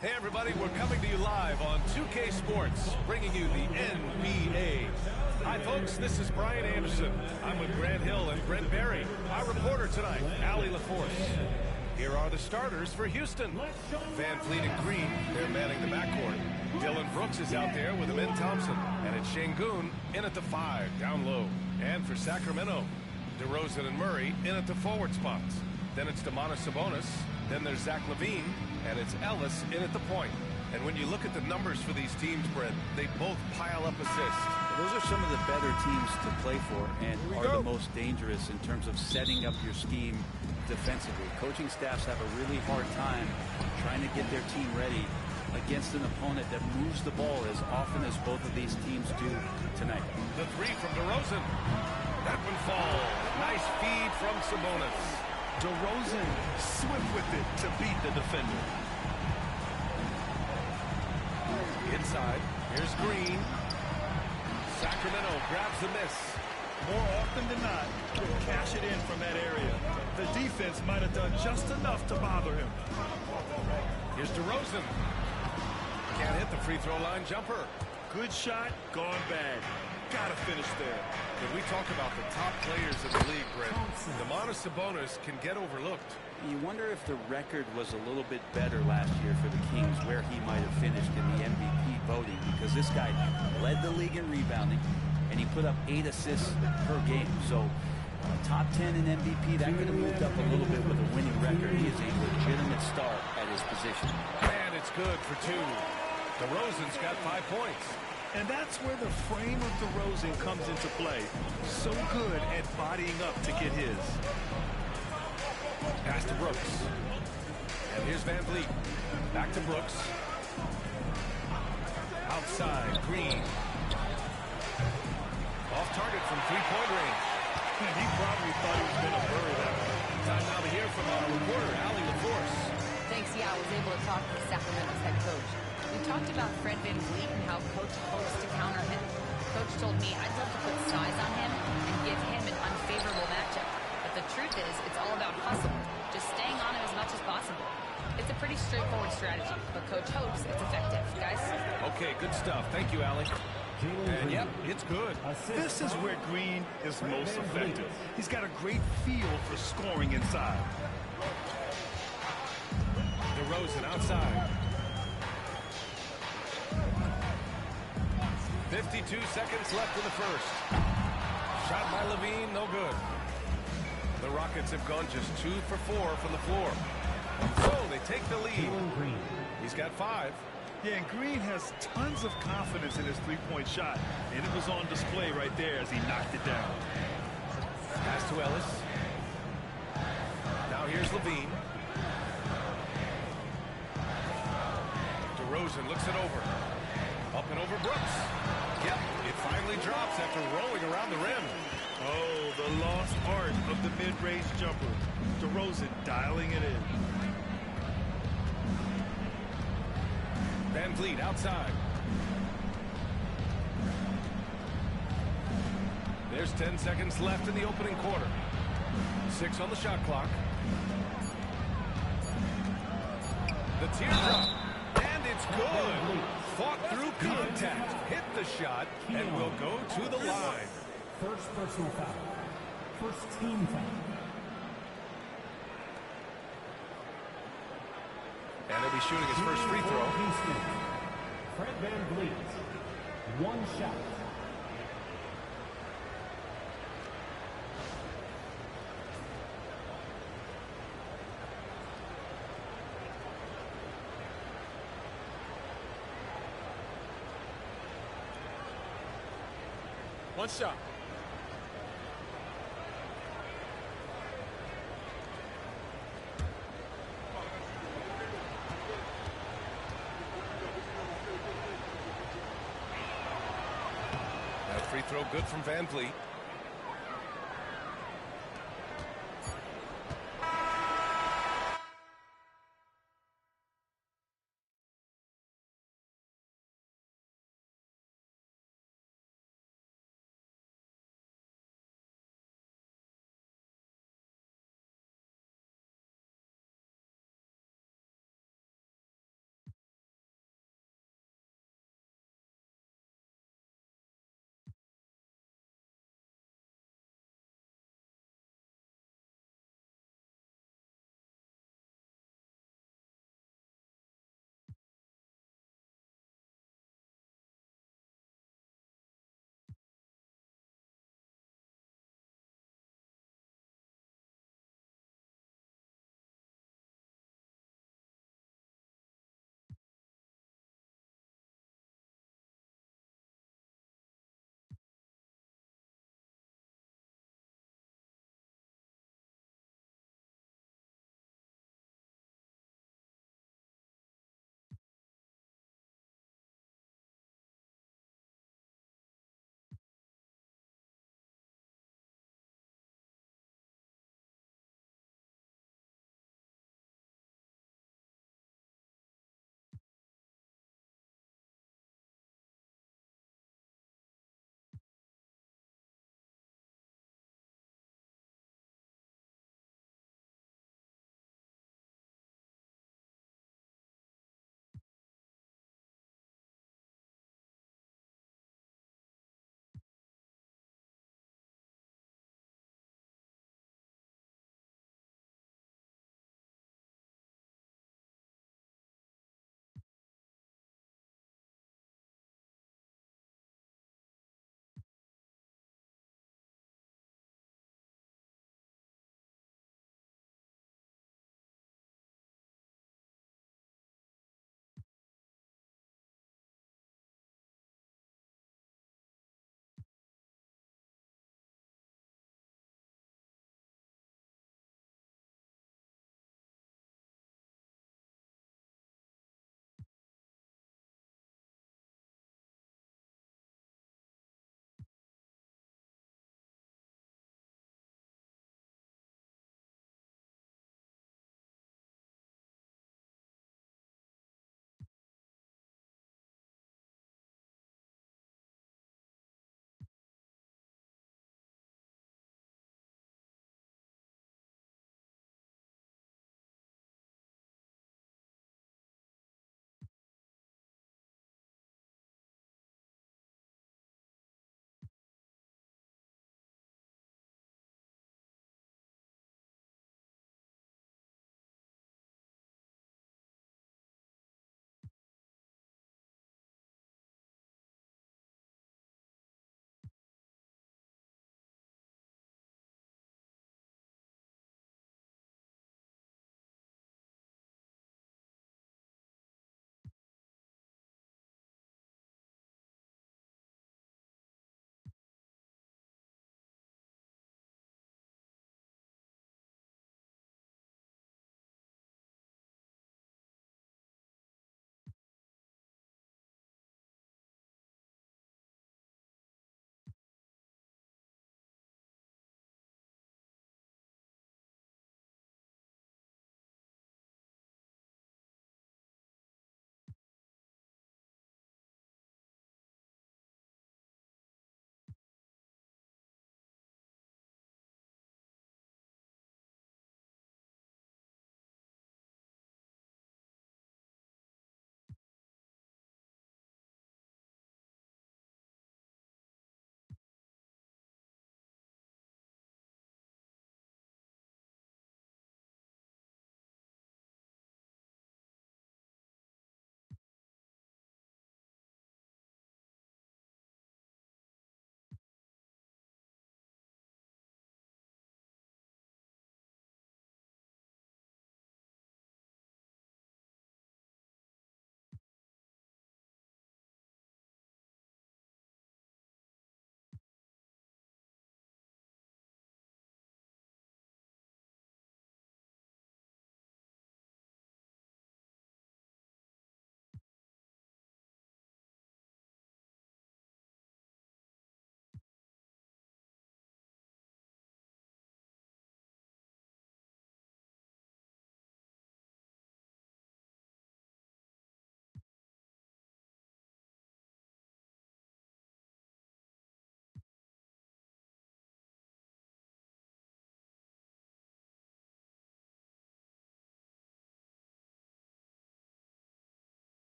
Hey everybody, we're coming to you live on 2K Sports, bringing you the NBA. Hi folks, this is Brian Anderson. I'm with Grant Hill and Brent Barry. Our reporter tonight, Allie LaForce. Here are the starters for Houston. Van Fleet and Green, they're manning the backcourt. Dylan Brooks is out there with Amen Thompson. And it's Şengün in at the 5, down low. And for Sacramento, DeRozan and Murray in at the forward spots. Then it's Domantas Sabonis. Then there's Zach LaVine. And it's Ellis in at the point. And when you look at the numbers for these teams, Brent, they both pile up assists. Those are some of the better teams to play for and are the most dangerous in terms of setting up your scheme defensively. Coaching staffs have a really hard time trying to get their team ready against an opponent that moves the ball as often as both of these teams do tonight. The 3 from DeRozan. That one falls. Nice feed from Sabonis. DeRozan swift with it to beat the defender. Inside, here's Green. Sacramento grabs the miss. More often than not, cash it in from that area. The defense might have done just enough to bother him. Here's DeRozan. Can't hit the free throw line jumper. Good shot, gone bad. Gotta finish there. When we talk about the top players in the league, Brent, Domantas Sabonis can get overlooked. You wonder if the record was a little bit better last year for the Kings, where he might have finished in the MVP voting, because this guy led the league in rebounding, and he put up 8 assists per game. So top 10 in MVP, that could have moved up a little bit with a winning record. He is a legitimate star at his position. And it's good for 2. DeRozan's got 5 points. And that's where the frame of DeRozan comes into play. So good at bodying up to get his. Pass to Brooks. And here's Van Vliet. Back to Brooks. Outside, Green. Off target from 3-point range. And he probably thought he was going to bury that one. Time now to hear from our reporter, Allie LaForce. Thanks, I was able to talk to Sacramento's head coach. We talked about Fred VanVleet and how Coach hopes to counter him. Coach told me I'd love to put size on him and give him an unfavorable matchup. But the truth is, it's all about hustle, just staying on him as much as possible. It's a pretty straightforward strategy, but Coach hopes it's effective. Guys? Okay, good stuff. Thank you, Allie. And yep, it's good. This is where Green is most effective. He's got a great feel for scoring inside. DeRozan outside. 52 seconds left in the first. Shot by LaVine, no good. The Rockets have gone just 2 for 4 from the floor. So they take the lead. He's got 5. Yeah, and Green has tons of confidence in his three-point shot. And it was on display right there as he knocked it down. Pass to Ellis. Now here's LaVine. DeRozan looks it over. Up and over Brooks. Yep, it finally drops after rolling around the rim. Oh, the lost art of the mid-range jumper. DeRozan dialing it in. Van Vliet outside. There's 10 seconds left in the opening quarter. 6 on the shot clock. The teardrop. And it's good. Fought through contact, hit the shot, and will go to the line. First personal foul. First team foul. And he'll be shooting his first free throw. Houston. Fred VanVleet. 1 shot. One shot. That free throw good from Van Vliet.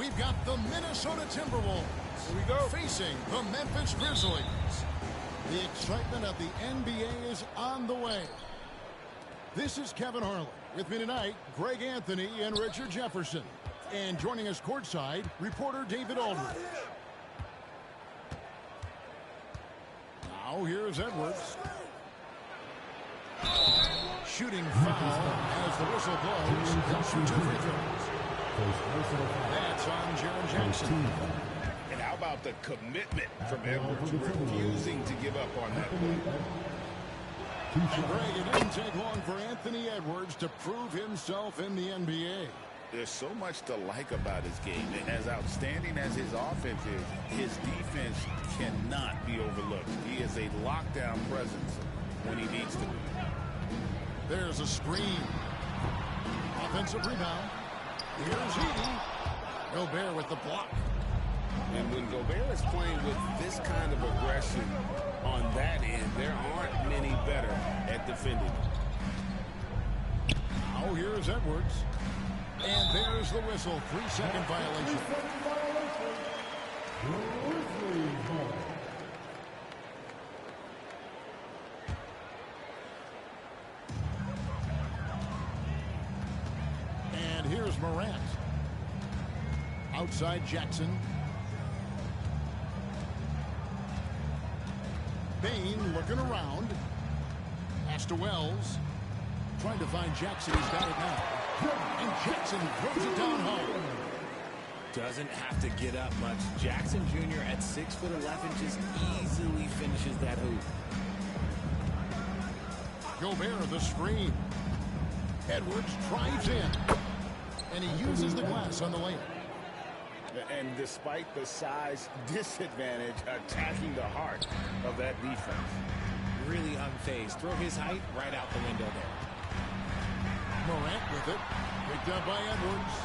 we've got the Minnesota Timberwolves facing the Memphis Grizzlies. The excitement of the NBA is on the way. This is Kevin Harlan. With me tonight, Greg Anthony and Richard Jefferson. And joining us courtside, reporter David Aldridge. Now here's Edwards. Shooting foul as the whistle blows. He'll shoot 2 free throws. That's on Jaren Jackson. And how about the commitment from Edwards, refusing to give up on that play? And Greg, it didn't take long for Anthony Edwards to prove himself in the NBA. There's so much to like about his game, and as outstanding as his offense is, his defense cannot be overlooked. He is a lockdown presence when he needs to be. There's a screen. Offensive rebound. Here's Edey. Gobert with the block. And when Gobert is playing with this kind of aggression on that end, there aren't many better at defending. Now here's Edwards. And there's the whistle. 3-second violation. And here's Morant. Outside Jackson. Bane looking around. Pass to Wells. Trying to find Jackson. He's got it now. And Jackson throws it down home. Doesn't have to get up much. Jackson Jr. at 6'11" just easily finishes that hoop. Gobert the screen. Edwards drives in. And he uses the glass on the layup. And despite the size disadvantage, attacking the heart of that defense. Really unfazed. Throw his height right out the window there. Morant with it. Picked up by Edwards.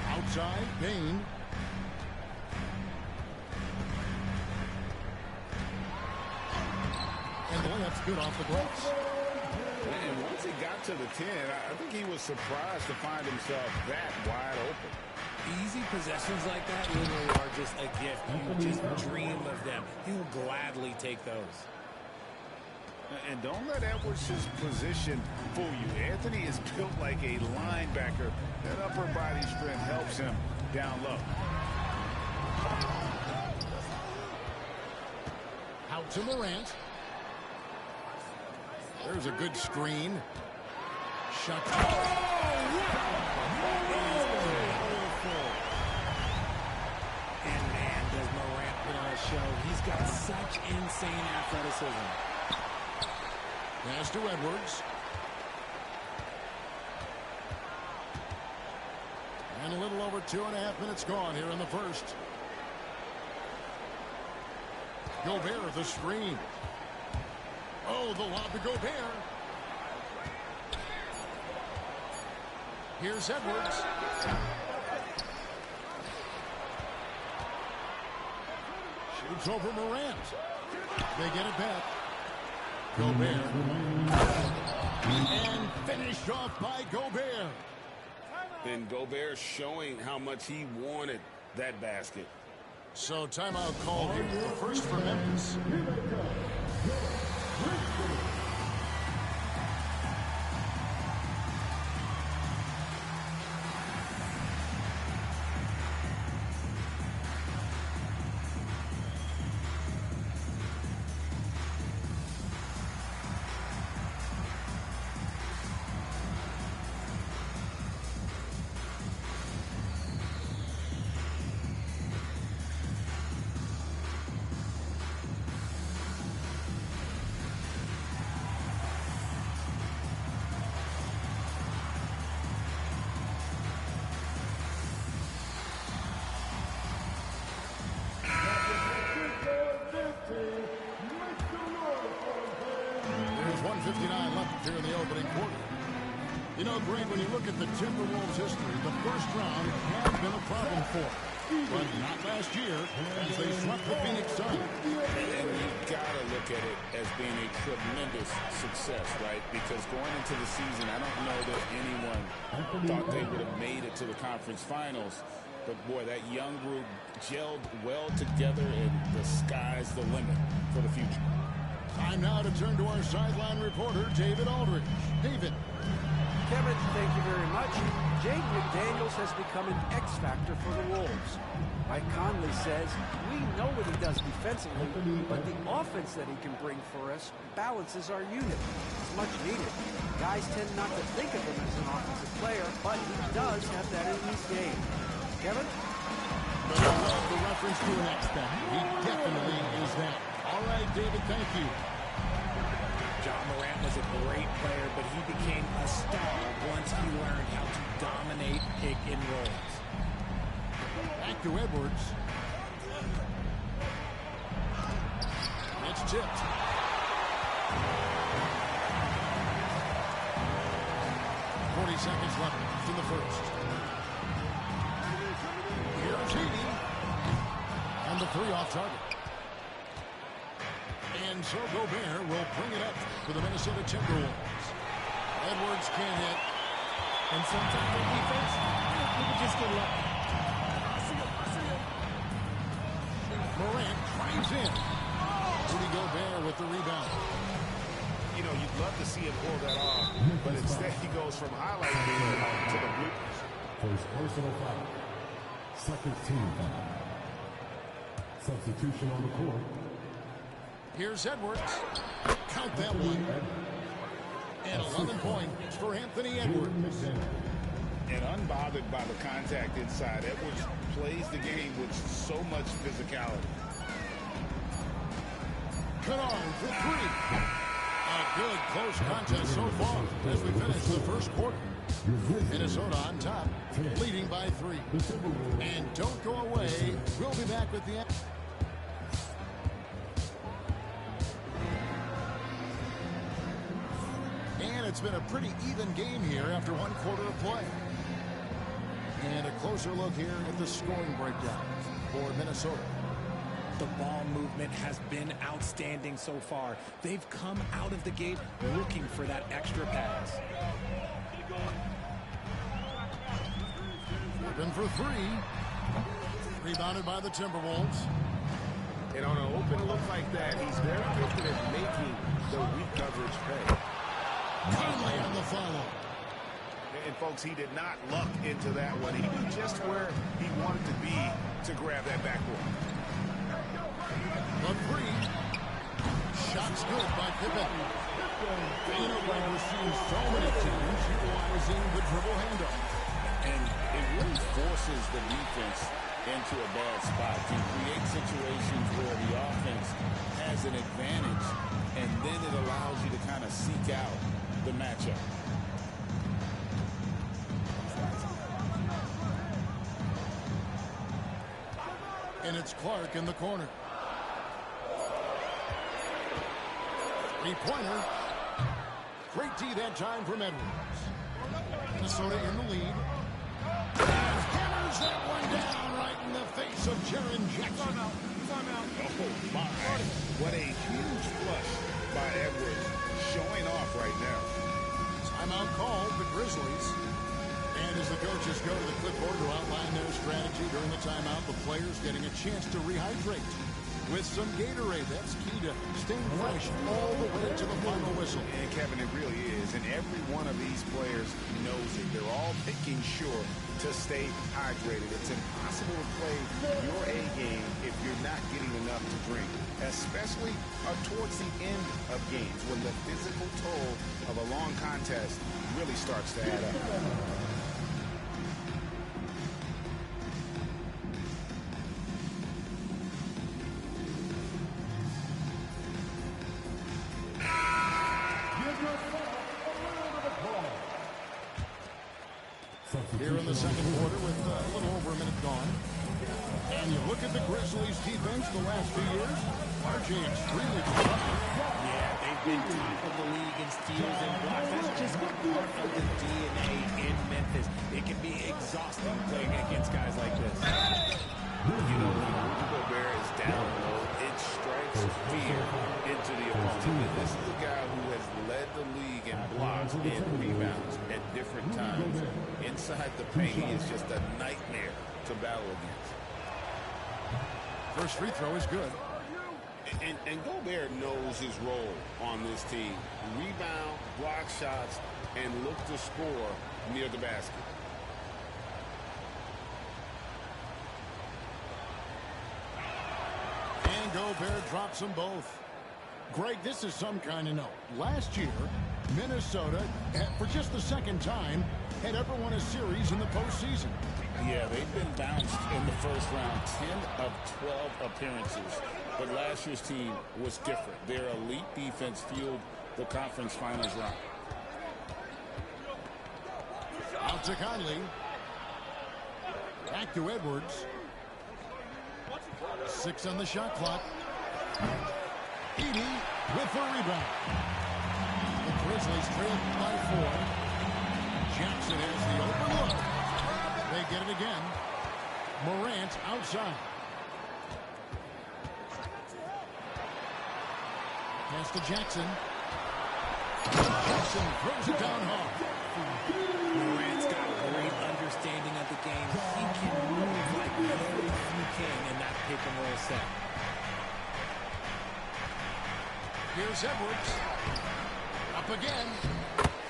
Outside, Bane. And the layup's good off the glass. And once he got to the 10, I think he was surprised to find himself that wide open. Easy possessions like that literally are just a gift. You just dream of them. He'll gladly take those. And don't let Edwards' position fool you. Anthony is built like a linebacker. That upper body strength helps him down low. Out to Morant. There's a good screen. Shot. And man, does Morant put on a show. He's got such insane athleticism. Pass to Edwards. And a little over 2.5 minutes gone here in the first. Gobert the screen. Oh, the lob to Gobert. Here's Edwards. Shoots over Morant. They get it back. Gobert. And finished off by Gobert. And Gobert showing how much he wanted that basket. So timeout called here. The first for Memphis. Here in the opening quarter. You know, Greg, when you look at the Timberwolves' history, the first round has been a problem for them. But not last year, as they swept the Phoenix Suns. And you've got to look at it as being a tremendous success, right? Because going into the season, I don't know that anyone thought they would have made it to the conference finals. But, boy, that young group gelled well together, and the sky's the limit for the future. Time now to turn to our sideline reporter, David Aldridge. David. Kevin, thank you very much. Jake McDaniels has become an X factor for the Wolves. Mike Conley says, we know what he does defensively, but the offense that he can bring for us balances our unit. It's much needed. Guys tend not to think of him as an offensive player, but he does have that in his game. Kevin? I love the reference to an X factor. He definitely is that. All right, David, thank you. John Morant was a great player, but he became a star once he learned how to dominate pick and rolls. Back to Edwards. It's tipped. Seconds left in the first. Here's Heaney. And the three off target. And so Gobert will bring it up for the Minnesota Timberwolves. Edwards can't hit. And sometimes in defense, people just get lucky. Morant drives in. Rudy Gobert with the rebound. You know, you'd love to see him pull that off, but instead he goes from highlight reel to the bloopers. First personal foul. Second team foul. Substitution on the court. Here's Edwards. Count that one. And 11 points for Anthony Edwards. And unbothered by the contact inside, Edwards plays the game with so much physicality. Kennard for three. A good close contest so far as we finish the first quarter. Minnesota on top, leading by 3. And don't go away. We'll be back with the end. And it's been a pretty even game here after one quarter of play. And a closer look here at the scoring breakdown for Minnesota. The ball movement has been outstanding so far. They've come out of the gate looking for that extra pass. Open for 3. Rebounded by the Timberwolves. And on an open look like that, he's very gifted at making the weak coverage pay. Conley on the follow. And folks, he did not luck into that one. He knew just where he wanted to be to grab that backboard. The 3. Shots good by Pippen. And like we're seeing so many teams utilizing the dribble handoff. And it really forces the defense into a bad spot. You create situations where the offense has an advantage, and then it allows you to kind of seek out the matchup. And it's Clark in the corner. Three-pointer. Great D that time from Edwards. Minnesota in the lead. Hammers that one down right in the face of Jaren Jackson. Oh, my. What a huge flush by Edwards, showing off right now. Timeout called the Grizzlies. And as the coaches go to the clipboard to outline their strategy during the timeout, the players getting a chance to rehydrate with some Gatorade. That's key to staying fresh all the way to the final whistle. And Kevin, it really is. And every one of these players knows it. They're all making sure to stay hydrated. It's impossible to play your A game if you're not getting enough to drink, especially towards the end of games when the physical toll of a long contest really starts to add up. Here in the second quarter with a little over a minute gone. And you look at the Grizzlies defense the last few years, RJ extremely disruptive. Yeah, they've been top of the league in steals and blocks. That's just part of the DNA in Memphis. It can be exhausting playing against guys like this. You know, when Rudy Gobert is down low, it strikes fear into the opponent. And this is a guy who has led the league in blocks and rebounds at different times. Inside the paint, he is just a nightmare to to battle against. First free throw is good. And Gobert knows his role on this team. Rebound, block shots, and look to score near the basket. And Gobert drops them both. Greg, this is some kind of note. Last year, Minnesota, for just the second time, had ever won a series in the postseason. Yeah, they've been bounced in the first round, 10 of 12 appearances. But last year's team was different. Their elite defense fueled the conference finals run. Out to Conley. Back to Edwards. 6 on the shot clock. Edey with the rebound. The Grizzlies trail by 4. Jackson has the open look. They get it again. Morant outside. Pass to Jackson. Jackson throws it down hard. Morant's got great understanding of the game. He can move like very few can in that pick and roll set. Here's Edwards. Up again.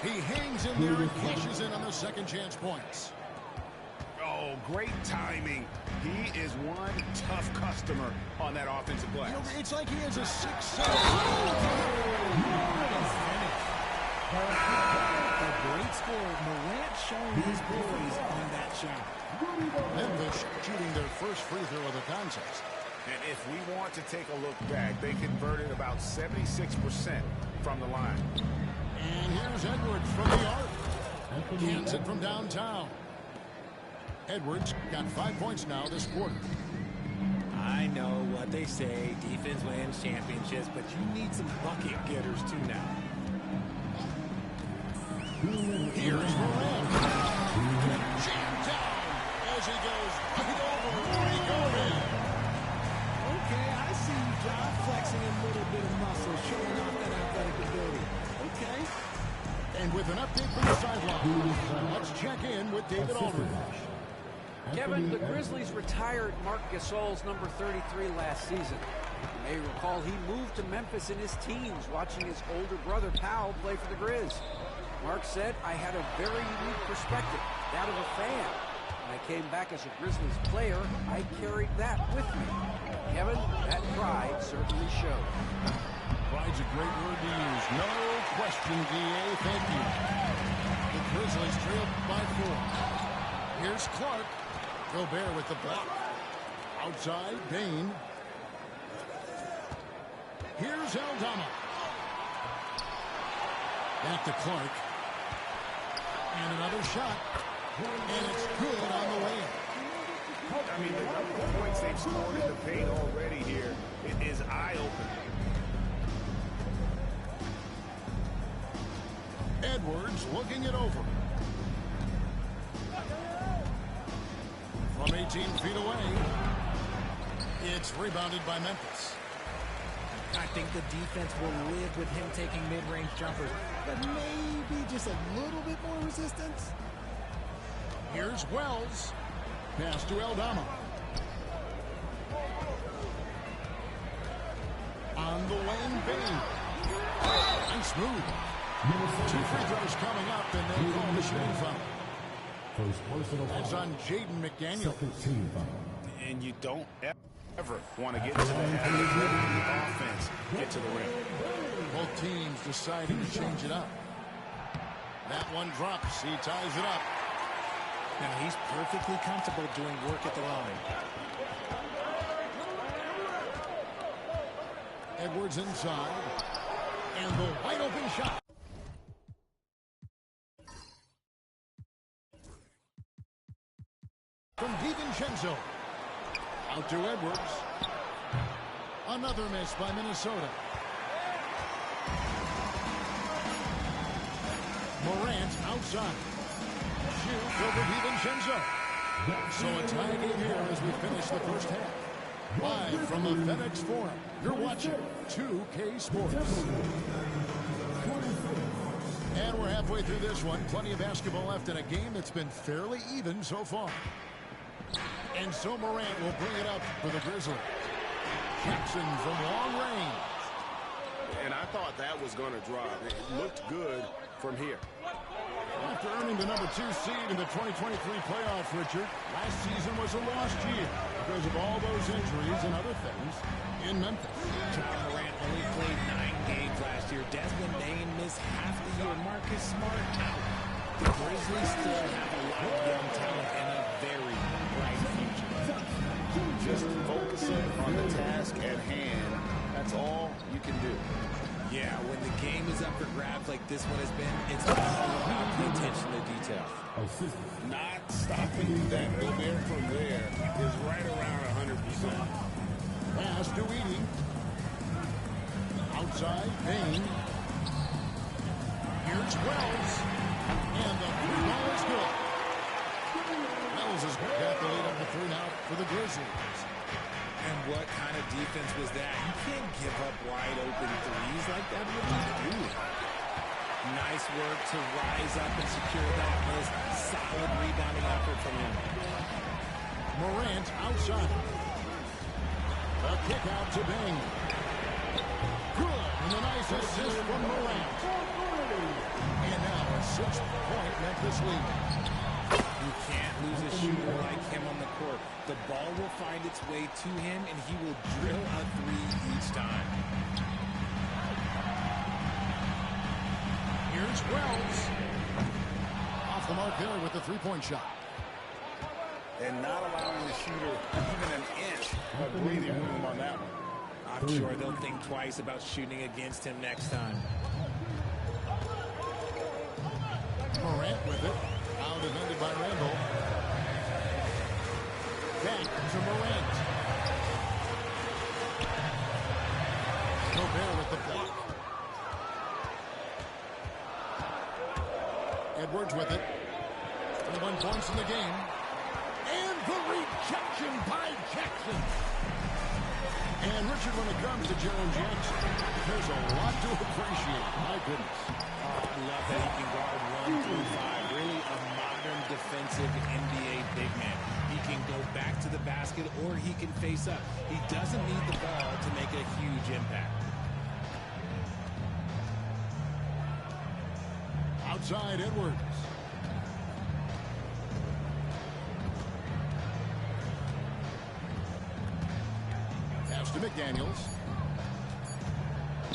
He hangs in there and cashes in on the second chance points. Oh, great timing. He is one tough customer on that offensive glass. You know, it's like he has a 6-7. A great score. Morant showing his poise on that shot. Memphis shooting their first free throw of the contest. And if we want to take a look back, they converted about 76% from the line. And here's Edwards from the arc. Cans it from downtown. Edwards got 5 points now this quarter. I know what they say, defense wins championships, but you need some bucket getters too now. Here's Morant. Jammed down as he goes right over Rudy Gobert. Okay, I see you, John, flexing a little bit of muscle, showing off that athletic ability. Okay. And with an update from the sideline, let's check in with David Aldridge. Kevin, the Grizzlies retired Marc Gasol's number 33 last season. You may recall he moved to Memphis in his teens, watching his older brother Powell play for the Grizz. Mark said, I had a very unique perspective, that of a fan. When I came back as a Grizzlies player, I carried that with me. Kevin, that pride certainly showed. Pride's a great word to use. No question, D.A. Thank you. The Grizzlies trailed by 4. Here's Clark. Gobert with the block. Outside, Bane. Here's Aldama. Back to Clark. And another shot. And it's good on the way. I mean, the number of points they've scored in the paint already here, it is eye-opening. Edwards looking it over. From 18 feet away. It's rebounded by Memphis. I think the defense will live with him taking mid-range jumpers, but maybe just a little bit more resistance. Here's Wells. Pass to Aldama. On the wing, Bane. Nice move. 2 free throws coming up, and they call the shooting foul. That's on Jaden McDaniel. And you don't ever want to get to the head of the offense, get to the rim. Both teams deciding to change it up. That one drops. He ties it up. Now he's perfectly comfortable doing work at the line. Edwards inside. And the wide open shot. From DiVincenzo. Out to Edwards. Another miss by Minnesota. Morant outside. Shoots over DiVincenzo. So a tie game here as we finish the first half. Live from the FedEx Forum, you're watching 2K Sports. And we're halfway through this one. Plenty of basketball left in a game that's been fairly even so far. And so Morant will bring it up for the Grizzlies. Jackson from long range. And I thought that was going to drop. It looked good from here. After earning the #2 seed in the 2023 playoffs, Richard, last season was a lost year because of all those injuries and other things in Memphis. Ja Morant only played 9 games last year. Desmond Bane missed half the year. Marcus Smart out. The Grizzlies still have a lot of young talent and a very bright future. Just focusing on the task at hand, that's all you can do. Yeah, when the game is up for grabs like this one has been, it's all about the attention to detail. Not stopping that Gobert from there is right around 100%. Pass to Edey. Outside, Bane. Here's Wells. And the 3-ball is good. Wells has got the lead up to 3 now for the Grizzlies. And what kind of defense was that? You can't give up wide open threes like that. What are you doing? Nice work to rise up and secure that miss. Solid rebounding effort from him. Morant outside. A kick out to Bane. Good. And a nice assist from Morant. And now a 6-point Memphis lead. You can't lose a shooter like him on the court. The ball will find its way to him, and he will drill a 3 each time. Here's Wells. Off the mark there with the 3-point shot. And not allowing the shooter even an inch of breathing room on that one. I'm sure they'll think twice about shooting against him next time. Morant with it. Now defended by Randall. Back to Morant. Gobert with the block. Edwards with it. 21 points in the game. And the rejection by Jackson. And Richard, when it comes to Jaren Jackson, there's a lot to appreciate. My goodness. I love that he can guard 1 through 5. Really a modern defensive NBA big man. He can go back to the basket or he can face up. He doesn't need the ball to make a huge impact. Outside Edwards. Pass to McDaniels.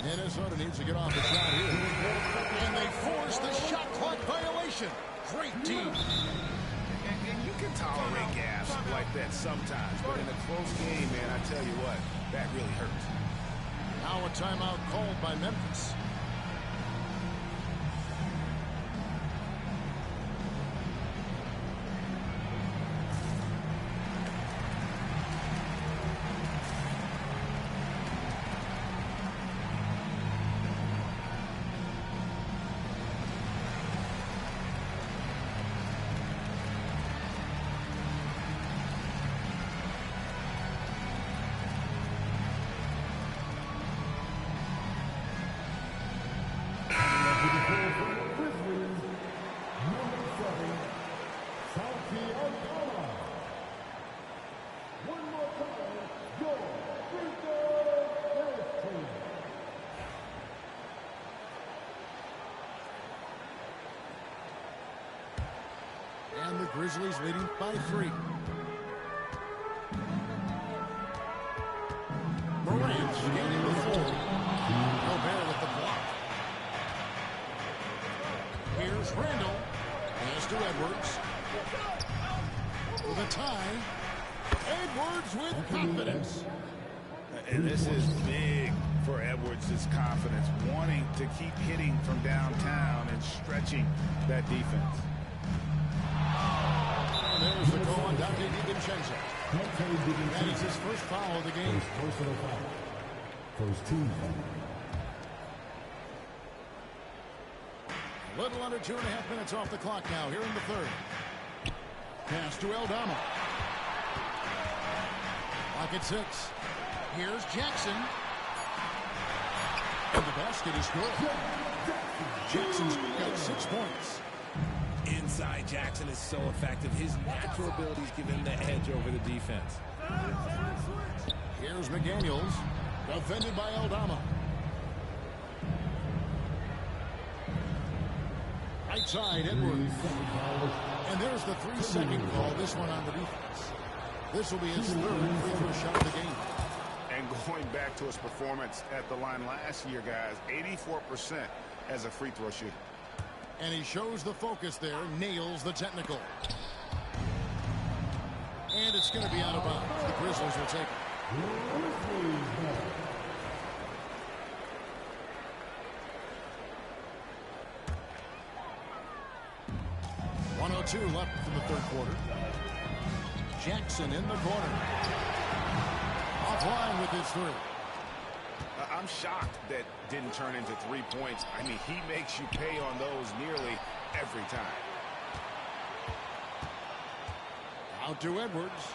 Minnesota needs to get off the shot here. And they force the shot clock violation. Great team. And you can tolerate gaps like that sometimes, but in a close game, man, I tell you what, that really hurts. Now a timeout called by Memphis. And the Grizzlies leading by 3. Morant gaining the 4. Gobert with the block. Here's Randall. Pass to Edwards. With a tie. Edwards with confidence. And this is big for Edwards' confidence, wanting to keep hitting from downtown and stretching that defense. And there's the goal on Dante DiVincenzo. That is his first foul of the game. First team foul. A little under 2.5 minutes off the clock now here in the third. Pass to Aldama. Clock at 6. Here's Jackson. And the basket is good. Jackson's got 6 points. Inside, Jackson is so effective. His natural abilities give him the edge over the defense. Here's McDaniels, defended by Aldama. Right side, Edwards. And there's the 3-second call, this one on the defense. This will be his third free throw shot of the game. And going back to his performance at the line last year, guys, 84% as a free throw shooter. And he shows the focus there, nails the technical. And it's going to be out of bounds. The Grizzlies will take it. 1:02 left in the third quarter. Jackson in the corner. Offline with his three. I'm shocked that didn't turn into 3 points. I mean, he makes you pay on those nearly every time. Out to Edwards.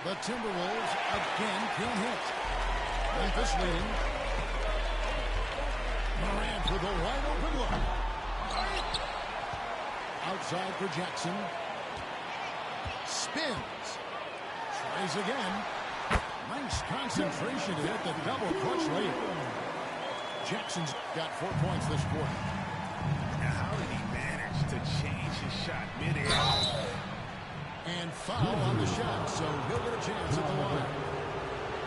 The Timberwolves again can't hit. Memphis leading. Morant with a wide open look. Outside for Jackson. Spins. Tries again. Nice concentration to hit the double clutch late. Jackson's got 4 points this quarter. Now, how did he manage to change his shot mid-air? And foul on the shot, so he'll get a chance at the line.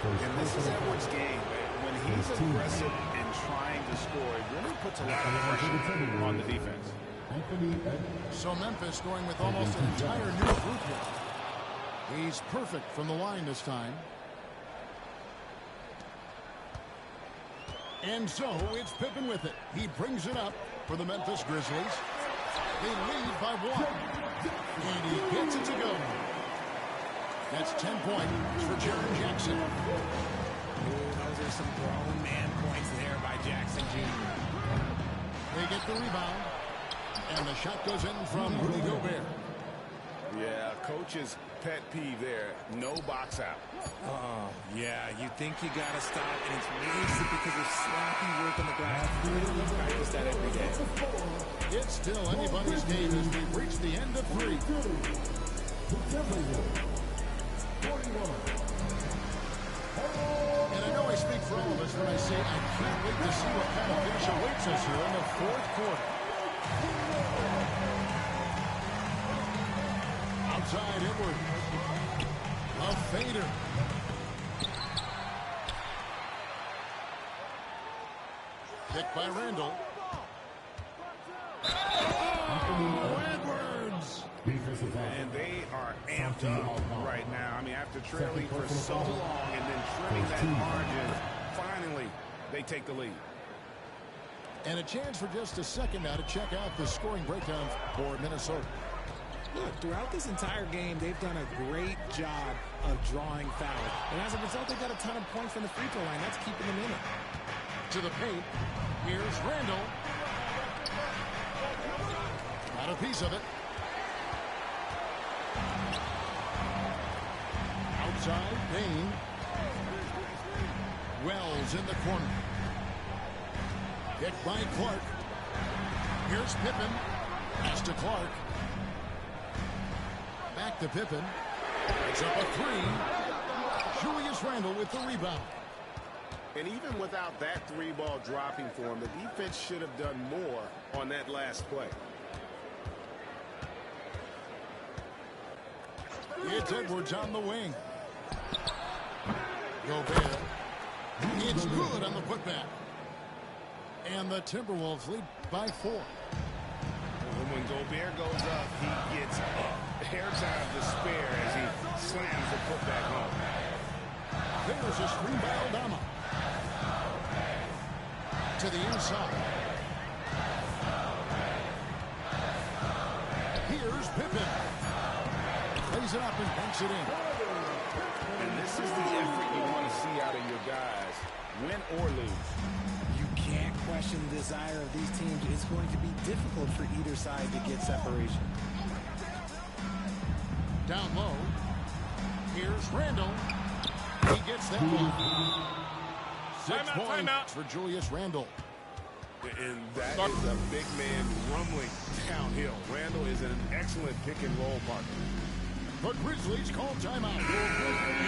And this is Edwards' game. When he's aggressive and trying to score, it really puts a lot of pressure on the defense. So Memphis going with almost an entire new group here. He's perfect from the line this time. And so it's Pippen with it. He brings it up for the Memphis Grizzlies. They lead by 1. And he gets it to go. That's 10 points for Jaren Jackson. Ooh, those are some grown man points there by Jackson Jr. They get the rebound. And the shot goes in from Rudy Gobert. Yeah, coach's pet peeve there. No box out. Oh, yeah, you think you got to stop, and it's wasted because of sloppy work on the glass. We practice that every day. It's still anybody's game as we've reached the end of 3. And I know I speak for all of us when I say I can't wait to see what kind of finish awaits us here in the fourth quarter. Outside Edwards. A fader. Picked by Randall. Oh, Edwards! And they are amped up right now. I mean, after trailing for so long and then trimming that margin, finally they take the lead. And a chance for just a second now to check out the scoring breakdown for Minnesota. Look, throughout this entire game, they've done a great job of drawing fouls. And as a result, they got a ton of points from the free throw line. That's keeping them in it. To the paint. Here's Randall. Got a piece of it. Outside, Payne. Wells in the corner. Picked by Clark. Here's Pippen. Pass to Clark. Back to Pippen. It's up a 3. Julius Randle with the rebound. And even without that 3-ball dropping for him, the defense should have done more on that last play. It's Edwards on the wing. Gobert. It's good on the putback. And the Timberwolves lead by 4. And when Gobert goes up, he gets up. Airtime to spare as he slams the putback home. There's a screen by Aldama. To the inside. Here's Pippen. Plays it up and banks it in. And this is the effort you want to see out of your guys, win or lose. You can't question the desire of these teams. It's going to be difficult for either side to get separation. Down low. Here's Randall. He gets that one. 6 points for Julius Randle. And that is a big man rumbling downhill. Randall is an excellent pick-and-roll partner. The Grizzlies call timeout.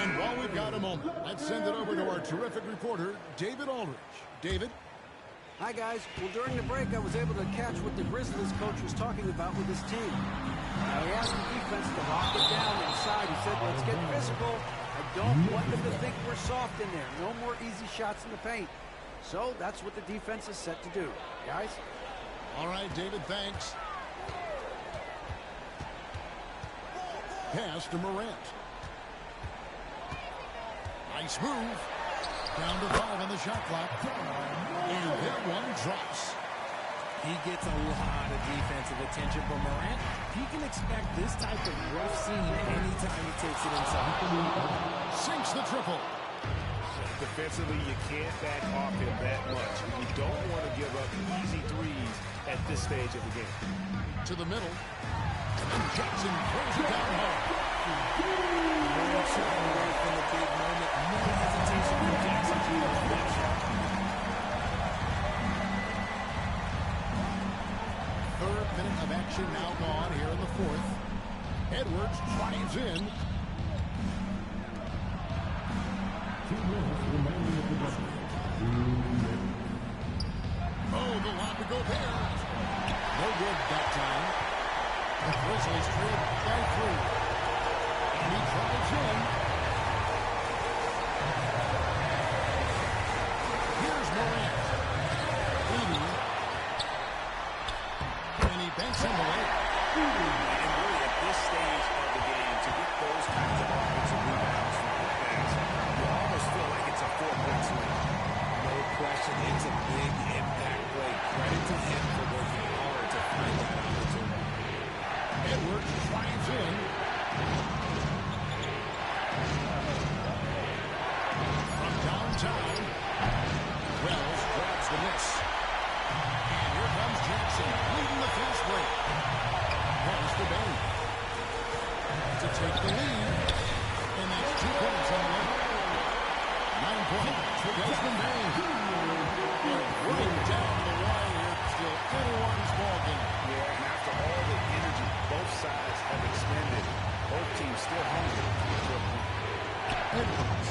And while we've got a moment, let's send it over to our terrific reporter, David Aldridge. David? Hi, guys. Well, during the break, I was able to catch what the Grizzlies coach was talking about with his team. Now, he asked the defense to lock it down inside. He said, let's get physical. I don't want them to think we're soft in there. No more easy shots in the paint. So that's what the defense is set to do. Guys? All right, David, thanks. Pass to Morant. Nice move. Down to 5 on the shot clock. And that one drops. He gets a lot of defensive attention from Morant. He can expect this type of rough scene anytime he takes it inside. Sinks the triple. Defensively, you can't back off him that much. You don't want to give up easy threes at this stage of the game. To the middle. And then Jackson throws it down hard. No shying away from the big moment. No hesitation from Jackson to use that shot. Third minute of action now gone here in the fourth. Edwards drives in. 2 minutes remaining of the game. Oh, the lob to Gobert. No good that time. The Grizzlies trail by 3. And he drives in. Here's Morant. Leading. And he banks him away. And really at this stage of the game, to get those kinds of offensive rebounds from putbacks, you almost feel like it's a 4-point swing. No question, it's a big impact play. Credit to him for working hard to find that opportunity. Edwards drives in. From downtown, Wells grabs the miss. And here comes Jackson, leading the fast break. Pass to Bain. To take the lead. And that's 2 points on the way. 9 points for Desmond Bain. Right down the wire here. Still anyone's ballgame. Yeah, and after all the energy both sides have expended, both teams still hungry for a point. Edwards.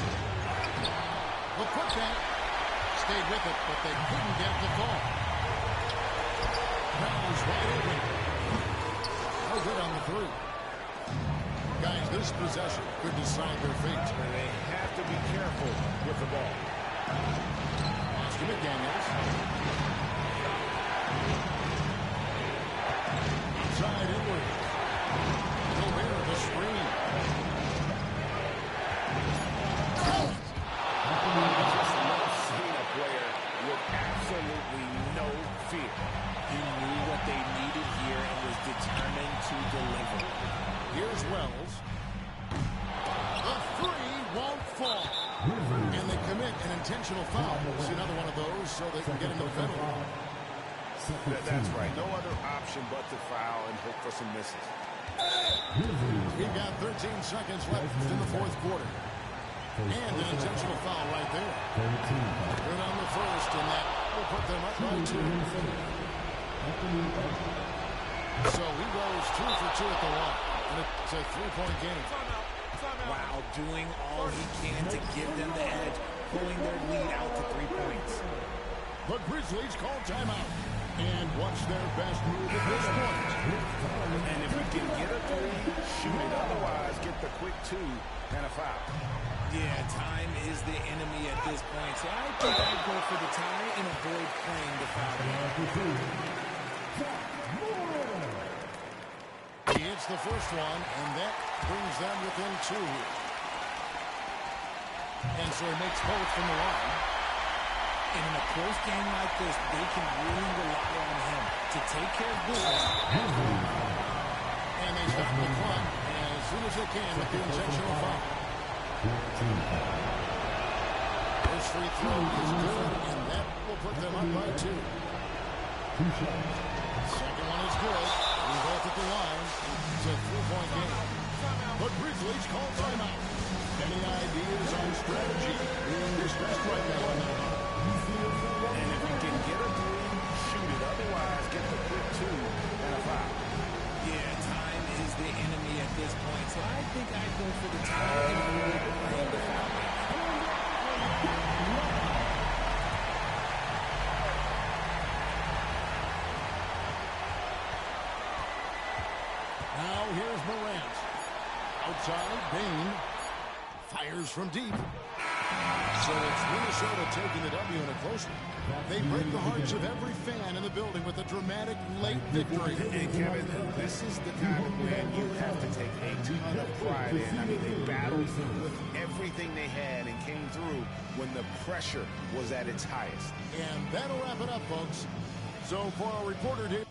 The putback. Stayed with it, but they couldn't get the ball. Brown's wide open. No good on the 3. Guys, this possession could decide their fate. They have to be careful with the ball. Pass to McDaniels. Inside Edwards. Gobert the screen. Just love seeing a player with absolutely no fear. He knew what they needed here and was determined to deliver. Here's Wells. The 3 won't fall. And they commit an intentional foul. See another one of those so they can get into the penalty. That's right. No other option but to foul and hope for some misses. We've got 13 seconds left in the fourth quarter. And an intentional foul right there. Good on the first, and that will put them up by 2. So he goes 2 for 2 at the line. And it's a 3-point game. Wow, doing all he can to give them the edge, pulling their lead out to 3 points. The Grizzlies call timeout. And what's their best move at this point? And if we can get a 3, shoot it. Otherwise, get the quick 2 and a foul. Yeah, time is the enemy at this point. So I think I'd go for the tie and avoid playing the foul. He hits the first one, and that brings them within 2 here. And so he makes both from the line. And in a close game like this, they can really rely on him to take care of business. And they stop the clock as soon as they can with the intentional foul. First free throw is good, and that will put them up by 2. Second one is good. We both at the line. It's a 3-point game. The Grizzlies call timeout. Any ideas on strategy? Being discussed right now. And if you can get a 3, comes from deep. So it's Minnesota taking the W in a close one. They break the hearts of every fan in the building with a dramatic late victory. And Kevin, this is the kind of win you have to take a ton of pride in. I mean, they battled with everything they had and came through when the pressure was at its highest. And that'll wrap it up, folks. So for our reporter here.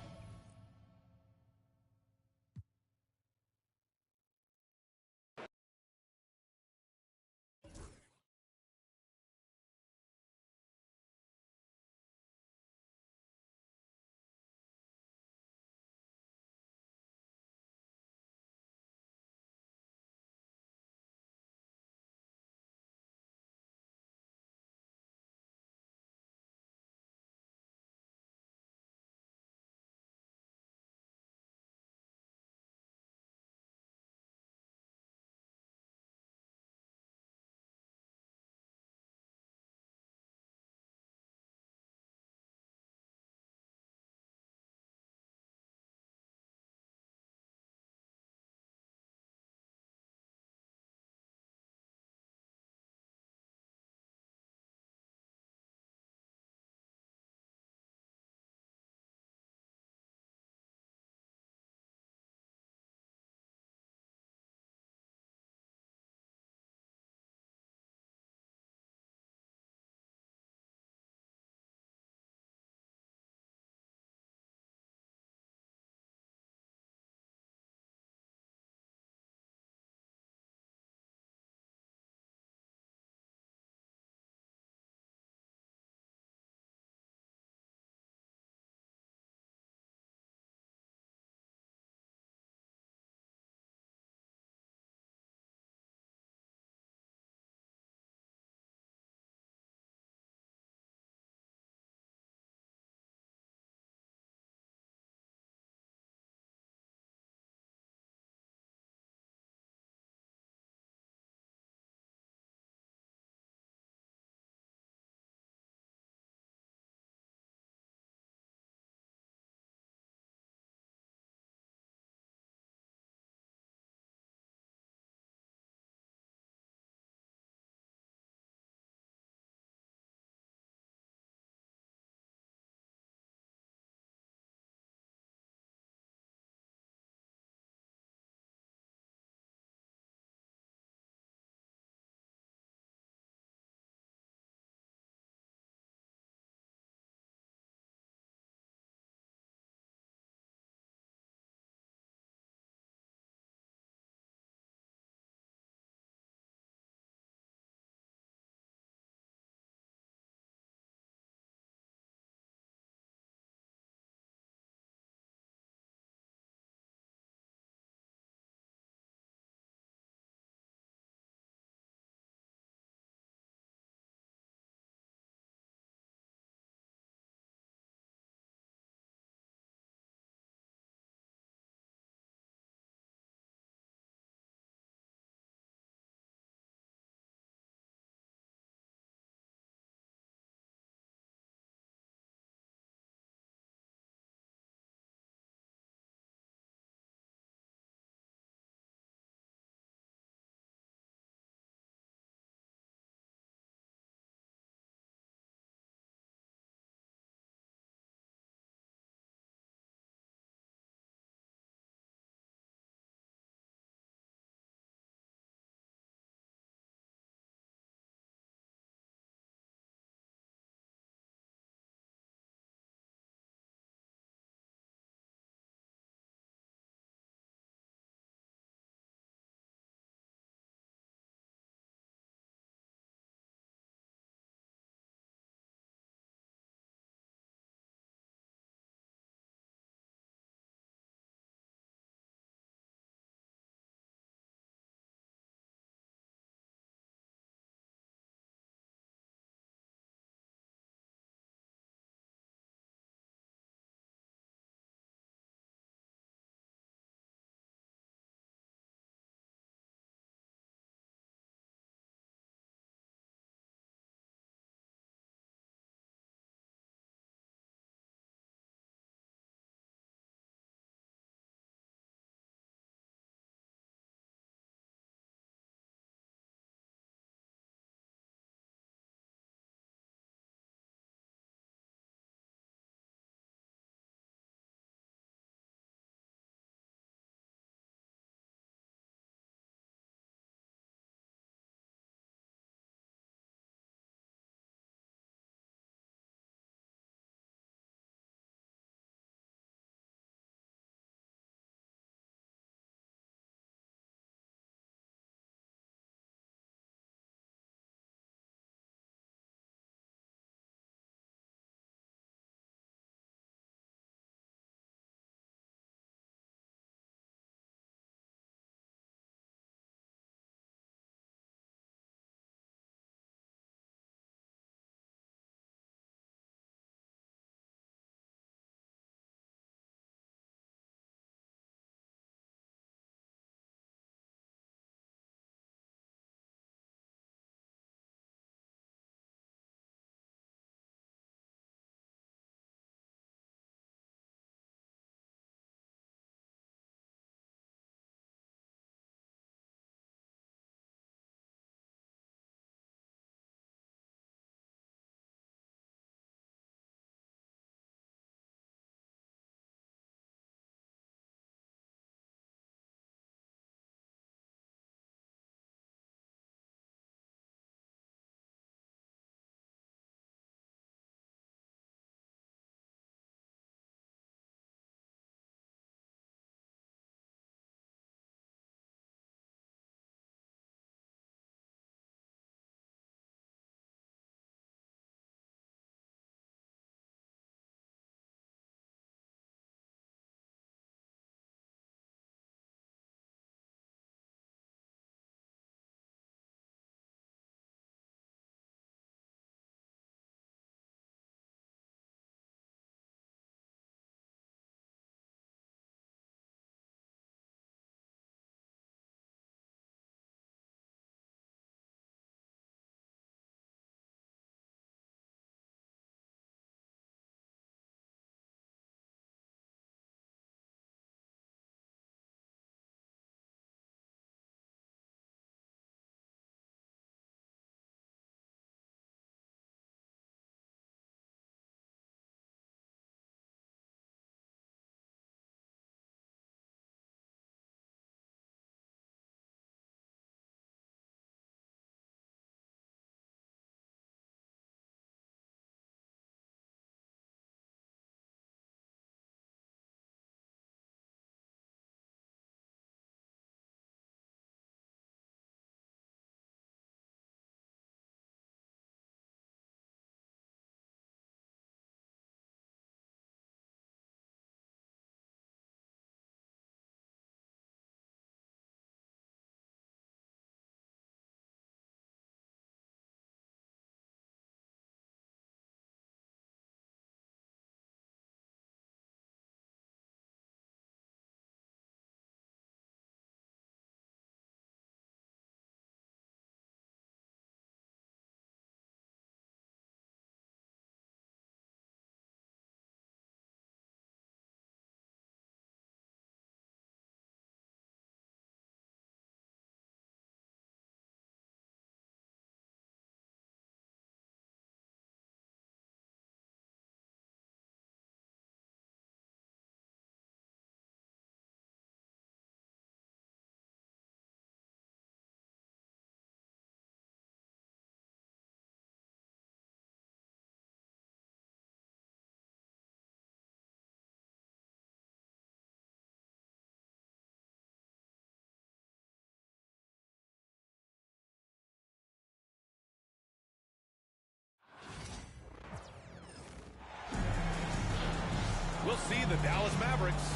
we'll see the Dallas Mavericks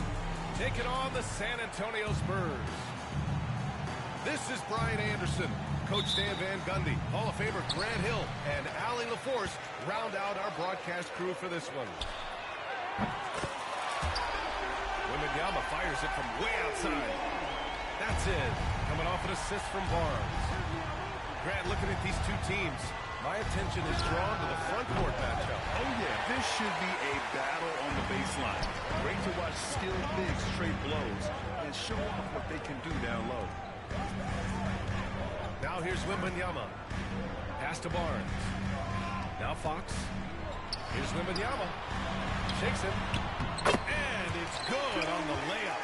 taking on the San Antonio Spurs. This is Brian Anderson. Coach Stan Van Gundy, Hall of Famer Grant Hill, and Allie LaForce round out our broadcast crew for this one. Wembanyama fires it from way outside. That's it. Coming off an assist from Barnes. Grant, looking at these two teams, my attention is drawn to the front court matchup. Oh, yeah, this should be a battle on the baseline. Great to watch skilled bigs trade blows and show off what they can do down low. Now here's Wembanyama. Pass to Barnes. Now Fox. Here's Wembanyama. Shakes him. And it's good on the layup.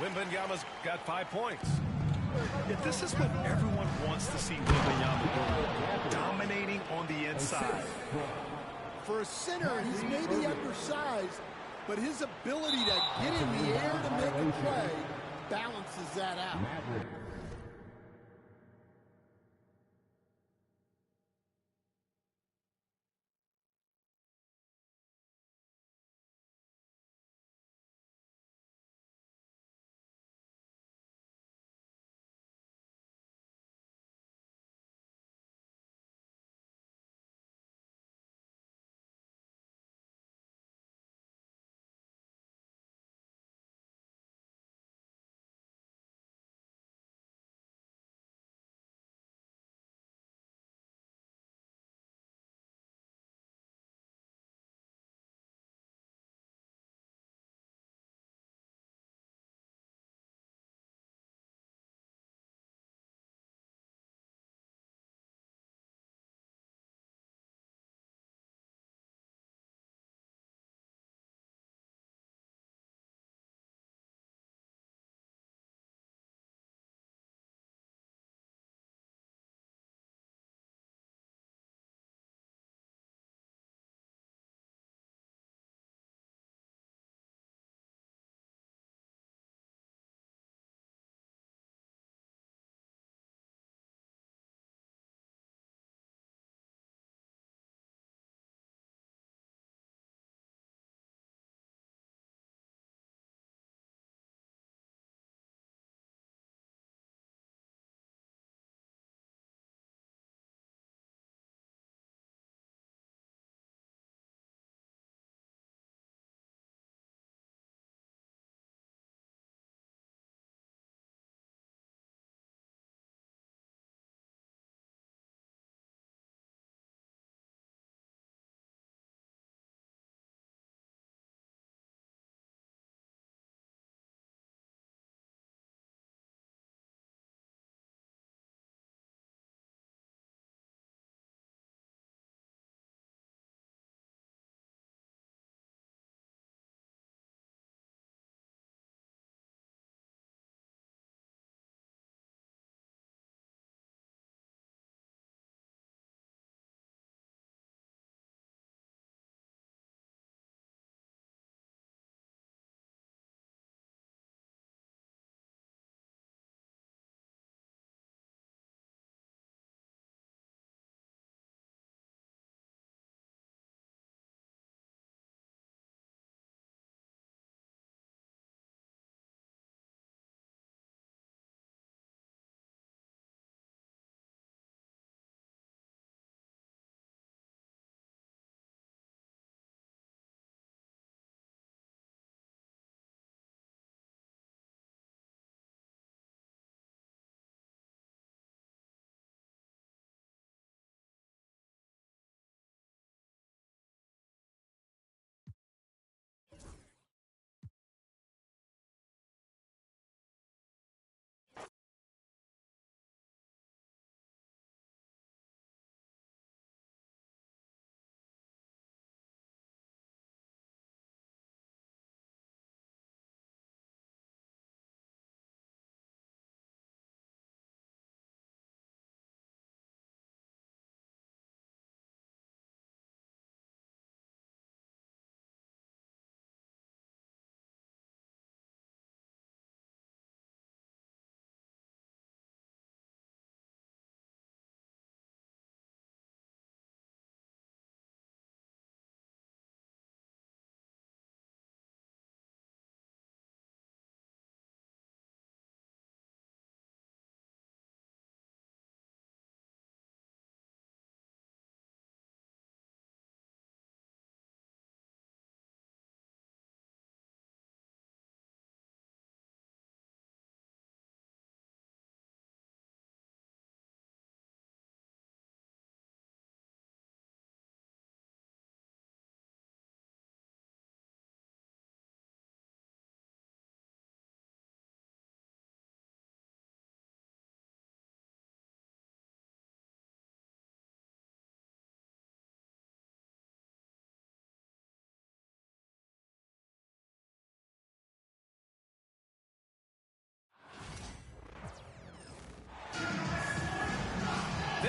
Wembanyama's got 5 points. Yeah, this is what everyone wants to see Wembanyama do. Dominating on the inside. For a center, he's maybe undersized, but his ability to get in the air to make a play balances that out.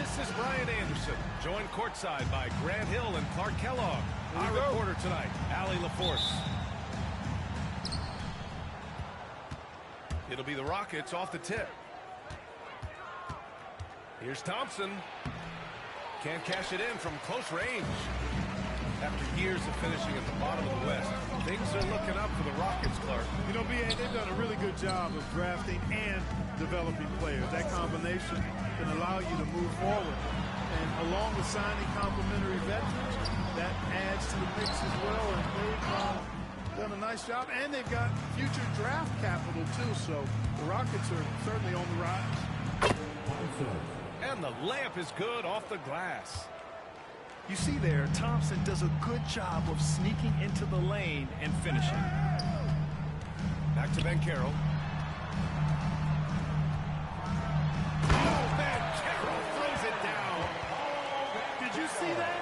This is Brian Anderson, joined courtside by Grant Hill and Clark Kellogg. Our reporter tonight, Allie LaForce. It'll be the Rockets off the tip. Here's Thompson. Can't cash it in from close range. After years of finishing at the bottom of the West, things are looking up for the Rockets, Clark. You know, B.A., they've done a really good job of drafting and developing players. That combination can allow you to move forward. And along with signing complementary veterans, that adds to the mix as well. And they've done a nice job. And they've got future draft capital, too. So the Rockets are certainly on the rise. And the layup is good off the glass. You see there, Thompson does a good job of sneaking into the lane and finishing. Back to Banchero. Oh, Banchero throws it down. Did you see that?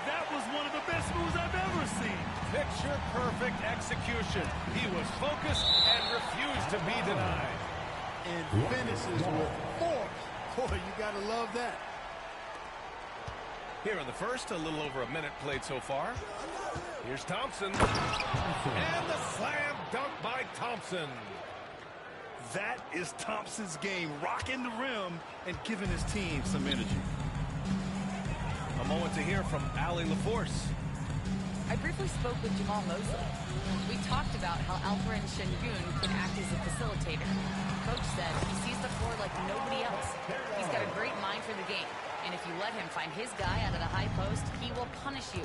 That was one of the best moves I've ever seen. Picture-perfect execution. He was focused and refused to be denied. And finishes with force. Boy, you got to love that. Here in the first, a little over a minute played so far. Here's Thompson. And the slam dunk by Thompson. That is Thompson's game, rocking the rim and giving his team some energy. A moment to hear from Allie LaForce. I briefly spoke with Jamal Mosley. We talked about how Alperen Sengun can act as a facilitator. Coach said he sees the floor like nobody else. He's got a great mind for the game. And if you let him find his guy out of the high post, he will punish you.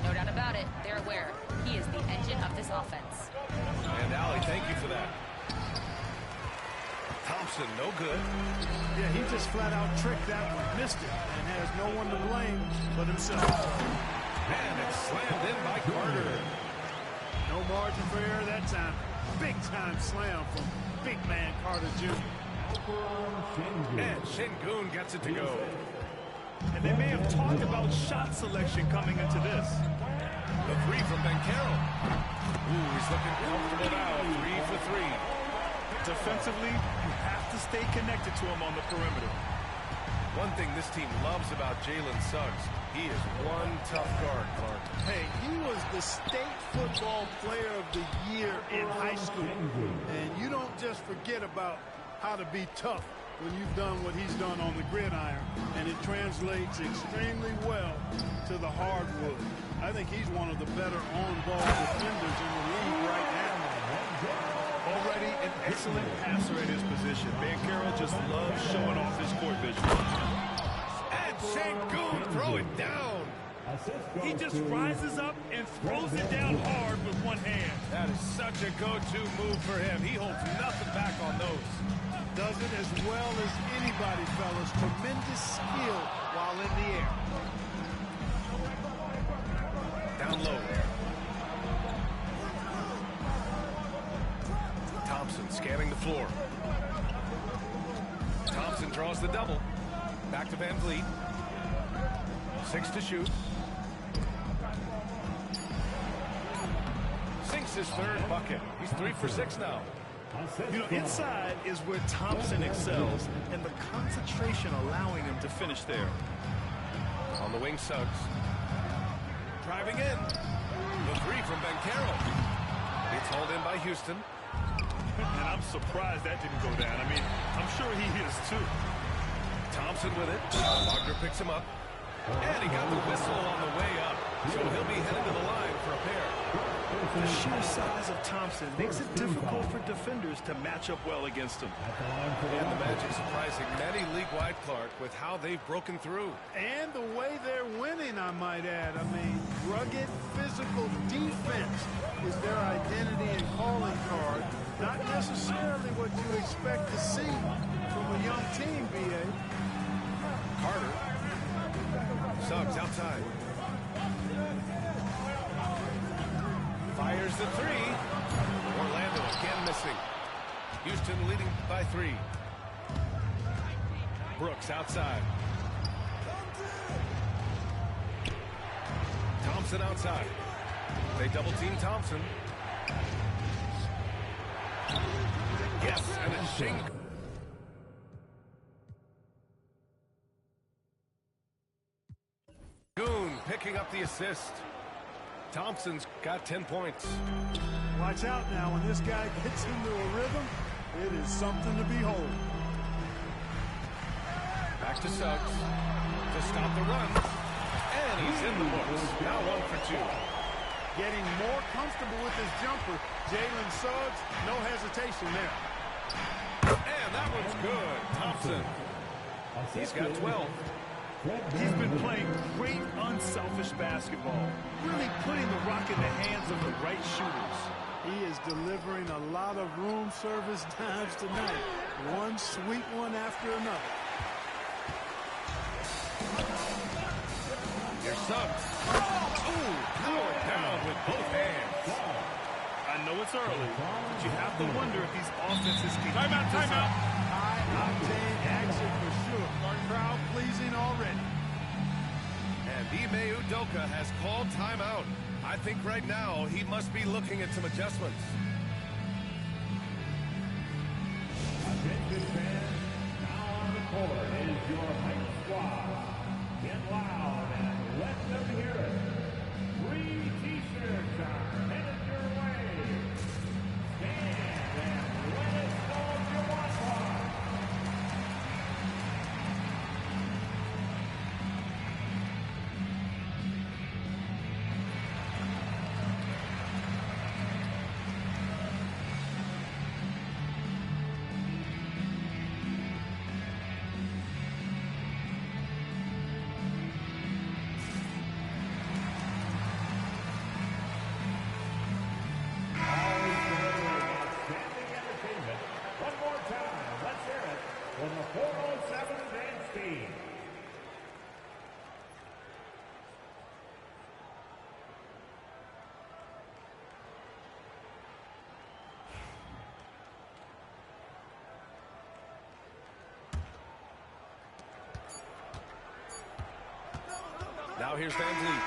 No doubt about it, they're aware. He is the engine of this offense. And Allie, thank you for that. Thompson, no good. Yeah, he just flat out tricked that one, missed it, and has no one to blame but himself. And it's slammed in by Carter. No margin for error that time. Big time slam from big man Carter Jr. And Sengun gets it to go. And they may have talked about shot selection coming into this. The three from Banchero. Ooh, he's looking comfortable now. 3 for 3. Defensively, you have to stay connected to him on the perimeter. One thing this team loves about Jalen Suggs, he is one tough guard, Clark. Hey, he was the state football player of the year in high school. And you don't just forget about how to be tough when you've done what he's done on the gridiron, and it translates extremely well to the hardwood. I think he's one of the better on-ball defenders in the league right now. Already an excellent passer at his position. Banchero just loves showing off his court vision. And Sengun throw it down. He just rises up and throws it down hard with one hand. That is such a go-to move for him. He holds nothing back on those. Does it as well as anybody, fellas. Tremendous skill while in the air. Down low. Thompson scanning the floor. Thompson draws the double. Back to Van Vliet. 6 to shoot. Sinks his third bucket. He's 3 for 6 now. You know, inside is where Thompson excels, and the concentration allowing him to finish there. On the wing, Suggs. Driving in. The 3 from Banchero. It's hauled in by Houston. And I'm surprised that didn't go down. I mean, I'm sure he is too. Thompson with it. Wagner picks him up. And he got the whistle on the way up. So he'll be headed to the line for a pair. The sheer size of Thompson makes it difficult for defenders to match up well against him. And the Magic surprising many league-wide, Clark, with how they've broken through. And the way they're winning, I might add. I mean, rugged physical defense is their identity and calling card. Not necessarily what you expect to see from a young team, B.A. Carter. Suggs outside. Fires the 3. Orlando again missing. Houston leading by 3. Brooks outside. Thompson outside. They double team Thompson. Yes, and a shink. picking up the assist. Thompson's got 10 points. Watch out now. When this guy gets into a rhythm, it is something to behold. Back to Suggs to stop the run. And he's in the books. Now 1 for 2. Getting more comfortable with his jumper. Jalen Suggs, no hesitation there. And that one's good. Thompson. He's got 12. He's been playing great unselfish basketball. Really putting the rock in the hands of the right shooters. He is delivering a lot of room service dimes tonight. One sweet one after another. Here's Suggs. Oh, powered down with both hands. I know it's early, but you have to wonder if these offenses can... Timeout. High-octane action for sure. Crowd pleasing already. And Ime Udoka has called timeout. I think right now he must be looking at some adjustments. Attention fans, now on the court is your hype squad. Get loud and let them hear it. 3 T-shirts are headed your way. Stand and let us know if you want one. Now here's Van Vliet.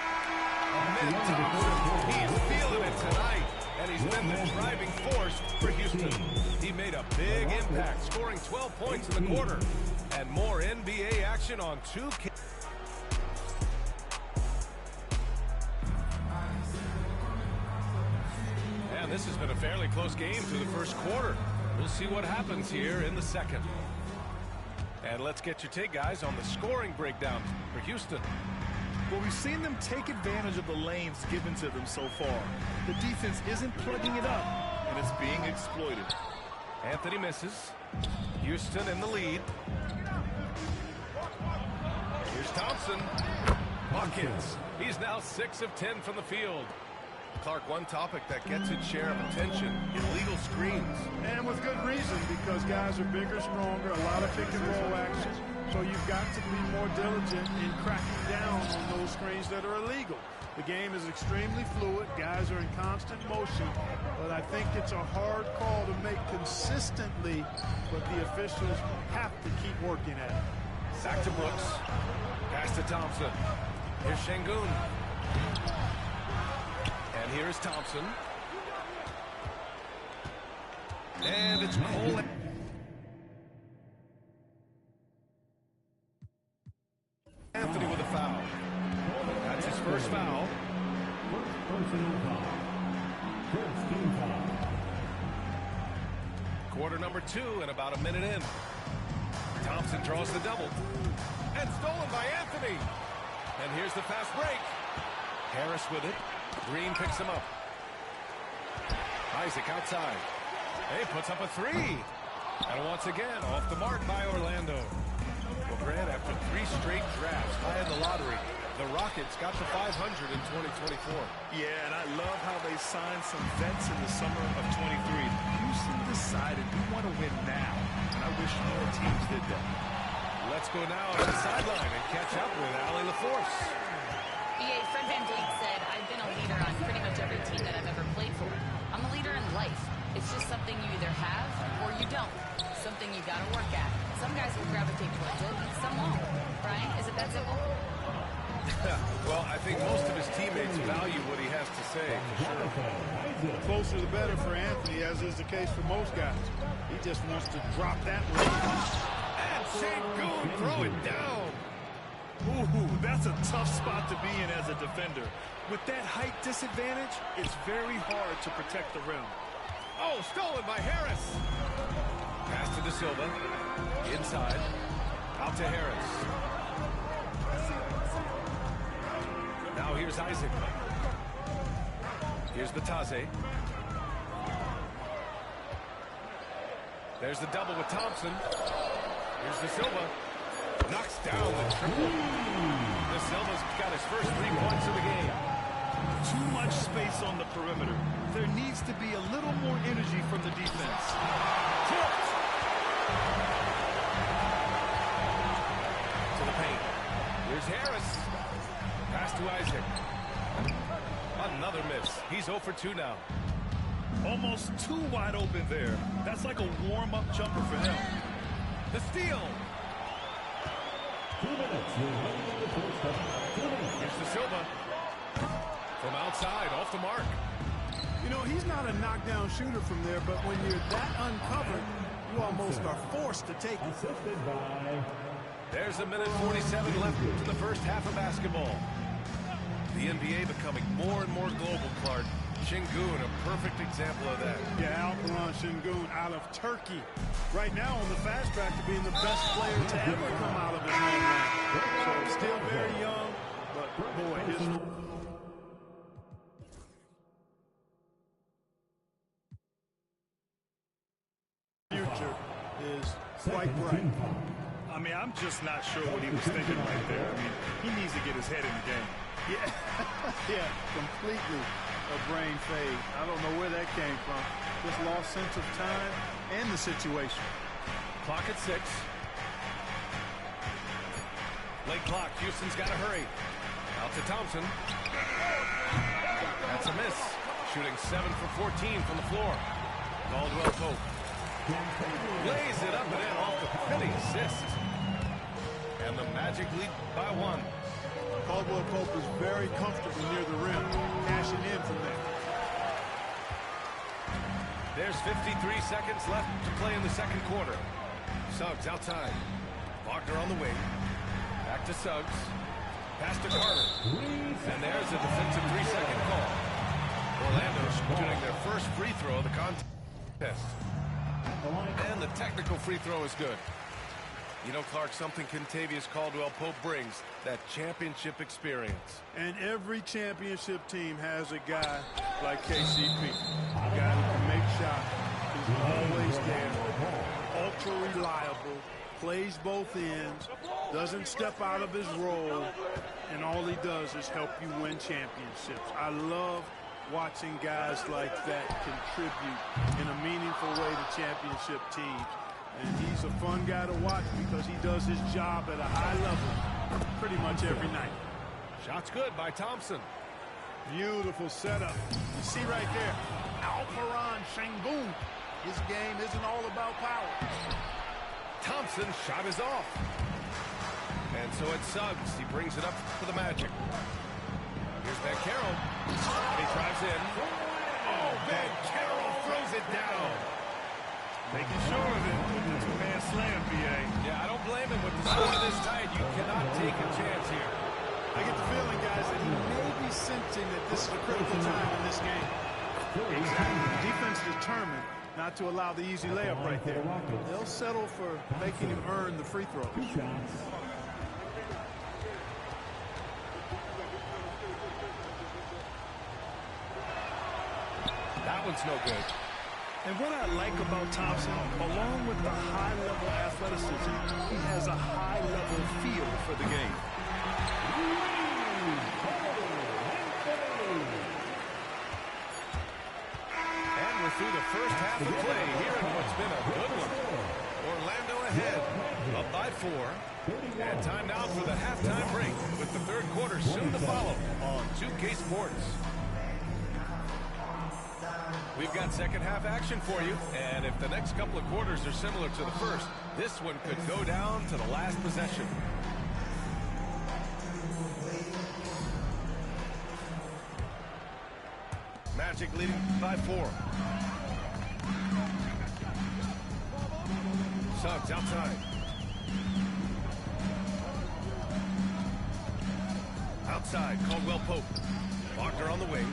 He's feeling it tonight, and he's been the driving force for Houston. He made a big impact, scoring 12 points in the quarter. And more NBA action on 2K. And this has been a fairly close game through the first quarter. We'll see what happens here in the second. And let's get your take, guys, on the scoring breakdown for Houston. Well, we've seen them take advantage of the lanes given to them so far. The defense isn't plugging it up, and it's being exploited. Anthony misses. Houston in the lead. Here's Thompson. Buckets. He's now 6 of 10 from the field. Clark, one topic that gets its share of attention, illegal screens. And with good reason, because guys are bigger, stronger, a lot of pick-and-roll action. So you've got to be more diligent in cracking down on those screens that are illegal. The game is extremely fluid. Guys are in constant motion. But I think it's a hard call to make consistently, but the officials have to keep working at it. Back to Brooks. Pass to Thompson. Here's Şengün. And here's Thompson. And it's Cole. Anthony with a foul. That's his first foul. Personal foul. First team foul. Quarter number 2 and about a minute in. Thompson draws the double. And stolen by Anthony. And here's the fast break. Harris with it. Green picks him up. Isaac outside. He puts up a 3. And once again, off the mark by Orlando. Well, Grant, after 3 straight drafts high in the lottery, the Rockets got to 500 in 2024. Yeah, and I love how they signed some vets in the summer of 23. Houston decided we want to win now, and I wish more teams did that. Let's go now to the sideline and catch up with Allie LaForce. BA, Fred VanVleet said, I've been a leader on pretty much every team that I've ever played for. I'm a leader in life. It's just something you either have or you don't. Something you got to work at. Some guys will gravitate towards it, some won't. Brian, is it that simple? Well, I think most of his teammates value what he has to say, for sure. Closer the better for Anthony, as is the case for most guys. He just wants to drop that one. And Şengün throw it down. Ooh, that's a tough spot to be in as a defender. With that height disadvantage, it's very hard to protect the rim. Oh, stolen by Harris. Pass to De Silva. Inside. Out to Harris. Now here's Isaac. Here's Batase. There's the double with Thompson. Here's De Silva. Knocks down the triple. De Silva's got his first 3 points of the game. Too much space on the perimeter. There needs to be a little more energy from the defense. To the paint. Here's Harris. Pass to Isaac. Another miss. He's 0 for 2 now. Almost too wide open there. That's like a warm-up jumper for him. The steal. 2 minutes. Here's De Silva. From outside, off the mark. You know, he's not a knockdown shooter from there, but when you're that uncovered, you almost are forced to take it. There's a minute 47 left to the first half of basketball. The NBA becoming more and more global, Clark. Şengün, a perfect example of that. Yeah, Alperen Şengün out of Turkey. Right now on the fast track to being the best player to ever come out of his homeland. So still very young, but boy, his future is quite bright. I mean, I'm just not sure what he was thinking right there. I mean, he needs to get his head in the game. Yeah, yeah, completely a brain fade. I don't know where that came from. Just lost sense of time and the situation. Clock at 6. Late clock. Houston's got to hurry. Out to Thompson. That's a miss. Shooting 7 for 14 from the floor. Caldwell Pope. Lays it up and in off the penny assist. And the Magic lead by 1. Caldwell Pope is very comfortable near the rim, cashing in from there. There's 53 seconds left to play in the second quarter. Suggs outside. Wagner on the wing. Back to Suggs. Pass to Carter. And there's a defensive 3-second call. Orlando shooting their first free throw of the contest. And the technical free throw is good. You know, Clark, something Kentavious Caldwell-Pope brings, that championship experience. And every championship team has a guy like KCP, a guy who can make shots, is always there, ultra reliable, plays both ends, doesn't step out of his role, and all he does is help you win championships. I love watching guys like that contribute in a meaningful way to championship teams. And he's a fun guy to watch because he does his job at a high level pretty much every night. Shot's good by Thompson. Beautiful setup. You see right there, Alperen Şengün. His game isn't all about power. Thompson's shot is off. And so it's Suggs. He brings it up for the Magic. Here's Banchero. And he drives in. Oh, Banchero throws it down. Making sure of it with the two-man slam, BA. Yeah, I don't blame him. With the score this tight, you cannot take a chance here. I get the feeling, guys, that he may be sensing that this is a critical time in this game. Exactly. Defense determined not to allow the easy layup right there. They'll settle for making him earn the free throw. That one's no good. And what I like about Thompson, along with the high-level athleticism, he has a high-level feel for the game. And we're through the first half of play here in what's been a good one. Orlando ahead, up by 4. And time now for the halftime break with the third quarter soon to follow on 2K Sports. We've got second half action for you, and if the next couple of quarters are similar to the first, this one could go down to the last possession. Magic leading by 4. Suggs outside. outside, Caldwell Pope. Wagner on the wing.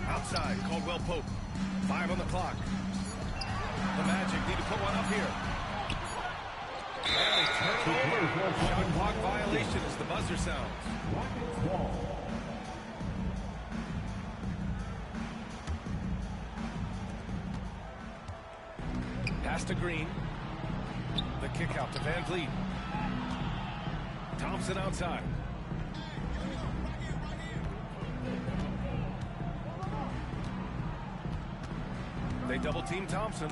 Outside, Caldwell Pope. 5 on the clock. The Magic need to put one up here. And they turn it over. Shot clock violation as the buzzer sounds. Pass to Green. The kick out to Van Vliet. Thompson outside. They double team Thompson.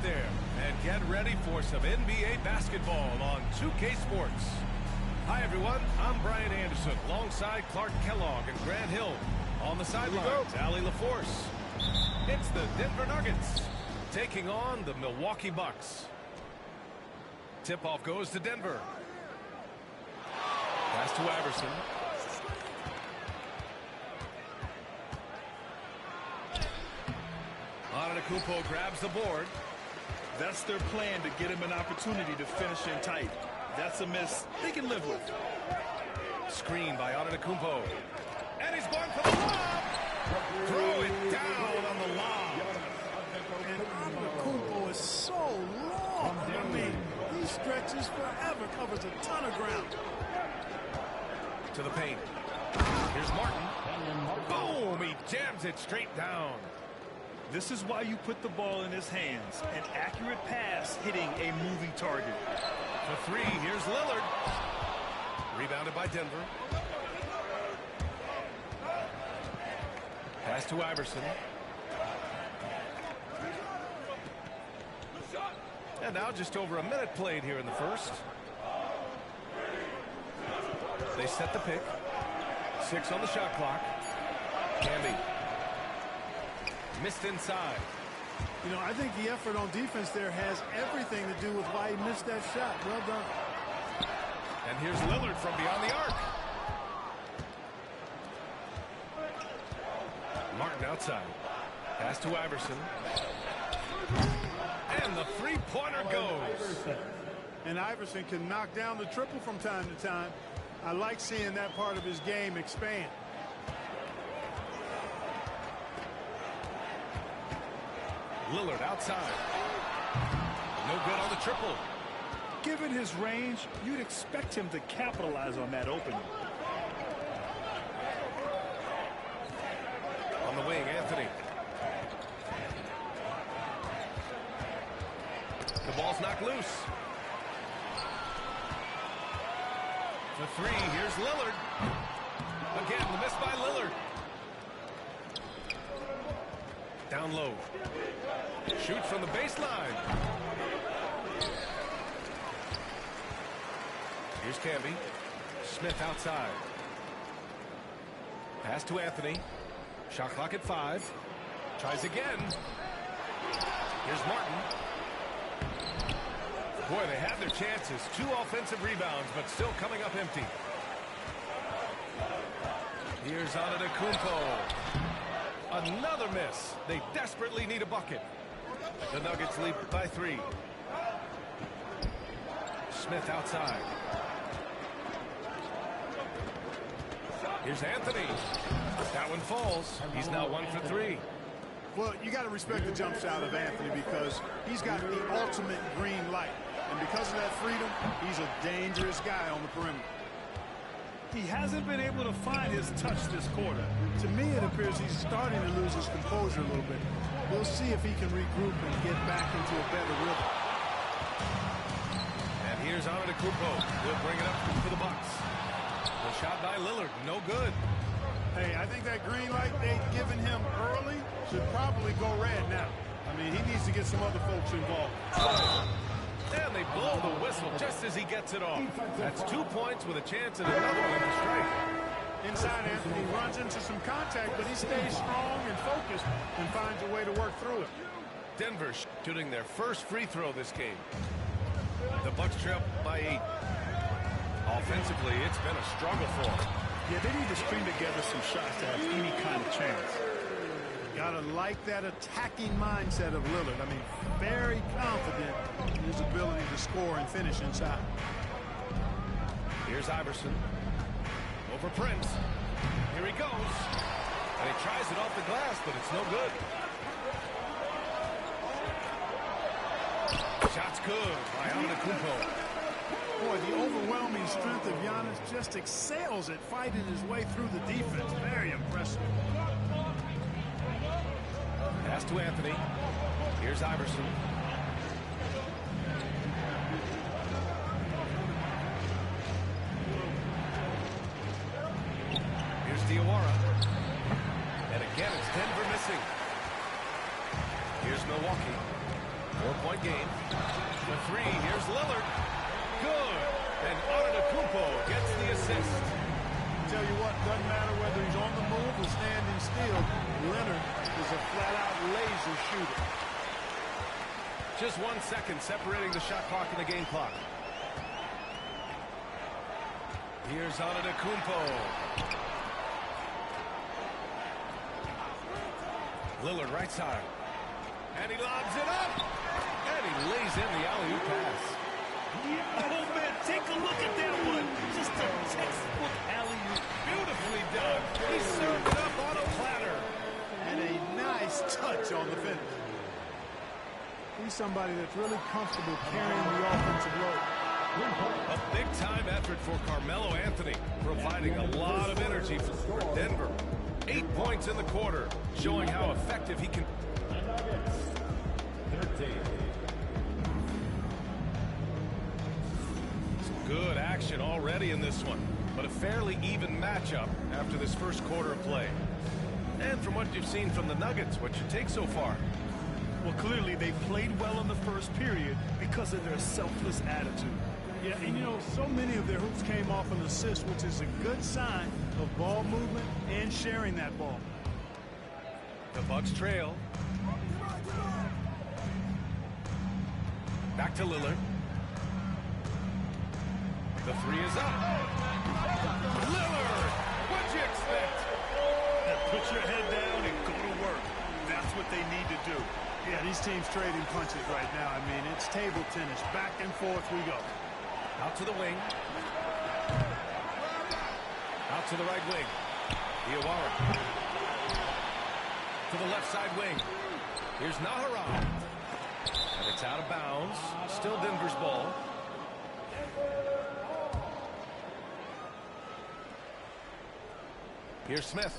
There and get ready for some NBA basketball on 2K Sports. Hi everyone, I'm Brian Anderson alongside Clark Kellogg and Grant Hill. On the sidelines, Allie LaForce. It's the Denver Nuggets taking on the Milwaukee Bucks. Tip-off goes to Denver. Pass to Iverson. Antetokounmpo grabs the board. That's their plan, to get him an opportunity to finish in tight. That's a miss they can live with. Screen by Antetokounmpo. And he's going for the lob. Throw it down on the lob. And Antetokounmpo is so long. I mean, he stretches forever, covers a ton of ground. To the paint. Here's Martin. Boom! He jams it straight down. This is why you put the ball in his hands. An accurate pass hitting a moving target. For 3, here's Lillard. Rebounded by Denver. Pass to Iverson. And now just over a minute played here in the first. They set the pick. 6 on the shot clock. Camby. Missed inside. You know, I think the effort on defense there has everything to do with why he missed that shot. Well done. And here's Lillard from beyond the arc. Martin outside. Pass to Iverson. And the three-pointer goes. And Iverson can knock down the triple from time to time. I like seeing that part of his game expand. Lillard outside. No good on the triple. Given his range, you'd expect him to capitalize on that opening. On the wing, Anthony. The ball's knocked loose. For 3, here's Lillard. Again, the miss by Lillard. Down low. Shoots from the baseline. Here's Camby. Smith outside. Pass to Anthony. Shot clock at 5. Tries again. Here's Martin. Boy, they have their chances. 2 offensive rebounds, but still coming up empty. Here's Antetokounmpo. Another miss. They desperately need a bucket. The Nuggets lead by 3. Smith outside. Here's Anthony. That one falls. He's now 1 for 3. Well, you got to respect the jump shot of Anthony because he's got the ultimate green light. And because of that freedom, he's a dangerous guy on the perimeter. He hasn't been able to find his touch this quarter. To me, it appears he's starting to lose his composure a little bit. We'll see if he can regroup and get back into a better rhythm. And here's Antetokounmpo. He'll bring it up for the Bucks. The shot by Lillard, no good. Hey, I think that green light they've given him early should probably go red now. I mean, he needs to get some other folks involved. And they blow the whistle just as he gets it off. That's 2 points with a chance at another one to strike. Inside, Anthony runs into some contact, but he stays strong and focused and finds a way to work through it. Denver shooting their first free throw this game. The Bucks trail by 8. Offensively, it's been a struggle for them. Yeah, they need to string together some shots to have any kind of chance. Gotta like that attacking mindset of Lillard. I mean, very confident in his ability to score and finish inside. Here's Iverson. Over Prince. Here he goes. And he tries it off the glass, but it's no good. Shot's good by Antetokounmpo. Boy, the overwhelming strength of Giannis just excels at fighting his way through the defense. Very impressive. Pass to Anthony. Here's Iverson. Here's Diawara. And again, it's Denver missing. Here's Milwaukee. 4-point game. The 3. Here's Lillard. Good. And Antetokounmpo gets the assist. Tell you what, doesn't matter whether he's on the move or standing still, Leonard is a flat-out laser shooter. Just 1 second separating the shot clock and the game clock. Here's Antetokounmpo. Lillard right side. And he lobs it up. And he lays in the alley-oop pass. Oh, man, take a look at that one. Just a textbook alley-oop. Beautifully done. He served it up on a platter. And a nice touch on the finish. He's somebody that's really comfortable carrying the offensive load. A big-time effort for Carmelo Anthony, providing a lot of energy for Denver. 8 points in the quarter, showing how effective he can. Some good action already in this one, but a fairly even matchup after this first quarter of play. And from what you've seen from the Nuggets, what's your take so far? Well, clearly they played well in the first period because of their selfless attitude. Yeah, and you know, so many of their hoops came off an assist, which is a good sign of ball movement and sharing that ball. The Bucks trail. Back to Lillard. The 3 is up. Lillard! What'd you expect? Put your head down and go to work. That's what they need to do. Yeah, these teams trading punches right now. I mean, it's table tennis. Back and forth we go. Out to the wing. Out to the right wing. Diawara. To the left side wing. Here's Naharan. And it's out of bounds. Still Denver's ball. Here's Smith.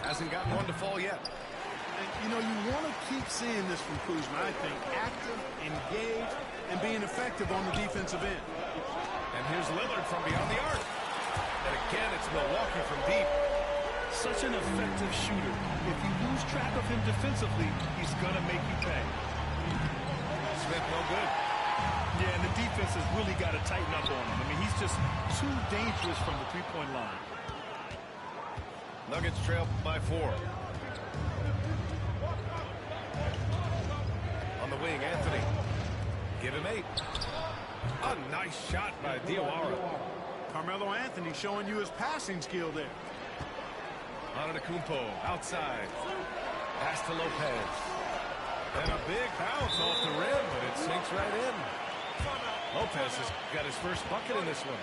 Hasn't gotten one to fall yet. And, you know, you want to keep seeing this from Kuzma, I think. Active, engaged, and being effective on the defensive end. And here's Lillard from beyond the arc. And again, it's Milwaukee from deep. Such an effective shooter. If you lose track of him defensively, he's going to make you pay. Smith, no good. Yeah, and the defense has really got to tighten up on him. I mean, he's just too dangerous from the three-point line. Nuggets trail by 4. On the wing, Anthony. Give him 8. A nice shot by Diawara. Carmelo Anthony showing you his passing skill there. Antetokounmpo outside. Pass to Lopez. And a big bounce off the rim, but it sinks right in. Lopez has got his first bucket in this one.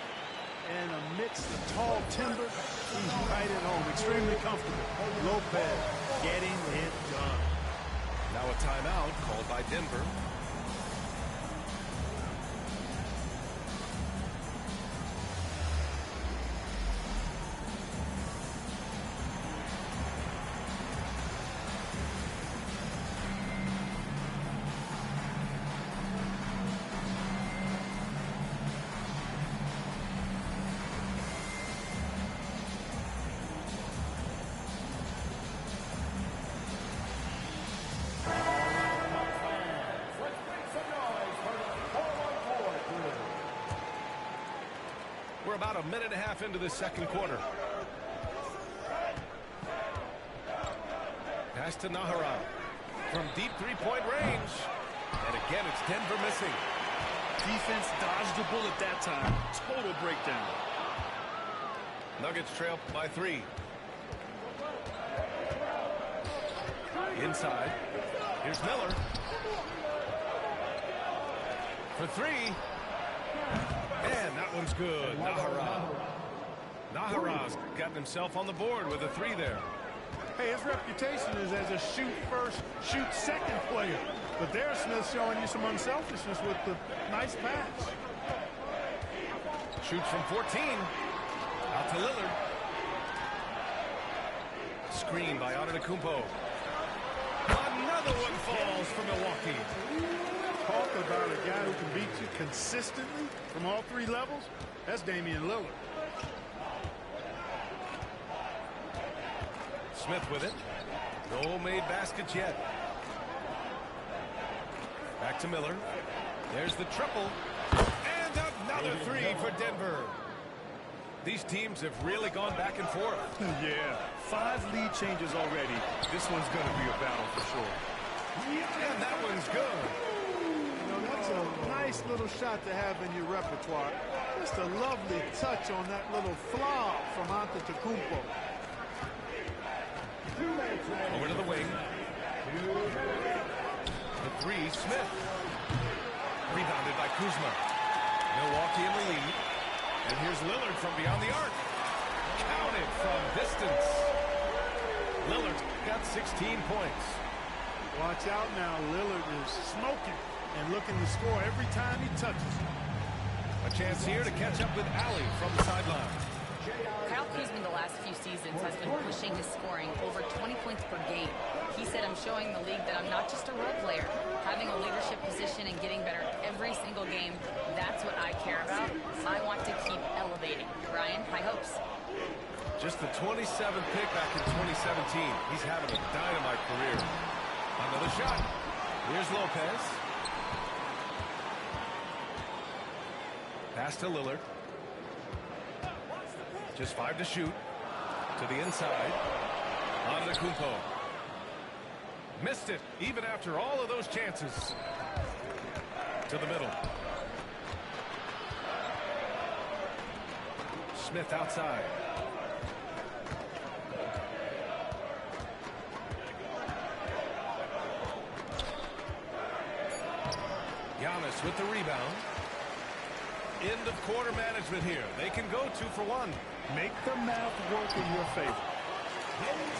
And amidst the tall timber, he's right at home. Extremely comfortable. Lopez getting it done. Now a timeout called by Denver. We're about a minute and a half into the second quarter. Pass to Nahara from deep three-point range. And again, it's Denver missing. Defense dodged the bullet that time. Total breakdown. Nuggets trail by 3. Inside. Here's Miller. For 3. And that one's good. Nahara's gotten himself on the board with a 3 there. Hey, his reputation is as a shoot first, shoot second player. But there's Smith showing you some unselfishness with the nice pass. Shoots from 14. Out to Lillard. Screen by Antetokounmpo. Another one falls for Milwaukee. Talk about a guy who can beat you consistently from all 3 levels. That's Damian Lillard. Smith with it. No made baskets yet. Back to Miller. There's the triple. And another 3 for Denver. These teams have really gone back and forth. Yeah, 5 lead changes already. This one's going to be a battle for sure. And that one's good. That's a nice little shot to have in your repertoire. Just a lovely touch on that little flaw from Antetokounmpo. Over to the wing. The 3, Smith. Rebounded by Kuzma. Milwaukee in the lead. And here's Lillard from beyond the arc. Counted from distance. Lillard's got 16 points. Watch out now. Lillard is smoking and looking to score every time he touches. A chance here to catch up with Allie from the sideline. Kyle Kuzma the last few seasons has been pushing his scoring over 20 points per game. He said, I'm showing the league that I'm not just a role player. Having a leadership position and getting better every single game, that's what I care about. I want to keep elevating. Ryan, high hopes. Just the 27th pick back in 2017. He's having a dynamite career. Another shot. Here's Lopez. Pass to Lillard. Just 5 to shoot. To the inside. Antetokounmpo. Missed it, even after all of those chances. To the middle. Smith outside. Giannis with the rebound. End of quarter management here. They can go 2 for 1. Make the math work in your favor.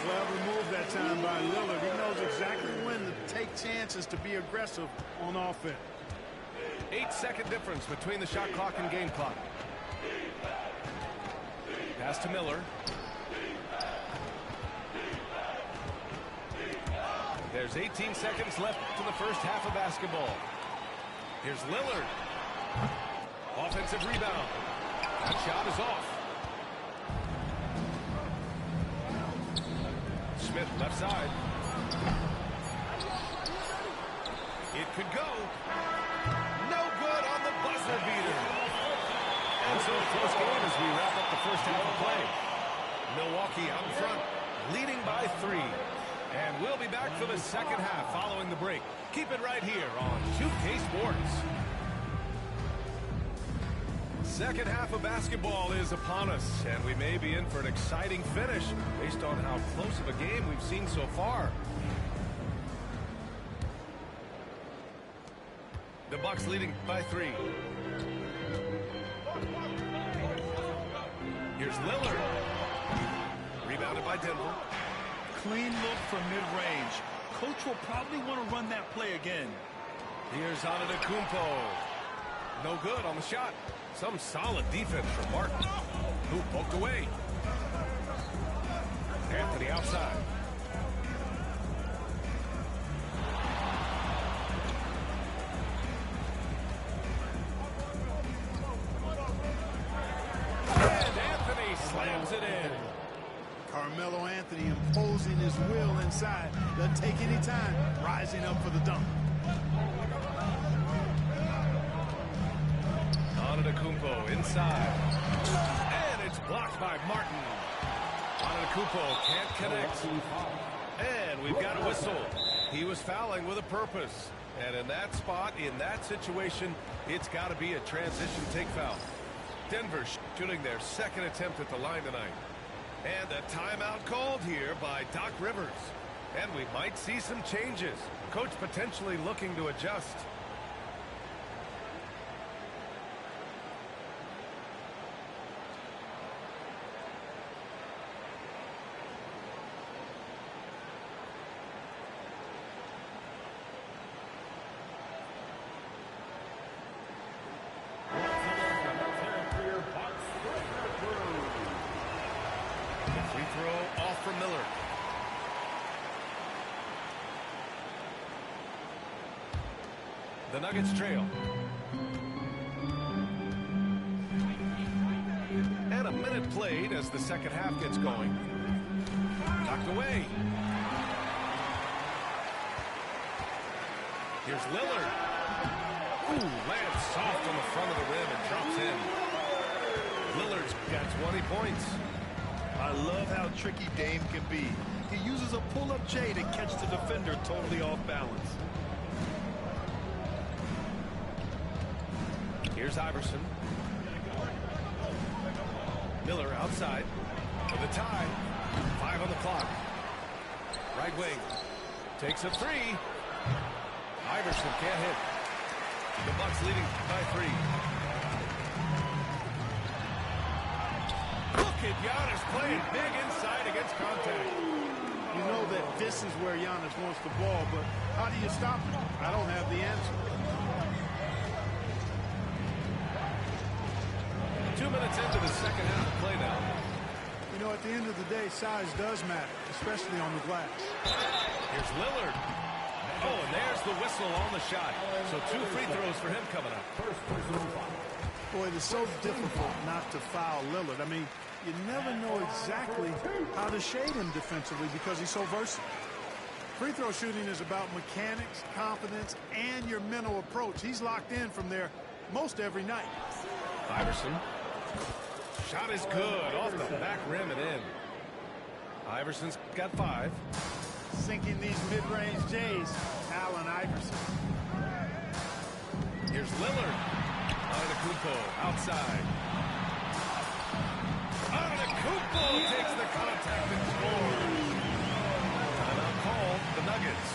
Well removed that time by Lillard. He knows exactly when to take chances to be aggressive on offense. 8-second difference between the shot clock and game clock. Pass to Miller. There's 18 seconds left to the first half of basketball. Here's Lillard. Offensive rebound. That shot is off. Smith left side. It could go. No good on the buzzer beater. And so a close game as we wrap up the first half of play. Milwaukee out in front, leading by 3. And we'll be back for the second half following the break. Keep it right here on 2K Sports. Second half of basketball is upon us, and we may be in for an exciting finish based on how close of a game we've seen so far. The Bucks leading by 3. Here's Lillard. Rebounded by Denver. Clean look from mid-range. Coach will probably want to run that play again. Here's Antetokounmpo. No good on the shot. Some solid defense from Martin, who poked away. Anthony outside. And Anthony slams it in. Carmelo Anthony imposing his will inside. Doesn't take any time. Rising up for the dunk. Antetokounmpo inside. And it's blocked by Martin. Antetokounmpo can't connect. And we've got a whistle. He was fouling with a purpose. And in that spot, in that situation, it's got to be a transition take foul. Denver shooting their second attempt at the line tonight. And a timeout called here by Doc Rivers. And we might see some changes. Coach potentially looking to adjust. From Miller. The Nuggets trail. And a minute played as the second half gets going. Knocked away. Here's Lillard. Ooh, lands soft on the front of the rim and drops in. Lillard's got 20 points. I love how tricky Dame can be. He uses a pull-up J to catch the defender totally off balance. Here's Iverson. Miller outside for the tie. 5 on the clock. Right wing. Takes a 3. Iverson can't hit. The Bucks leading by 3. Look at Giannis playing big inside against contact. You know that this is where Giannis wants the ball, but how do you stop him? I don't have the answer. 2 minutes into the second half of play now. You know, at the end of the day, size does matter, especially on the glass. Here's Lillard. Oh, and there's the whistle on the shot. So 2 free throws for him coming up. Boy, it is so difficult not to foul Lillard. I mean, you never know exactly how to shade him defensively because he's so versatile. Free throw shooting is about mechanics, confidence, and your mental approach. He's locked in from there most every night. Iverson. Shot is good off the back rim and in. Iverson's got 5. Sinking these mid-range J's, Allen Iverson. Here's Lillard. Antetokounmpo outside. Antetokounmpo takes the contact and scores. Timeout called the Nuggets.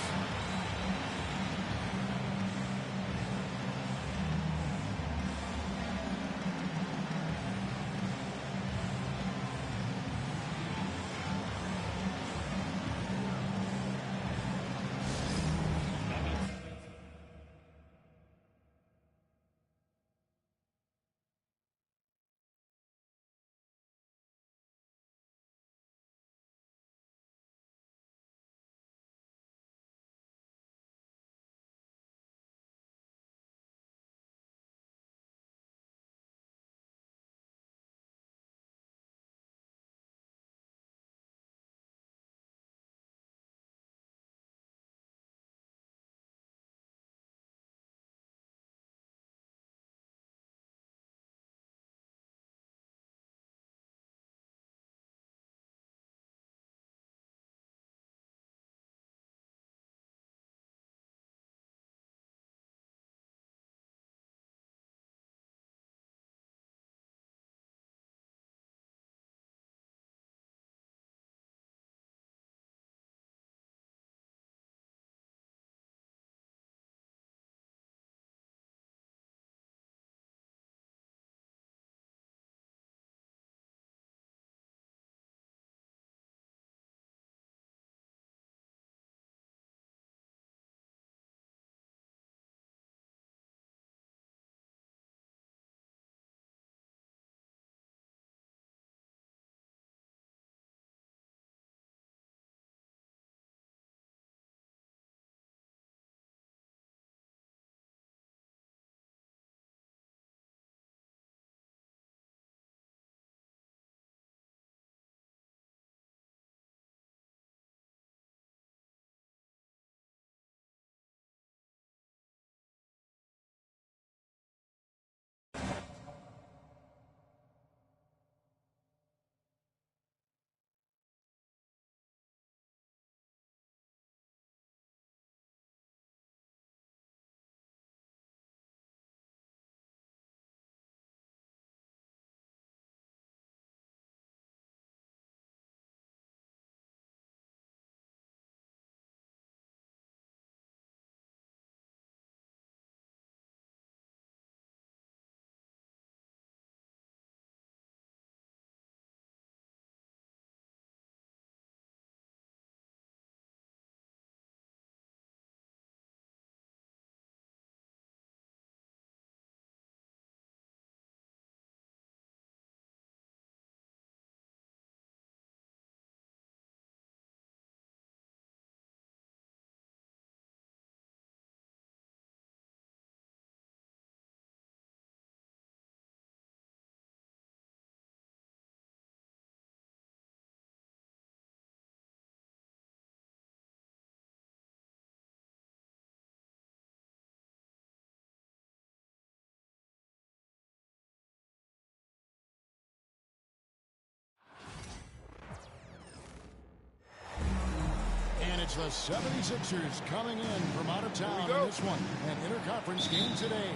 It's the 76ers coming in from out of town in this one. An interconference game today.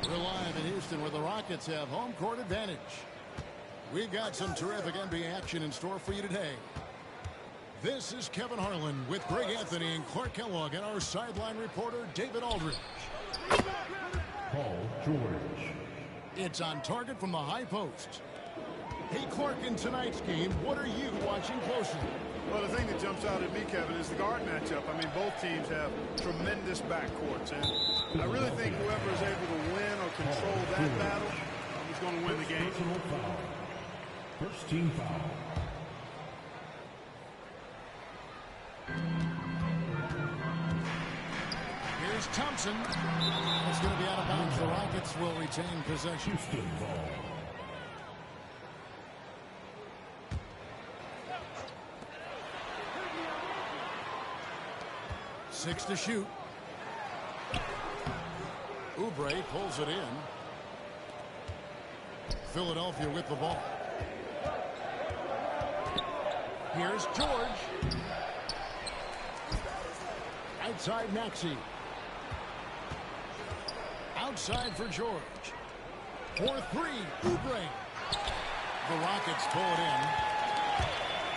We're live in Houston where the Rockets have home court advantage. We've got some terrific NBA action in store for you today. This is Kevin Harlan with Greg Anthony and Clark Kellogg and our sideline reporter David Aldridge. Paul George. It's on target from the high post. Hey, Clark, in tonight's game, what are you watching closely? Well, the thing that jumps out at me, Kevin, is the guard matchup. I mean, both teams have tremendous backcourts, and I really think whoever is able to win or control that battle is going to win the game. First team foul. Here's Thompson. It's going to be out of bounds. The Rockets will retain possession. Houston ball. Six to shoot. Oubre pulls it in. Philadelphia with the ball. Here's George. Outside Maxey. Outside for George. 4-3. Oubre. The Rockets pull it in.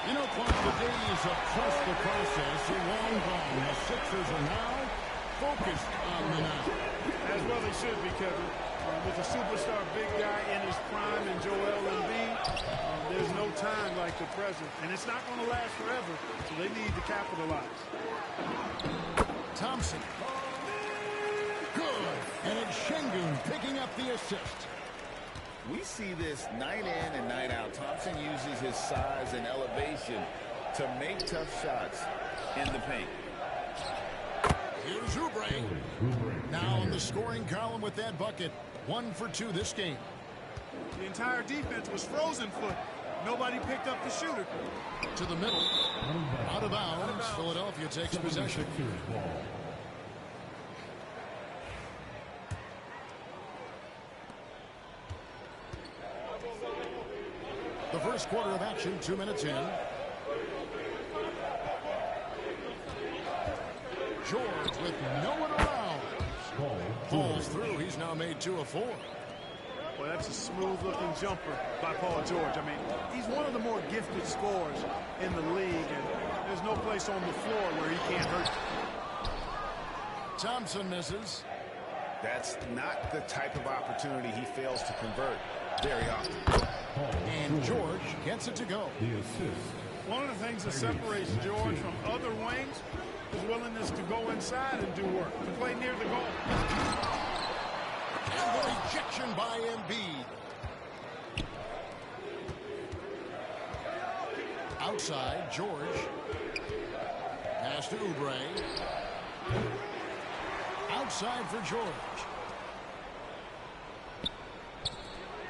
You know, Clark, the days of trust the process are long gone. The Sixers are now focused on the now. As well they should be, Kevin. With a superstar big guy in his prime and Joel Embiid, there's no time like the present. And it's not going to last forever, so they need to capitalize. Thompson. Good. And it's Şengün picking up the assist. We see this night in and night out. Thompson uses his size and elevation to make tough shots in the paint. Here's Oubre. Now in the scoring column with that bucket. 1 for 2 this game. The entire defense was frozen foot. Nobody picked up the shooter. To the middle. Out of bounds. Philadelphia takes possession. The first quarter of action, 2 minutes in. George with no one around. Falls through. He's now made 2 of 4. Well, that's a smooth-looking jumper by Paul George. I mean, he's one of the more gifted scorers in the league, and there's no place on the floor where he can't hurt you. Thompson misses. That's not the type of opportunity he fails to convert very often. And George gets it to go. The assist. One of the things that separates George from other wings is willingness to go inside and do work, to play near the goal. And the rejection by Embiid. Outside, George. Pass to Oubre. Outside for George.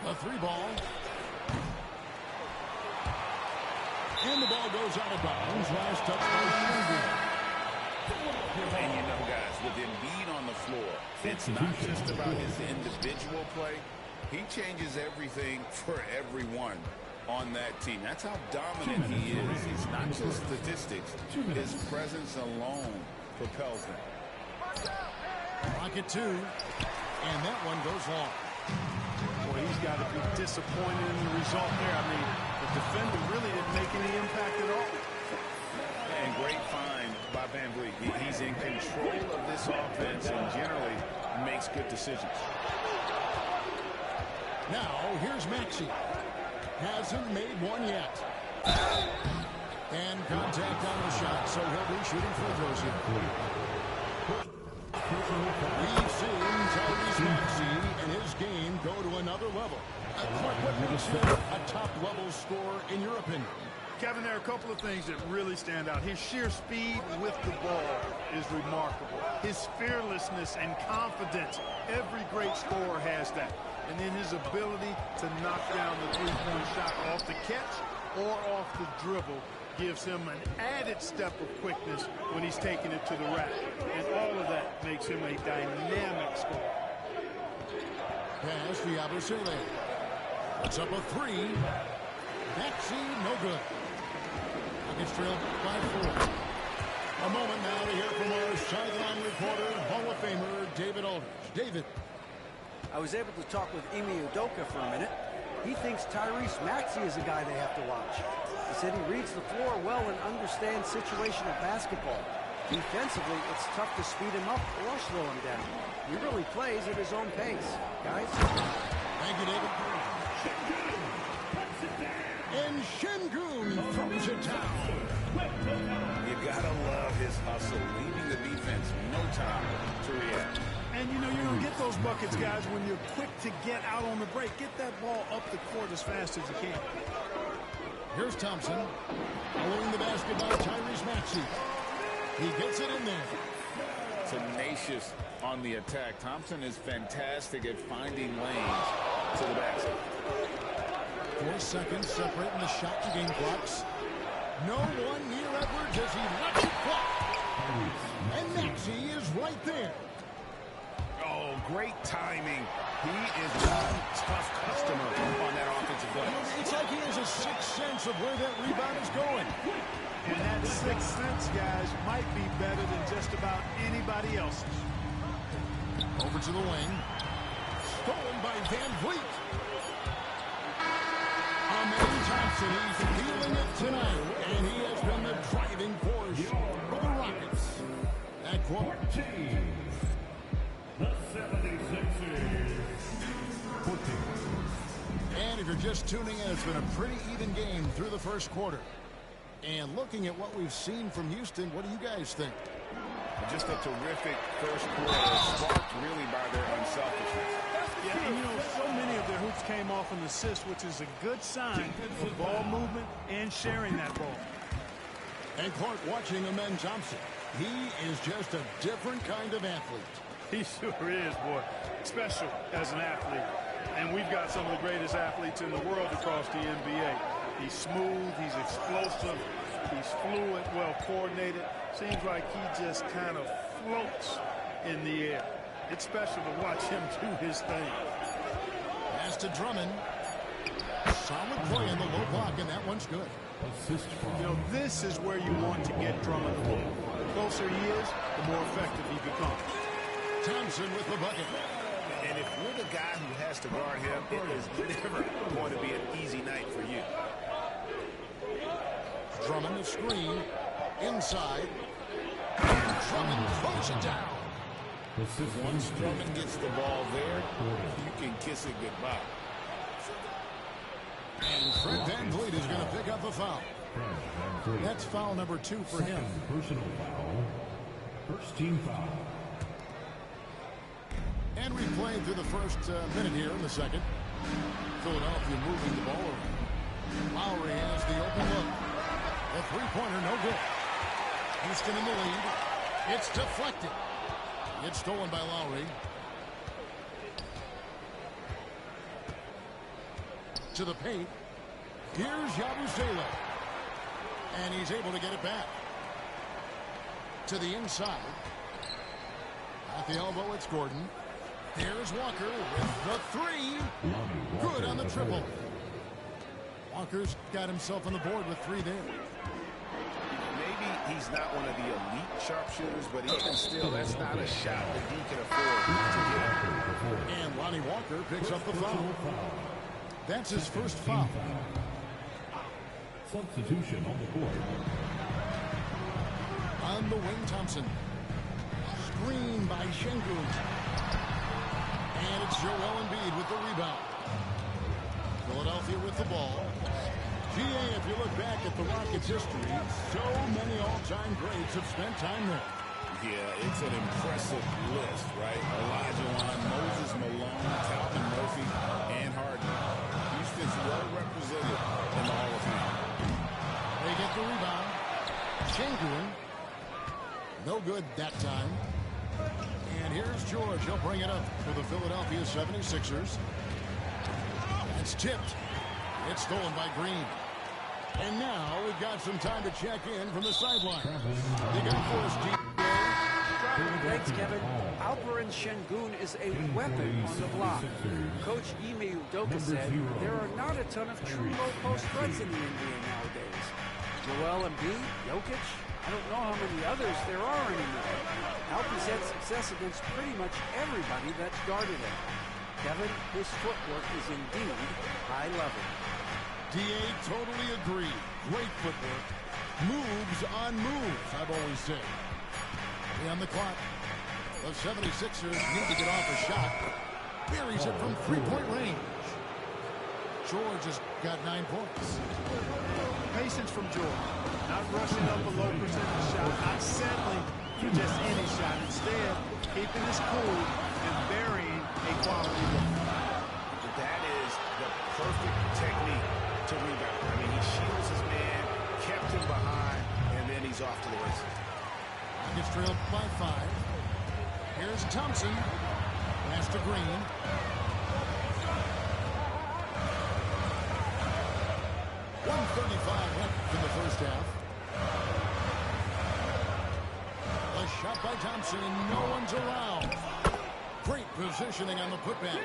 A 3-ball. And the ball goes out of bounds. Last touch by Şengün. And you know, guys, with Embiid on the floor, it's not just about his individual play. He changes everything for everyone on that team. That's how dominant he is. It's not just statistics. His presence alone propels them. Rocket 2. And that one goes long. Boy, he's got to be disappointed in the result there. I mean, the defender really didn't make any impact at all. And great find by Van Vliet. He's in control of this offense and generally makes good decisions. Now, here's Maxey. Hasn't made one yet. And contact on the shot, so he'll be shooting free throws here. We've seen Tyrese Maxey and his game go to another level. What makes him a top-level scorer in your opinion? Kevin, there are a couple of things that really stand out. His sheer speed with the ball is remarkable. His fearlessness and confidence, every great scorer has that. And then his ability to knock down the three-point shot off the catch or off the dribble gives him an added step of quickness when he's taking it to the rack. And all of that makes him a dynamic scorer. Pass to Yabusele. It's up a 3. Maxey, no good. Rockets trail by 4. moment now to hear from our sideline reporter, Hall of Famer David Aldridge. David. I was able to talk with Ime Udoka for a minute. He thinks Tyrese Maxey is a guy they have to watch. He said he reads the floor well and understands situational basketball. Defensively, it's tough to speed him up or slow him down. He really plays at his own pace. Guys? Thank you, David. And Şengün throws it down. You gotta love his hustle, leaving the defense no time to react. And, you know, you're going to get those buckets, guys, when you're quick to get out on the break. Get that ball up the court as fast as you can. Here's Thompson. Following the basket by Tyrese Maxey. He gets it in there. Tenacious on the attack. Thompson is fantastic at finding lanes to the basket. 4 seconds separating the shot to game clocks. No one near Edwards as he lets it fly. And Maxey is right there. Oh, great timing. He is one tough customer on that offensive play. It's like he has a sixth sense of where that rebound is going. And that sixth sense, guys, might be better than just about anybody else's. Over to the wing. Stolen by Van Vliet. Amen Thompson, he's feeling it tonight. And he has been the driving force for the Rockets. That quote. The 76ers. 14. And if you're just tuning in, it's been a pretty even game through the first quarter. And looking at what we've seen from Houston, what do you guys think? Just a terrific first quarter, sparked really by their unselfishness. Yeah, and you know, so many of their hoops came off an assist, which is a good sign of ball movement and sharing that ball. And Clark watching Amen Thompson. He is just a different kind of athlete. He sure is, boy. Special as an athlete. And we've got some of the greatest athletes in the world across the NBA. He's smooth, he's explosive, he's fluid, well coordinated. Seems like he just kind of floats in the air. It's special to watch him do his thing. Pass to Drummond. Solid play in the low block, and that one's good. You know, this is where you want to get Drummond the ball. The closer he is, the more effective he becomes. Thompson with the bucket. And if you're the guy who has to guard him, it is never going to be an easy night for you. Drummond the screen. Inside. And Drummond throws it down. Once Drummond gets the ball there, you can kiss it goodbye. And Fred VanVleet is going to pick up the foul. That's foul number 2 for him. Personal foul. First team foul. And we played through the first minute here in the second. Philadelphia moving the ball around. Lowry has the open look. The three-pointer, no good. Houston in the lead. It's deflected. It's stolen by Lowry. To the paint. Here's Yabusele. And he's able to get it back. To the inside. At the elbow, it's Gordon. There's Walker with the three. Good on the triple. Walker's got himself on the board with 3 there. Maybe he's not one of the elite sharpshooters, but even still, that's not a shot that he can afford to get. And Lonnie Walker picks up the foul. That's his first foul. Substitution on the court. On the wing, Thompson. Screen by Şengün. And it's Joel Embiid with the rebound. Philadelphia with the ball. GA, if you look back at the Rockets' history, so many all-time greats have spent time there. Yeah, it's an impressive list, right? Olajuwon, Moses Malone, Calvin Murphy, and Harden. Houston's well represented in the Hall of Fame. They get the rebound. Şengün. No good that time. And here's George. He'll bring it up for the Philadelphia 76ers. It's tipped. It's stolen by Green. And now we've got some time to check in from the sideline. You got for us, GA. Thanks, Kevin. Alperen Şengün is a weapon on the block. Coach Ime Udoka said there are not a ton of true low-post threats in the NBA nowadays. Joel Embiid, Jokic, I don't know how many others there are anymore. Alfie's had success against pretty much everybody that's guarded him. Kevin, his footwork is indeed high level. DA totally agree. Great footwork. Moves on moves, I've always said. On the clock. The 76ers need to get off a shot. Buries it from three-point range. George has got 9 points. Patience from George. Not rushing up a low percentage shot. Not settling for just any shot. Instead, keeping his cool and burying a quality look. That is the perfect technique to rebound. I mean, he shields his man, kept him behind, and then he's off to the races. Gets trailed by 5. Here's Thompson. Pass to Green. .135 left in the first half. A shot by Thompson, and no one's around. Great positioning on the putback.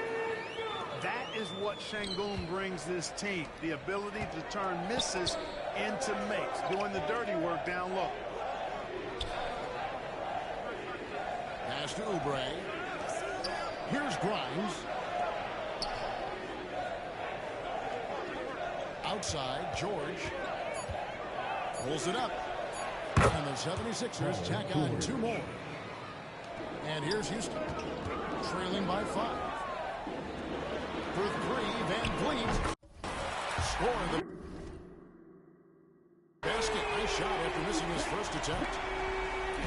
That is what Şengün brings this team. The ability to turn misses into makes. Doing the dirty work down low. Pass to Oubre. Here's Grimes. Outside, George. Pulls it up. And the 76ers tack on 2 more. And here's Houston. Trailing by 5. For 3, Van Vliet. Scoring the basket. Nice shot after missing his first attempt.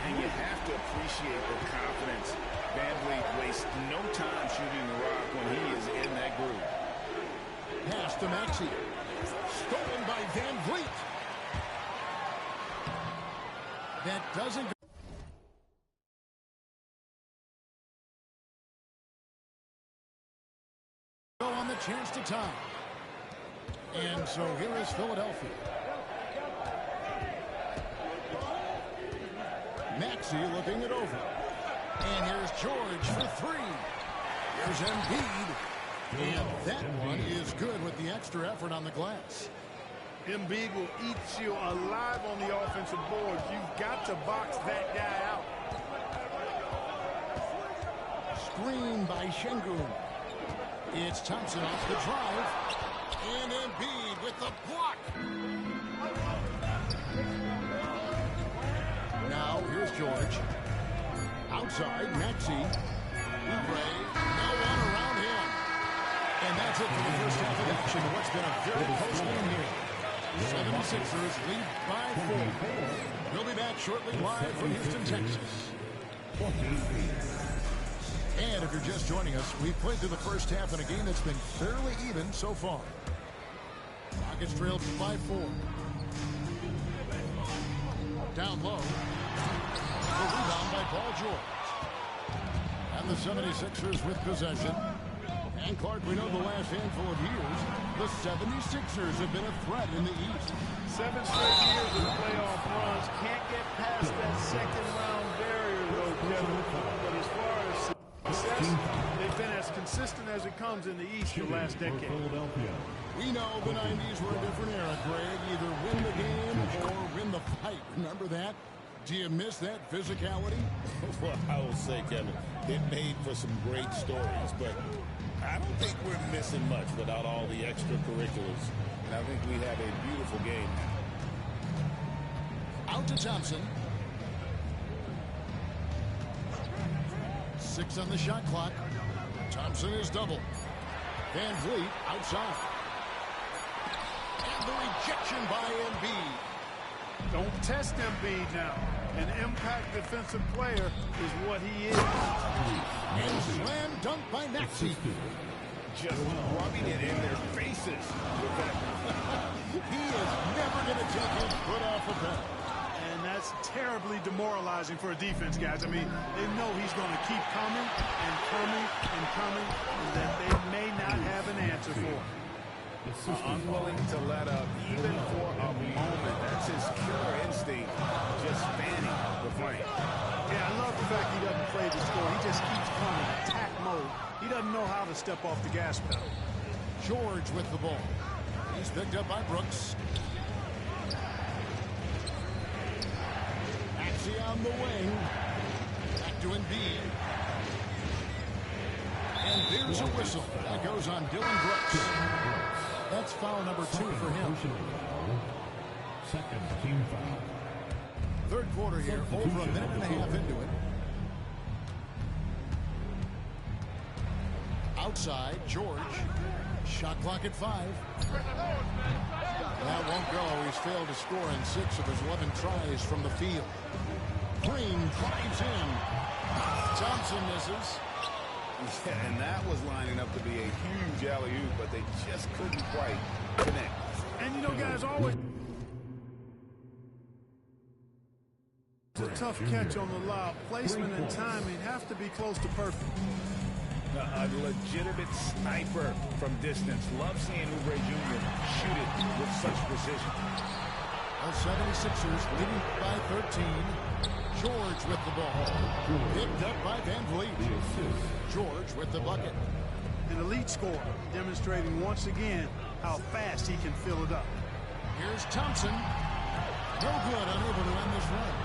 And you have to appreciate the confidence. Van Vliet wastes no time shooting the rock when he is in that groove. Pass to Maxey. Stolen by Van Vliet. That doesn't go on the chance to tie. And so here is Philadelphia. Maxey looking it over. And here's George for 3. Here's Embiid. And that one is good with the extra effort on the glass. Embiid will eat you alive on the offensive boards. You've got to box that guy out. Screen by Şengün. It's Thompson off the drive. And Embiid with the block. Now here's George. Outside, Maxey. Oubre. No one around him. And that's it for the first half of action. What's been a very close game here. 76ers lead by 4. We'll be back shortly live from Houston, Texas. And if you're just joining us, we've played through the first half in a game that's been fairly even so far. Rockets trailed by 4. Down low. The rebound by Paul George. And the 76ers with possession. And Clark, we know the last handful of years, the 76ers have been a threat in the East. 7 straight years of playoff runs. Can't get past that second-round barrier, though, Kevin. But as far as success, they've been as consistent as it comes in the East the last decade. We know the 90s were a different era, Greg. Either win the game or win the fight. Remember that? Do you miss that physicality? Well, I will say, Kevin, it made for some great stories, but I don't think we're missing much without all the extracurriculars. And I think we have a beautiful game now. Out to Thompson. 6 on the shot clock. Thompson is double. Van Vliet outside. And the rejection by Embiid. Don't test Embiid now. An impact defensive player is what he is. And slam dunk by Maxey. Just rubbing it in their faces with that. He is never going to take his foot off the pedal. And that's terribly demoralizing for a defense, guys. I mean, they know he's going to keep coming and coming and coming, and that they may not have an answer for him. Unwilling to let up even for a moment. That's his killer instinct, just fanning the flame. Yeah, I love the fact he doesn't play the score. He just keeps coming, attack mode. He doesn't know how to step off the gas pedal. George with the ball. He's picked up by Brooks. Maxey on the wing. Back to Embiid. And there's a whistle. That goes on Dylan Brooks. That's foul number 2 for him. Second team foul. Third quarter here, over a minute and a half into it. Outside, George. Shot clock at 5. That won't go. He's failed to score in 6 of his 11 tries from the field. Green drives in. Thompson misses. Yeah, and that was lining up to be a huge alley-oop, but they just couldn't quite connect. And you know, guys, always it's a tough catch on the lob. Placement and timing have to be close to perfect. A legitimate sniper from distance. Love seeing Oubre Jr. shoot it with such precision. The 76ers leading by 13. George with the ball. Picked up by Van Vliet. George with the bucket. An elite scorer, demonstrating once again how fast he can fill it up. Here's Thompson. No good, unable to end this run.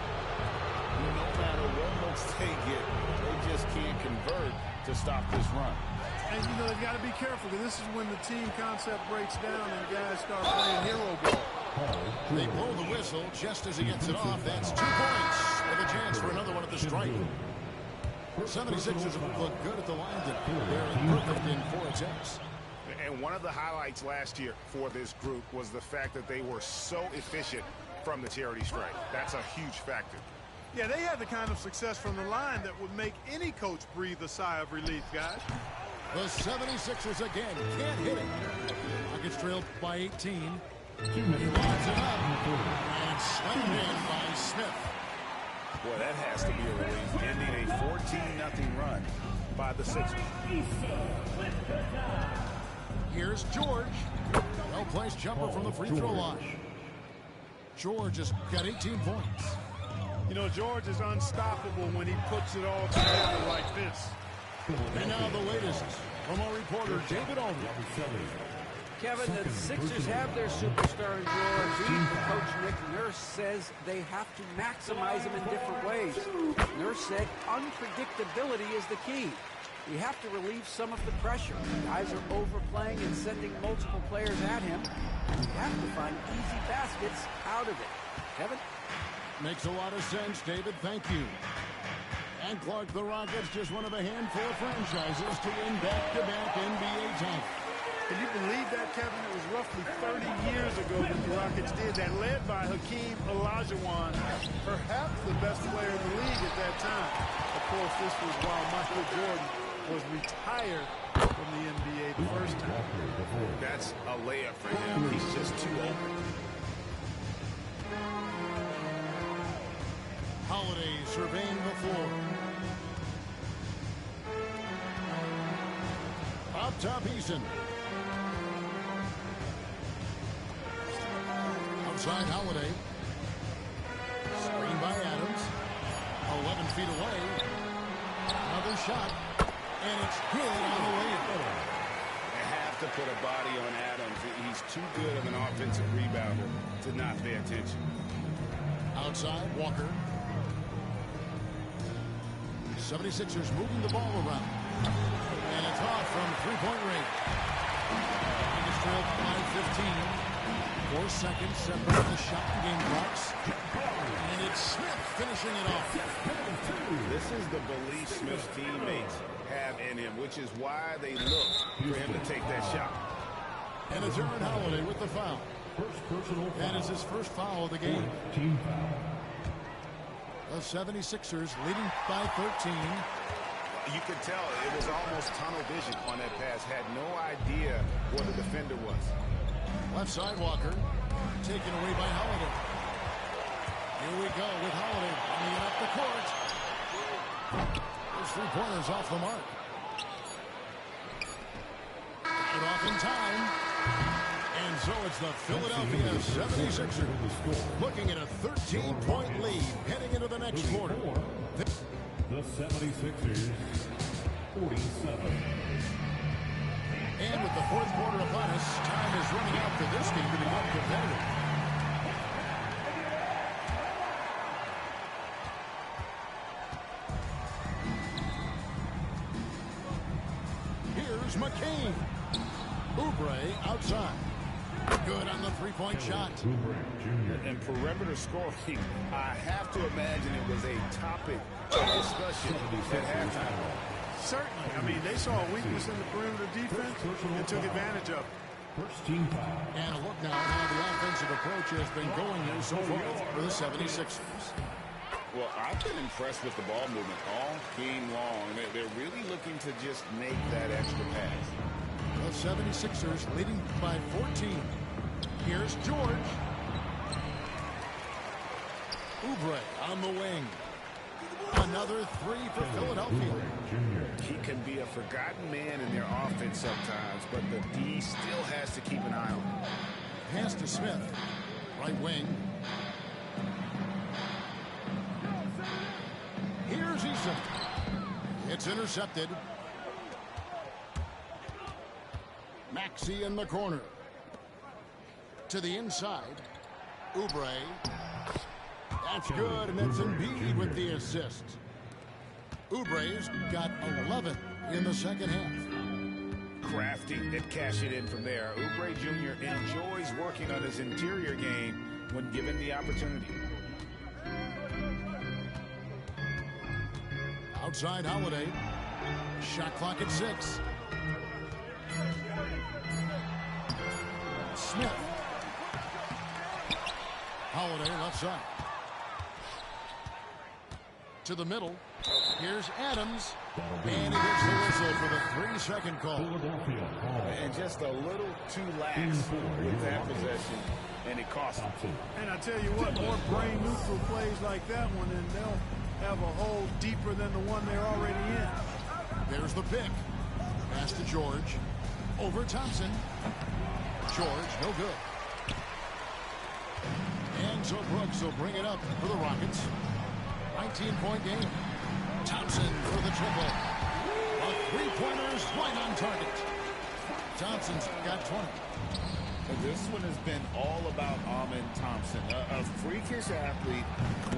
No matter what looks they get, they just can't convert to stop this run. And, you know, they've got to be careful, because this is when the team concept breaks down and guys start playing hero ball. They blow the whistle just as he gets it off. That's 2 points with a chance for another one at the strike. 76ers have looked good at the line. They're perfect in 4 attempts. And one of the highlights last year for this group was the fact that they were so efficient from the charity strike. That's a huge factor. Yeah, they had the kind of success from the line that would make any coach breathe a sigh of relief, guys. The 76ers again can't hit it. Rockets trailed by 18. He lines it up. And slammed in by Smith. Boy, that has to be a relief, ending a 14-0 run by the Sixers. Here's George. Well-placed jumper from the free throw line. George has got 18 points. You know, George is unstoppable when he puts it all together like this. And now the latest from our reporter, David Aldridge. Kevin, the Sixers have their superstar in Joel Embiid, but Coach Nick Nurse says they have to maximize him in different ways. Nurse said unpredictability is the key. You have to relieve some of the pressure. Guys are overplaying and sending multiple players at him. You have to find easy baskets out of it. Kevin? Makes a lot of sense, David. Thank you. And Clark, the Rockets, just one of a handful of franchises to win back-to-back NBA titles. Can you believe that, Kevin? It was roughly 30 years ago that the Rockets did that, led by Hakeem Olajuwon, perhaps the best player in the league at that time. Of course, this was while Michael Jordan was retired from the NBA the first time. That's a layup for him. He's just too open. Holiday surveying the floor. Up top, Eason. Outside, Holiday. Screen by Adams. 11 feet away. Another shot. And it's good on the way. They have to put a body on Adams. He's too good of an offensive rebounder to not pay attention. Outside, Walker. 76ers moving the ball around. And it's off from three-point range. It's trailed by 15. 4 seconds separate the shot and game clocks. And it's Smith finishing it off. This is the belief Smith's teammates have in him, which is why they look for him to take that shot. And it's Aaron Holiday with the foul. That is his first foul of the game. Team foul. The 76ers leading by 13. You could tell it was almost tunnel vision on that pass. Had no idea where the defender was. Left side, Walker. Taken away by Holiday. Here we go with Holiday bringing it up the court. Those 3 pointers off the mark. Got it off in time. And so it's the Philadelphia 76ers looking at a 13-point lead heading into the next quarter. The 76ers, 47. And with the fourth quarter upon us, time is running out for this game to become competitive. Here's McCain. Oubre outside. Good on the three-point shot. And perimeter scoring, I have to imagine it was a topic of discussion at halftime. Certainly. I mean, they saw a weakness in the perimeter defense and took advantage of it. First team foul. And a look now at how the offensive approach has been going here so far for the 76ers. Well, I've been impressed with the ball movement all game long. They're really looking to just make that extra pass. The 76ers leading by 14. Here's George. Oubre on the wing. Another three for Philadelphia. He can be a forgotten man in their offense sometimes, but the D still has to keep an eye on him. Pass to Smith. Right wing. Here's Eason. It's intercepted. Maxey in the corner. To the inside. Oubre. That's good, and that's Embiid with the assist. Oubre's got 11 in the second half. Crafty at cashing in from there. Oubre Jr. enjoys working on his interior game when given the opportunity. Outside Holiday. Shot clock at 6. Smith. Holiday left side. To the middle. Here's Adams. And he gets the whistle for the 3-second call. And just a little too lax with that possession, and it cost him. And I tell you what, more brain-neutral plays like that one, and they'll have a hole deeper than the one they're already in. There's the pick. Pass to George. Over Thompson. George, no good. And so Brooks will bring it up for the Rockets. 19-point game. Thompson for the triple. A three-pointer's right on target. Thompson's got 20. This one has been all about Amen Thompson. A freakish athlete.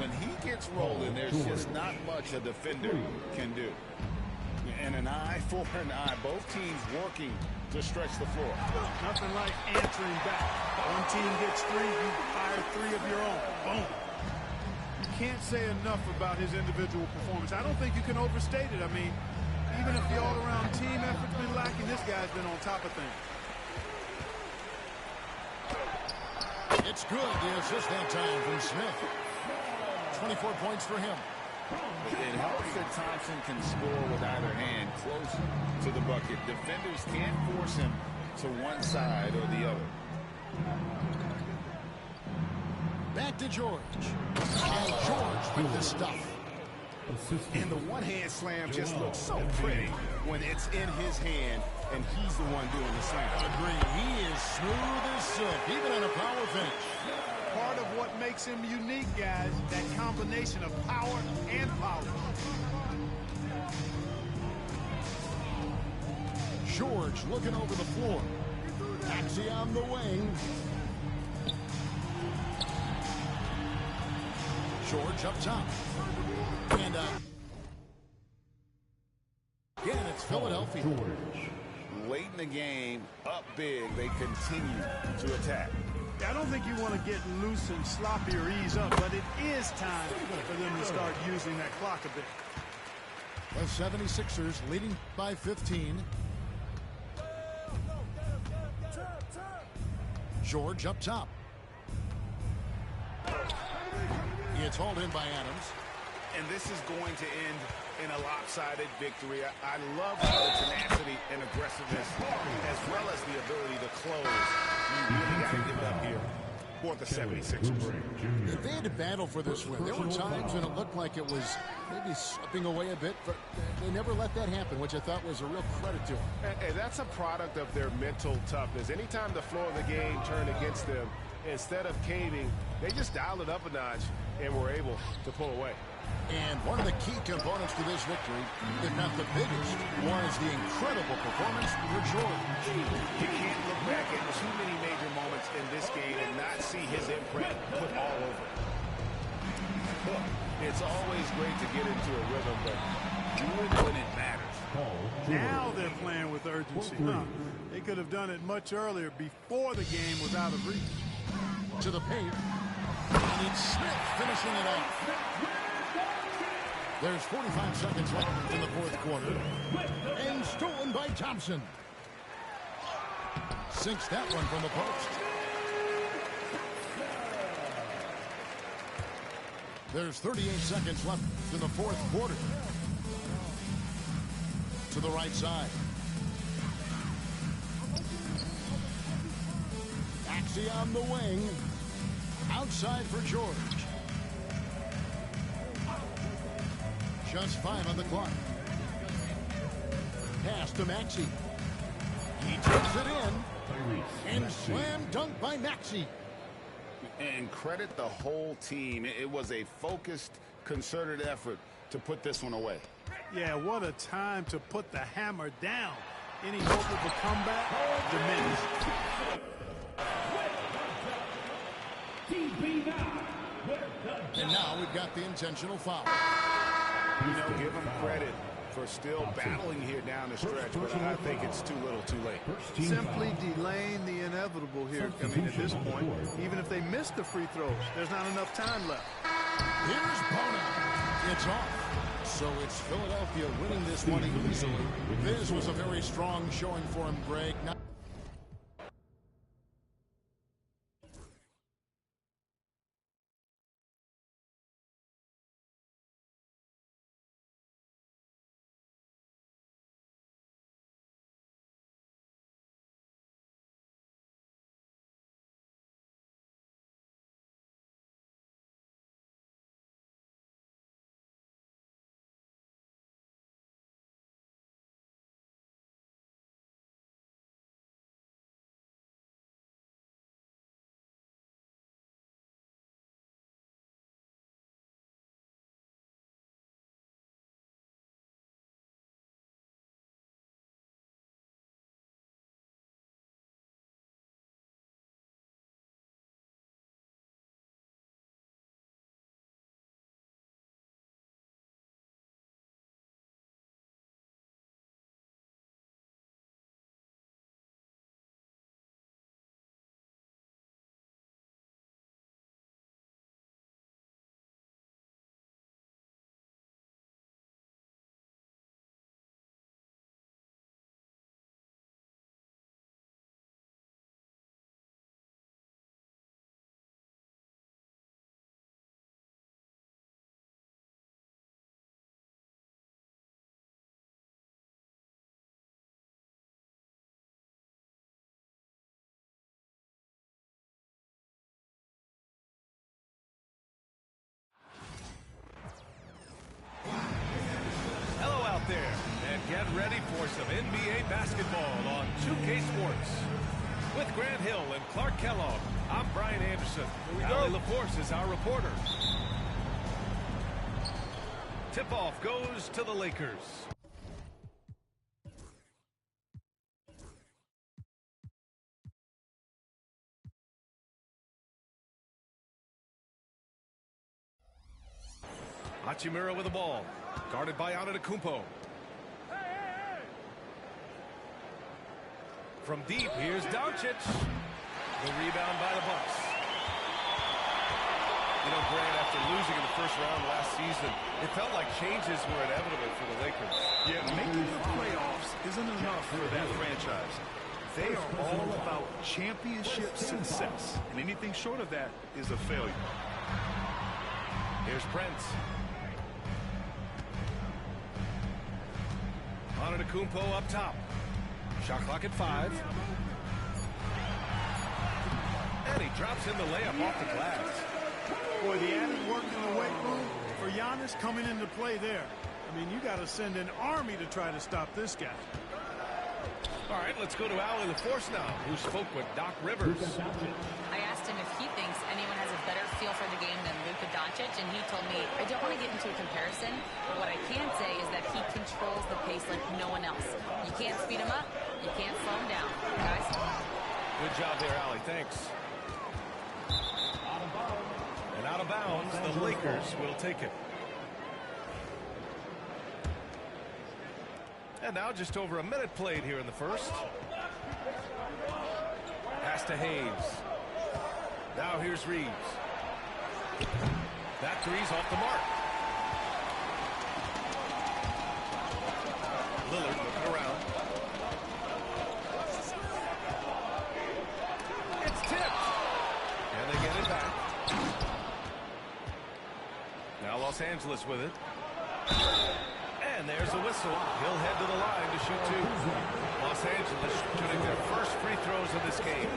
When he gets rolling, there's just not much a defender can do. And an eye for an eye. Both teams working to stretch the floor. Nothing like answering back. One team gets 3, you fire 3 of your own. Boom. You can't say enough about his individual performance. I don't think you can overstate it. I mean, even if the all-around team effort's been lacking, this guy's been on top of things. It's good. The assist that time from Smith. 24 points for him. It helps that Thompson can score with either hand close to the bucket. Defenders can't force him to one side or the other. Back to George. And George with the stuff. And the one-hand slam just looks so pretty when it's in his hand and he's the one doing the slam. Agree. He is smooth as silk, even on a power finish. Part of what makes him unique, guys, that combination of power and power. George looking over the floor. Maxey on the wing. George up top. And again, it's Philadelphia. Late in the game, up big, they continue to attack. I don't think you want to get loose and sloppy or ease up, but it is time for them to start using that clock a bit. The 76ers leading by 15. George up top. It's hauled in by Adams. And this is going to end in a lopsided victory. I love the tenacity and aggressiveness, as well as the ability to close. You really got to give it up here for the 76ers. They had to battle for this win. There were times when it looked like it was maybe slipping away a bit, but they never let that happen, which I thought was a real credit to them. And that's a product of their mental toughness. Anytime the flow of the game turned against them, instead of caving, they just dialed it up a notch and were able to pull away. And one of the key components to this victory, if not the biggest, was the incredible performance for George. You can't look back at too many major moments in this game and not see his imprint put all over it. It's always great to get into a rhythm, but do it when it matters. Now they're playing with urgency. They could have done it much earlier before the game was out of reach. To the paint. And it's Smith finishing it off. There's 45 seconds left in the fourth quarter. And stolen by Thompson. Sinks that one from the post. There's 38 seconds left in the fourth quarter. To the right side. Maxey on the wing. Outside for George. Just 5 on the clock. Pass to Maxey. He takes it in. And slam dunk by Maxey. And credit the whole team. It was a focused, concerted effort to put this one away. Yeah, what a time to put the hammer down. Any hope of a comeback diminished. And now we've got the intentional foul. You know, give them credit for still battling here down the stretch, but I think it's too little too late. Simply delaying the inevitable here. I mean, at this point, even if they miss the free throws, there's not enough time left. Here's Bono. It's off. So it's Philadelphia winning this one easily. This was a very strong showing for him, Greg. There and get ready for some NBA basketball on 2K Sports. With Grant Hill and Clark Kellogg, I'm Brian Anderson. Allie LaForce is our reporter. Tip-off goes to the Lakers. Hachimura with the ball. Guarded by Antetokounmpo. From deep, here's Doncic. The rebound by the Bucks. You know, Grant, after losing in the first round last season, it felt like changes were inevitable for the Lakers. Yeah, making the playoffs isn't enough for that franchise. They are all about championship success, and anything short of that is a failure. Here's Prince. Antetokounmpo up top. Shot clock at 5. And he drops in the layup off the glass. Boy, the added work in the weight room for Giannis coming into play there. I mean, you got to send an army to try to stop this guy. All right, let's go to Allie LaForce now, who spoke with Doc Rivers. I asked him if he thinks anyone has a better feel for the game than Luka Doncic, and he told me, I don't want to get into a comparison, but what I can say is that he controls the pace like no one else. You can't speed him up, you can't slow him down. Guys? Good job there, Allie. Thanks. And out of bounds, the Lakers will take it. And now just over a minute played here in the first. Pass to Hayes. Now here's Reeves. That three's off the mark. Lillard looking around. It's tipped. And they get it back. Now Los Angeles with it. And there's a whistle. He'll head to the line to shoot two. Los Angeles shooting their first free throws of this game.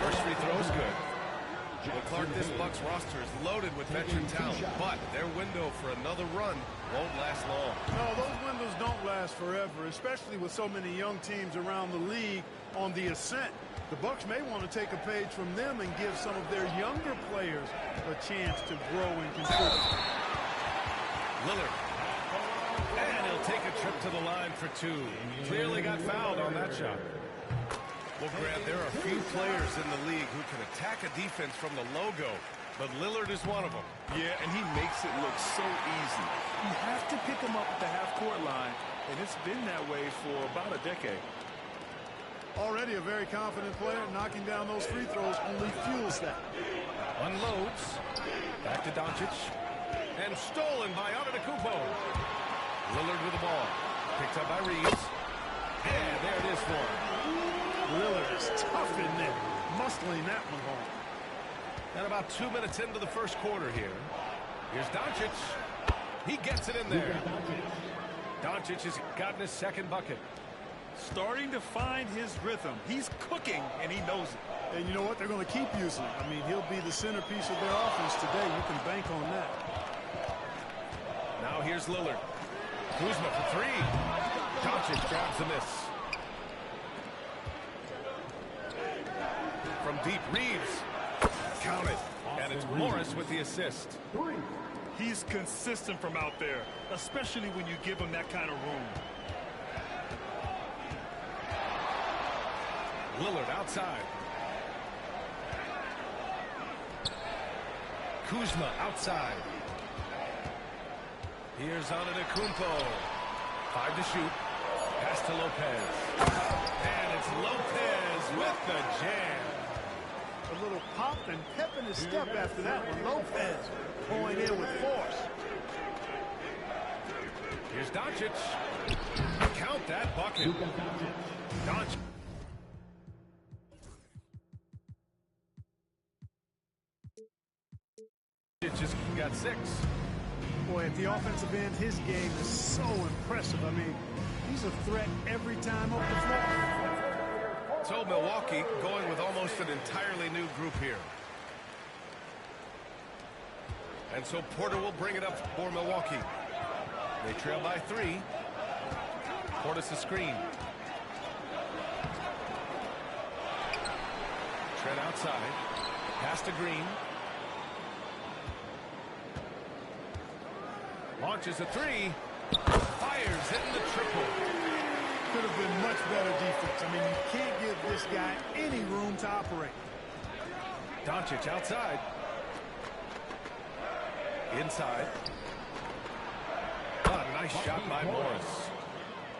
First free throws good. Well, Clark, this Bucks roster is loaded with veteran talent, but their window for another run won't last long. No, those windows don't last forever, especially with so many young teams around the league on the ascent. The Bucks may want to take a page from them and give some of their younger players a chance to grow and contribute. Lillard. And he'll take a trip to the line for two. Clearly got fouled on that shot. Well, Grant, there are few players in the league who can attack a defense from the logo, but Lillard is one of them. Yeah, and he makes it look so easy. You have to pick him up at the half-court line, and it's been that way for about a decade. Already a very confident player. Knocking down those free throws only fuels that. Unloads. Back to Doncic. And stolen by Antetokounmpo. Lillard with the ball. Picked up by Reeves. And there it is for him. Lillard is tough in there. Muscling that one home. And about 2 minutes into the first quarter here. Here's Doncic. He gets it in there. Doncic has gotten his second bucket. Starting to find his rhythm. He's cooking, and he knows it. And you know what? They're going to keep using him. I mean, he'll be the centerpiece of their offense today. You can bank on that. Now here's Lillard. Kuzma for three. Doncic grabs the miss. From deep, Reeves. Count it. And it's Morris with the assist. He's consistent from out there, especially when you give him that kind of room. Lillard outside. Kuzma outside. Here's Antetokounmpo. 5 to shoot. Pass to Lopez. And it's Lopez with the jam. A little pop and pep in his step after that one. Lopez going in with force. Here's Doncic. Count that bucket. Doncic. Just got 6. Boy, at the offensive end, his game is so impressive. I mean, he's a threat every time off the floor. So Milwaukee going with almost an entirely new group here. And so Porter will bring it up for Milwaukee. They trail by 3. Portis a screen. Trent outside. Pass to Green. Launches a 3. Fires, hitting the triple. Could have been much better defense. I mean, you can't give this guy any room to operate. Doncic outside. Inside. Oh, nice shot by Morris.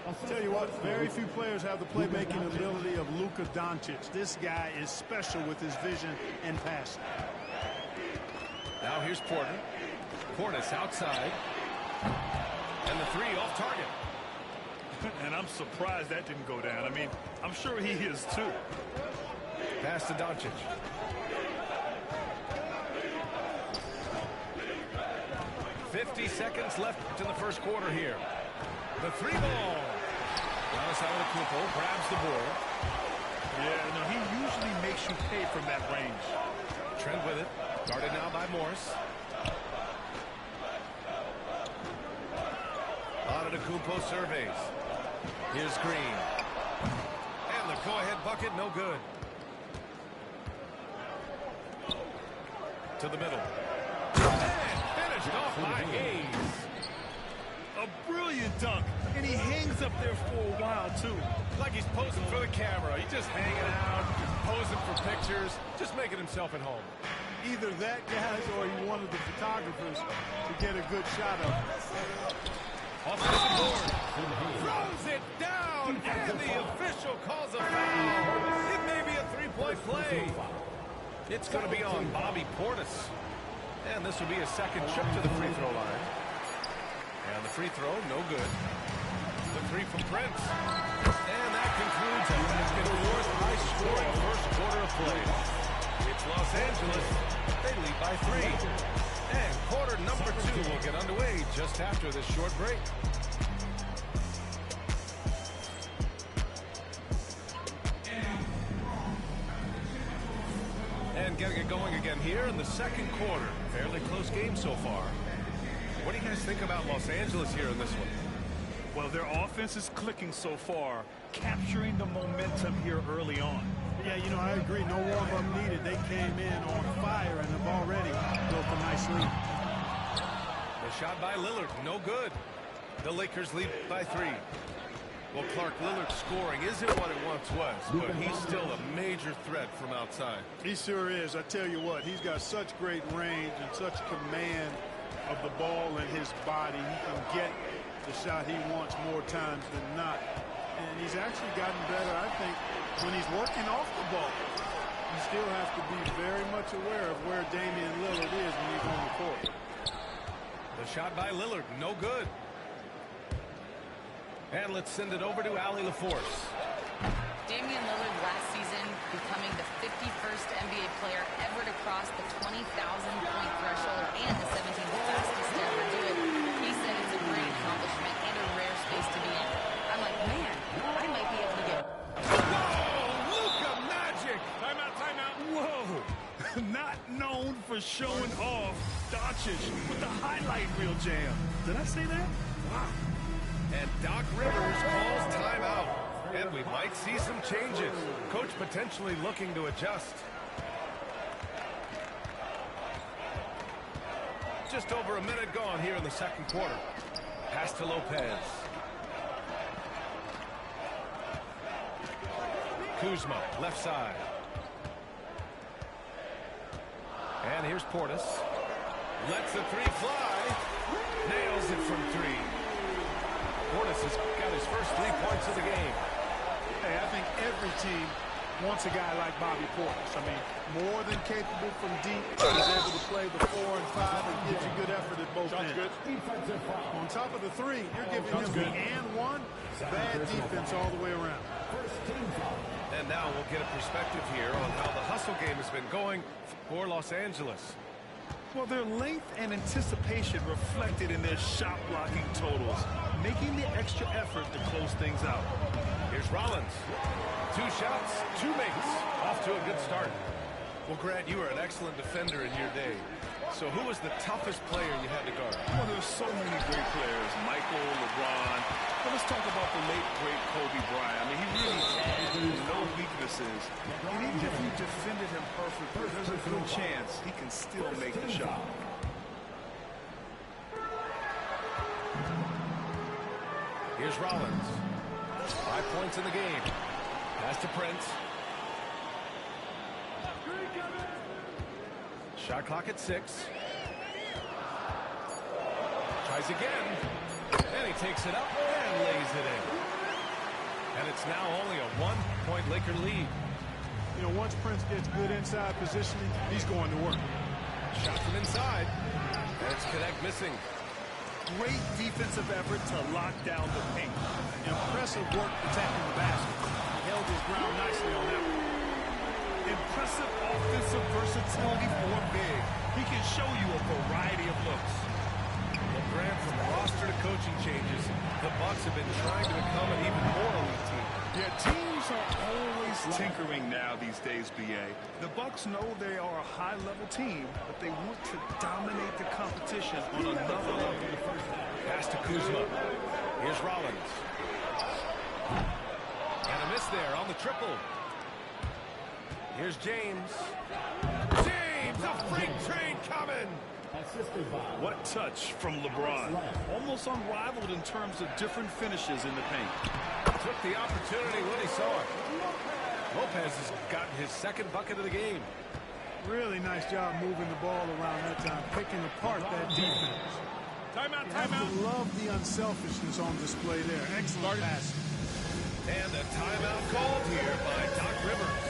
I'll tell you what, very few players have the playmaking ability of Luka Doncic. This guy is special with his vision and passing. Now here's Porter. Portis outside. And the 3 off target. And I'm surprised that didn't go down. I mean, I'm sure he is too. Pass to Doncic. .50 seconds left in the first quarter here. The 3 ball. Giannis Antetokounmpo grabs the board. Yeah, no, he usually makes you pay from that range. Trent with it. Guarded now by Morris. Antetokounmpo surveys. Here's Green. And the go-ahead bucket, no good. To the middle. And finished off by Hayes. A brilliant dunk. And he hangs up there for a while, too. Like he's posing for the camera. He's just hanging out, posing for pictures, just making himself at home. Either that, guys, or he wanted the photographers to get a good shot of him. Offensive board. Throws it down, and the official calls a foul. It may be a three-point play. It's going to be on Bobby Portis. And this will be a second trip to the free throw line. And the free throw, no good. The three from Prince. And that concludes a back-and-forth high-scoring first quarter of play. It's Los Angeles. They lead by 3. And quarter number 2 will get underway just after this short break. And getting it going again here in the second quarter. Fairly close game so far. What do you guys think about Los Angeles here in this one? Well, their offense is clicking so far, capturing the momentum here early on. Yeah, you know, I agree. No warm-up needed. They came in on fire and have already built a nice lead. The shot by Lillard, no good. The Lakers lead by 3. Well, Clark, Lillard's scoring isn't what it once was, but he's still a major threat from outside. He sure is. I tell you what, he's got such great range and such command of the ball in his body. He can get the shot he wants more times than not. And he's actually gotten better, I think, when he's working off the ball. You still have to be very much aware of where Damian Lillard is when he's on the court. The shot by Lillard, no good. And let's send it over to Allie LaForce. Damian Lillard last season becoming the 51st NBA player ever to cross the 20,000 point threshold and the 17th fastest to ever do it. He said it's a great accomplishment and a rare space to be in. I'm like, man, I might be able to get it. Whoa, Luka Magic! Timeout, timeout. Whoa. Not known for showing off. Doncic with the highlight reel jam. Did I say that? Wow. And Doc Rivers calls timeout. And we might see some changes. Coach potentially looking to adjust. Just over a minute gone here in the second quarter. Pass to Lopez. Kuzma, left side. And here's Portis. Lets the three fly. Nails it from 3. Portis has got his first 3 points of the game. Hey, I think every team wants a guy like Bobby Portis. I mean, more than capable from deep. He's able to play the 4 and 5 and gives you good effort at both ends. Good. On top of the 3, you're giving him the and 1. Bad defense all the way around. And now we'll get a perspective here on how the hustle game has been going for Los Angeles. Well, their length and anticipation reflected in their shot blocking totals, making the extra effort to close things out. Here's Rollins. 2 shots, 2 makes. Off to a good start. Well, Grant, you were an excellent defender in your day. So who was the toughest player you had to guard? Well, there's so many great players. Michael, LeBron. But let's talk about the late, great Kobe Bryant. I mean, he really had no weaknesses. And even if you defended him perfectly, there's a good chance he can still make the shot. Here's Rollins. 5 points in the game. Pass to Prince. Shot clock at 6. Tries again. And he takes it up and lays it in. And it's now only a 1-point Laker lead. You know, once Prince gets good inside positioning, he's going to work. Shot from inside. And it's Connect missing. Great defensive effort to lock down the paint. Impressive work protecting the basket. He held his ground nicely on that one. Impressive offensive versatility for big. He can show you a variety of looks. Well, Grant, from roster to coaching changes, the Bucks have been trying to become an even more elite team. Yeah, teams are always tinkering now these days, B.A. The Bucks know they are a high-level team, but they want to dominate the competition on another level. Pass to Kuzma. Here's Rollins. And a miss there on the triple. Here's James. James, a freight train coming. What touch from LeBron. Almost unrivaled in terms of different finishes in the paint. Took the opportunity when he saw it. Lopez has gotten his second bucket of the game. Really nice job moving the ball around that time, picking apart that defense. Timeout, You have timeout. to love the unselfishness on display there. Excellent pass. And a timeout called here by Doc Rivers.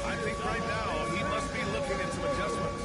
I think right now he must be looking at some adjustments.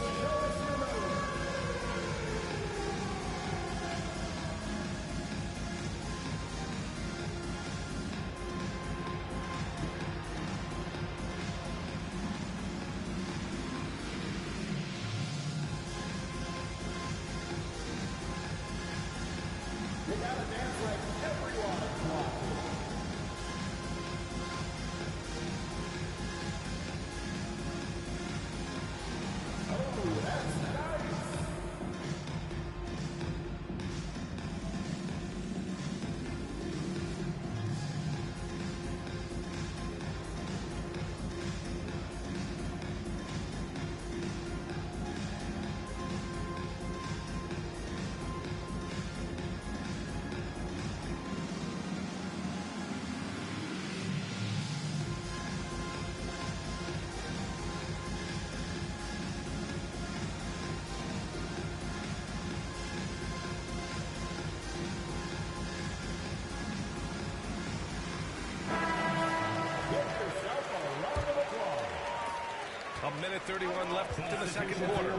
A minute 31 left in the second quarter.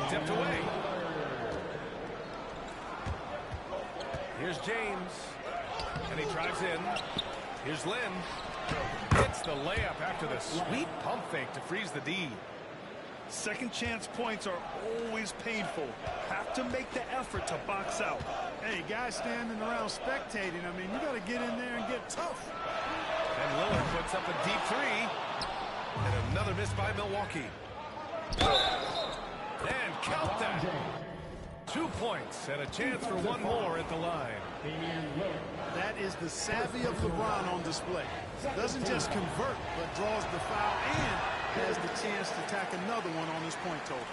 Tipped away. Here's James. And he drives in. Here's Lynn. Hits the layup after the sweet pump fake to freeze the D. Second chance points are always painful. Have to make the effort to box out. Hey, guys standing around spectating. I mean, you got to get in there and get tough. And Lillard puts up a deep three. And another miss by Milwaukee. And count that. 2 points and a chance for one more at the line. That is the savvy of LeBron on display. Doesn't just convert, but draws the foul and has the chance to tack another one on his point total.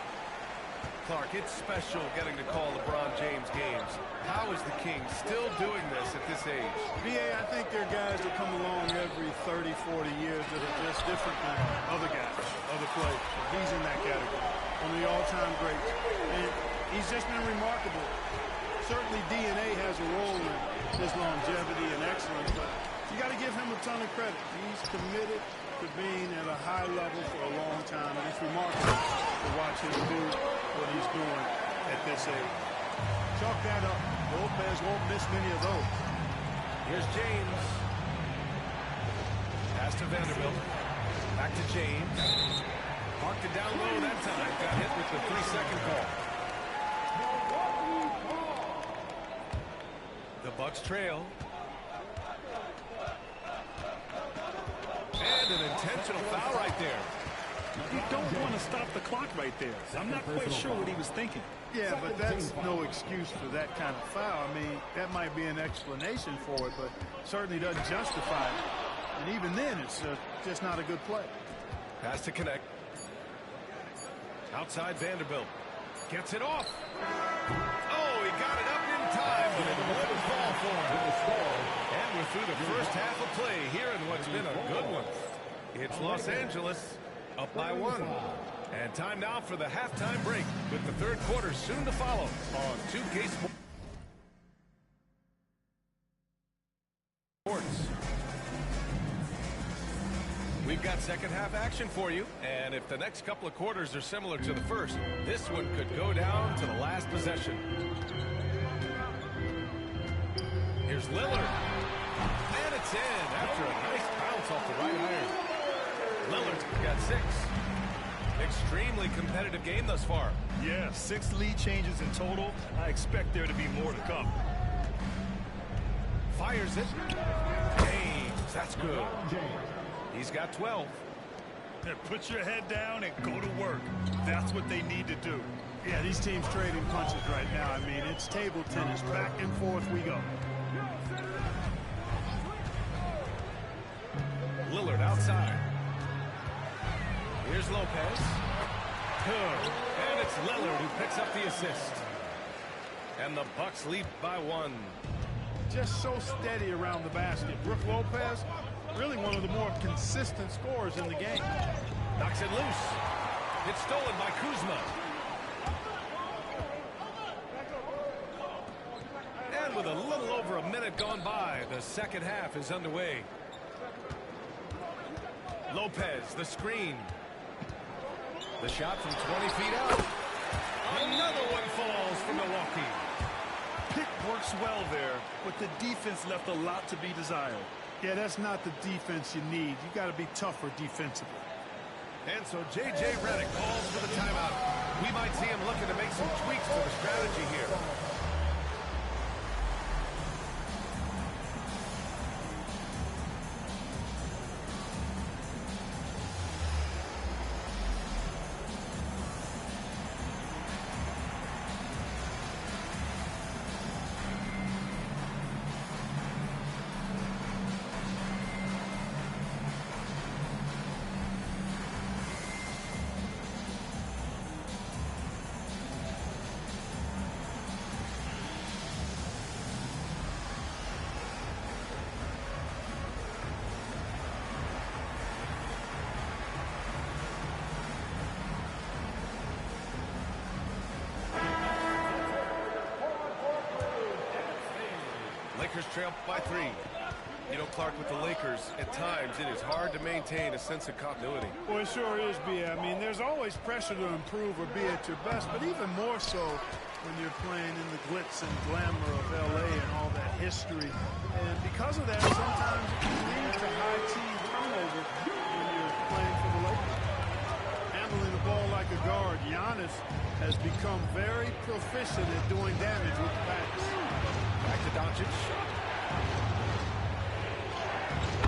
Clark, it's special getting to call LeBron James games. How is the Kings still doing this at this age? BA, I think there are guys that come along every 30, 40 years that are just different than other guys, other players. He's in that category. One of the all-time greats. And he's just been remarkable. Certainly DNA has a role in his longevity and excellence, but you got to give him a ton of credit. He's committed to being at a high level for a long time, and it's remarkable to watch him do what he's doing at this age. Chalk that up. Lopez won't miss many of those. Here's James. Pass to Vanderbilt. Back to James. Parked it down low that time. Got hit with the 3-second call. The Bucks trail. And an intentional foul right there. You don't want to stop the clock right there. I'm not quite sure what he was thinking. Yeah, but that's no excuse for that kind of foul. I mean, that might be an explanation for it, but certainly doesn't justify it. And even then, it's just not a good play. Pass to connect. Outside Vanderbilt. Gets it off. Oh, he got it up in time, but it wouldn't fall for him. And we're through the first half of play here in what's been a good one. It's Los Angeles up by 1. And time now for the halftime break with the third quarter soon to follow on 2K Sports. We've got second half action for you, and if the next couple of quarters are similar to the first, this one could go down to the last possession. Here's Lillard. And it's in after a nice bounce off the right iron. Lillard's got 6. Extremely competitive game thus far. Yeah, 6 lead changes in total. I expect there to be more to come. Fires it. James, that's good. He's got 12. Put your head down and go to work. That's what they need to do. Yeah, these teams trading punches right now. I mean, it's table tennis. Back and forth we go. Lillard outside. Here's Lopez. Good. And it's Lillard who picks up the assist. And the Bucks lead by 1. Just so steady around the basket. Brook Lopez, really one of the more consistent scorers in the game. Knocks it loose. It's stolen by Kuzma. And with a little over a minute gone by, the second half is underway. Lopez, the screen. The shot from 20 feet out. Another one falls for Milwaukee. Pick works well there, but the defense left a lot to be desired. Yeah, that's not the defense you need. You got to be tougher defensively. And so J.J. Redick calls for the timeout. We might see him looking to make some tweaks to the strategy here. Lakers trail by 3. You know, Clark, with the Lakers, at times it is hard to maintain a sense of continuity. Well, it sure is, B.A. I mean, there's always pressure to improve or be at your best, but even more so when you're playing in the glitz and glamour of L.A. and all that history. And because of that, sometimes it can lead to high team turnover when you're playing for the Lakers. Handling the ball like a guard, Giannis has become very proficient at doing damage with the pass. Back to Doncic.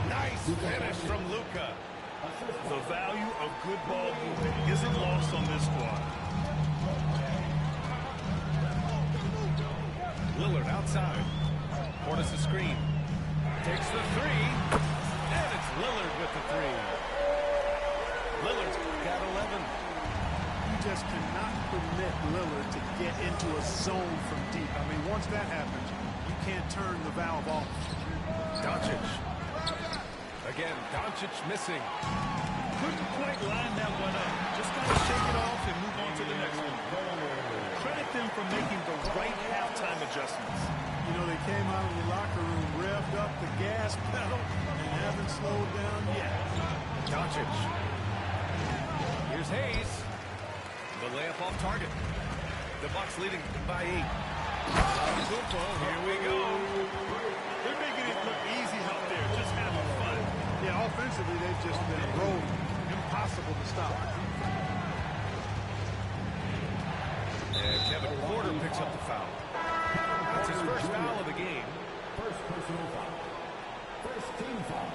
Nice finish from Luka. The value of good ball movement isn't lost on this squad. Lillard outside. Portis a screen. Takes the 3. And it's Lillard with the 3. Lillard's got 11. You just cannot permit Lillard to get into a zone from deep. I mean, once that happens, you can't turn the valve off. Doncic. Again, Doncic missing. Couldn't quite line that one up. Just got to shake it off and move on to the next one. Credit them for making the right halftime adjustments. You know, they came out of the locker room, revved up the gas pedal, and haven't slowed down yet. Doncic. Here's Hayes. The layup off target. The Bucks leading by 8. Here we go. They're making it look easy out there, just having fun. Yeah, offensively, they've just been rolling. Impossible to stop. And Kevin Porter picks up the foul. That's his first foul of the game. First personal foul. First team foul.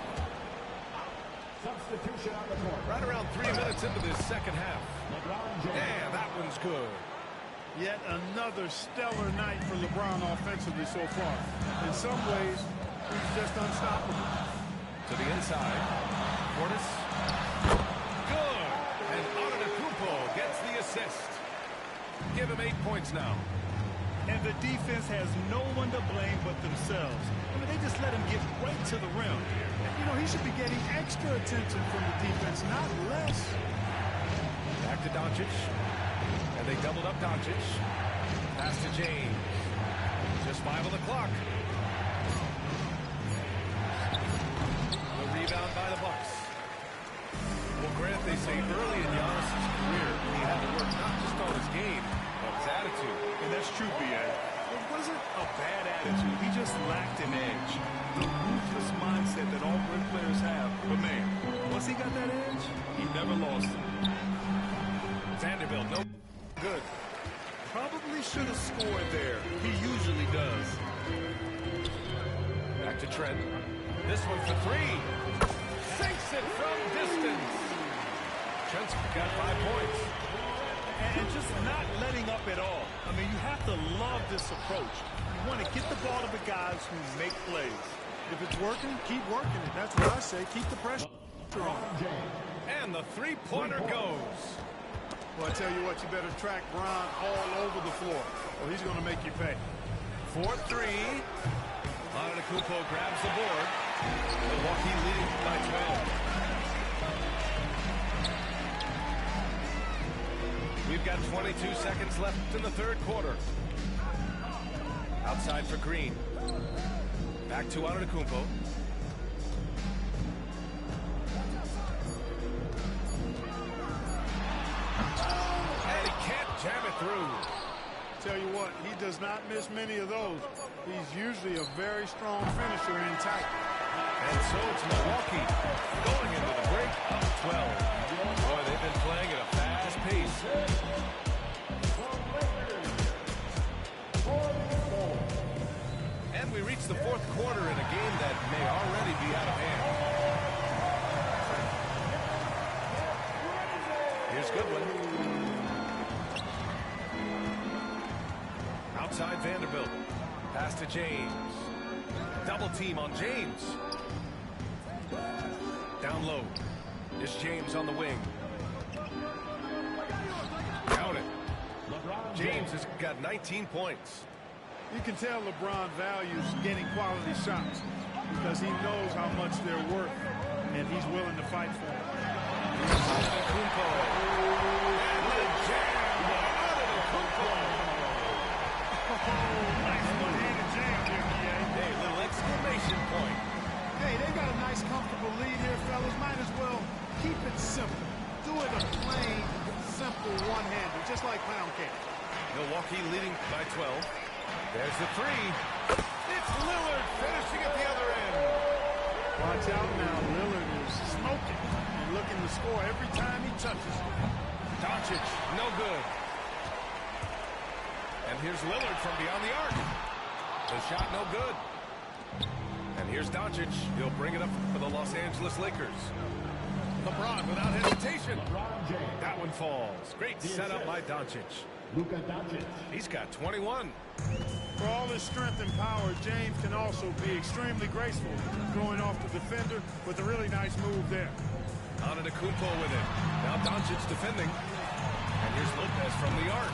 Substitution on the court. Right around 3 minutes into this second half. Yeah, that one's good. Yet another stellar night for LeBron offensively so far. In some ways, he's just unstoppable. To the inside. Portis. Good. And Antetokounmpo gets the assist. Give him 8 points now. And the defense has no one to blame but themselves. I mean, they just let him get right to the rim. You know, he should be getting extra attention from the defense, not less. Back to Doncic. And they doubled up Doncic. Pass to James. Just 5 on the clock. The rebound by the Bucks. Well, Grant, they say early in Giannis' career, he had to work not just on his game, but his attitude. And that's true, B.A. It wasn't a bad attitude. He just lacked an edge. The ruthless mindset that all great players have. But, man, once he got that edge, he never lost it. Vanderbilt, no good. Probably should have scored there. He usually does. Back to Trent. This one for 3. Sinks it from distance. Trent's got 5 points. And just not letting up at all. I mean, you have to love this approach. You want to get the ball to the guys who make plays. If it's working, keep working it. That's what I say. Keep the pressure on. And the 3-pointer goes. Well, I tell you what, you better track Bron all over the floor, or he's going to make you pay. 4-3. Antetokounmpo grabs the board. Milwaukee leading by 12. We've got 22 seconds left in the third quarter. Outside for Green. Back to Antetokounmpo. And he can't jam it through. Tell you what, he does not miss many of those. He's usually a very strong finisher in tight. And so it's Milwaukee going into the break up 12. Boy, they've been playing at a fast pace. And we reach the fourth quarter in a game that may already be out of hand. Here's Goodwin. Outside Vanderbilt. Pass to James. Double team on James. Down low. Is James on the wing. Count it. James has got 19 points. You can tell LeBron values getting quality shots because he knows how much they're worth, and he's willing to fight for them. Antetokounmpo. And the jam by Antetokounmpo. Nice one-handed jam here, PA. Hey, little exclamation point. Hey, they got a nice, comfortable lead here, fellas. Might as well keep it simple. Do it a plain, simple one-hander, just like pound cake. Milwaukee leading by 12. There's the three. It's Lillard finishing at the other end. Watch out now. Lillard is smoking and looking to score every time he touches it. Doncic, no good. And here's Lillard from beyond the arc. The shot no good. And here's Doncic. He'll bring it up for the Los Angeles Lakers. LeBron without hesitation. That one falls. Great setup by Doncic. Luka Doncic. He's got 21. For all his strength and power, James can also be extremely graceful, throwing off the defender with a really nice move there. Antetokounmpo with it. Now Doncic defending. And here's Lopez from the arc.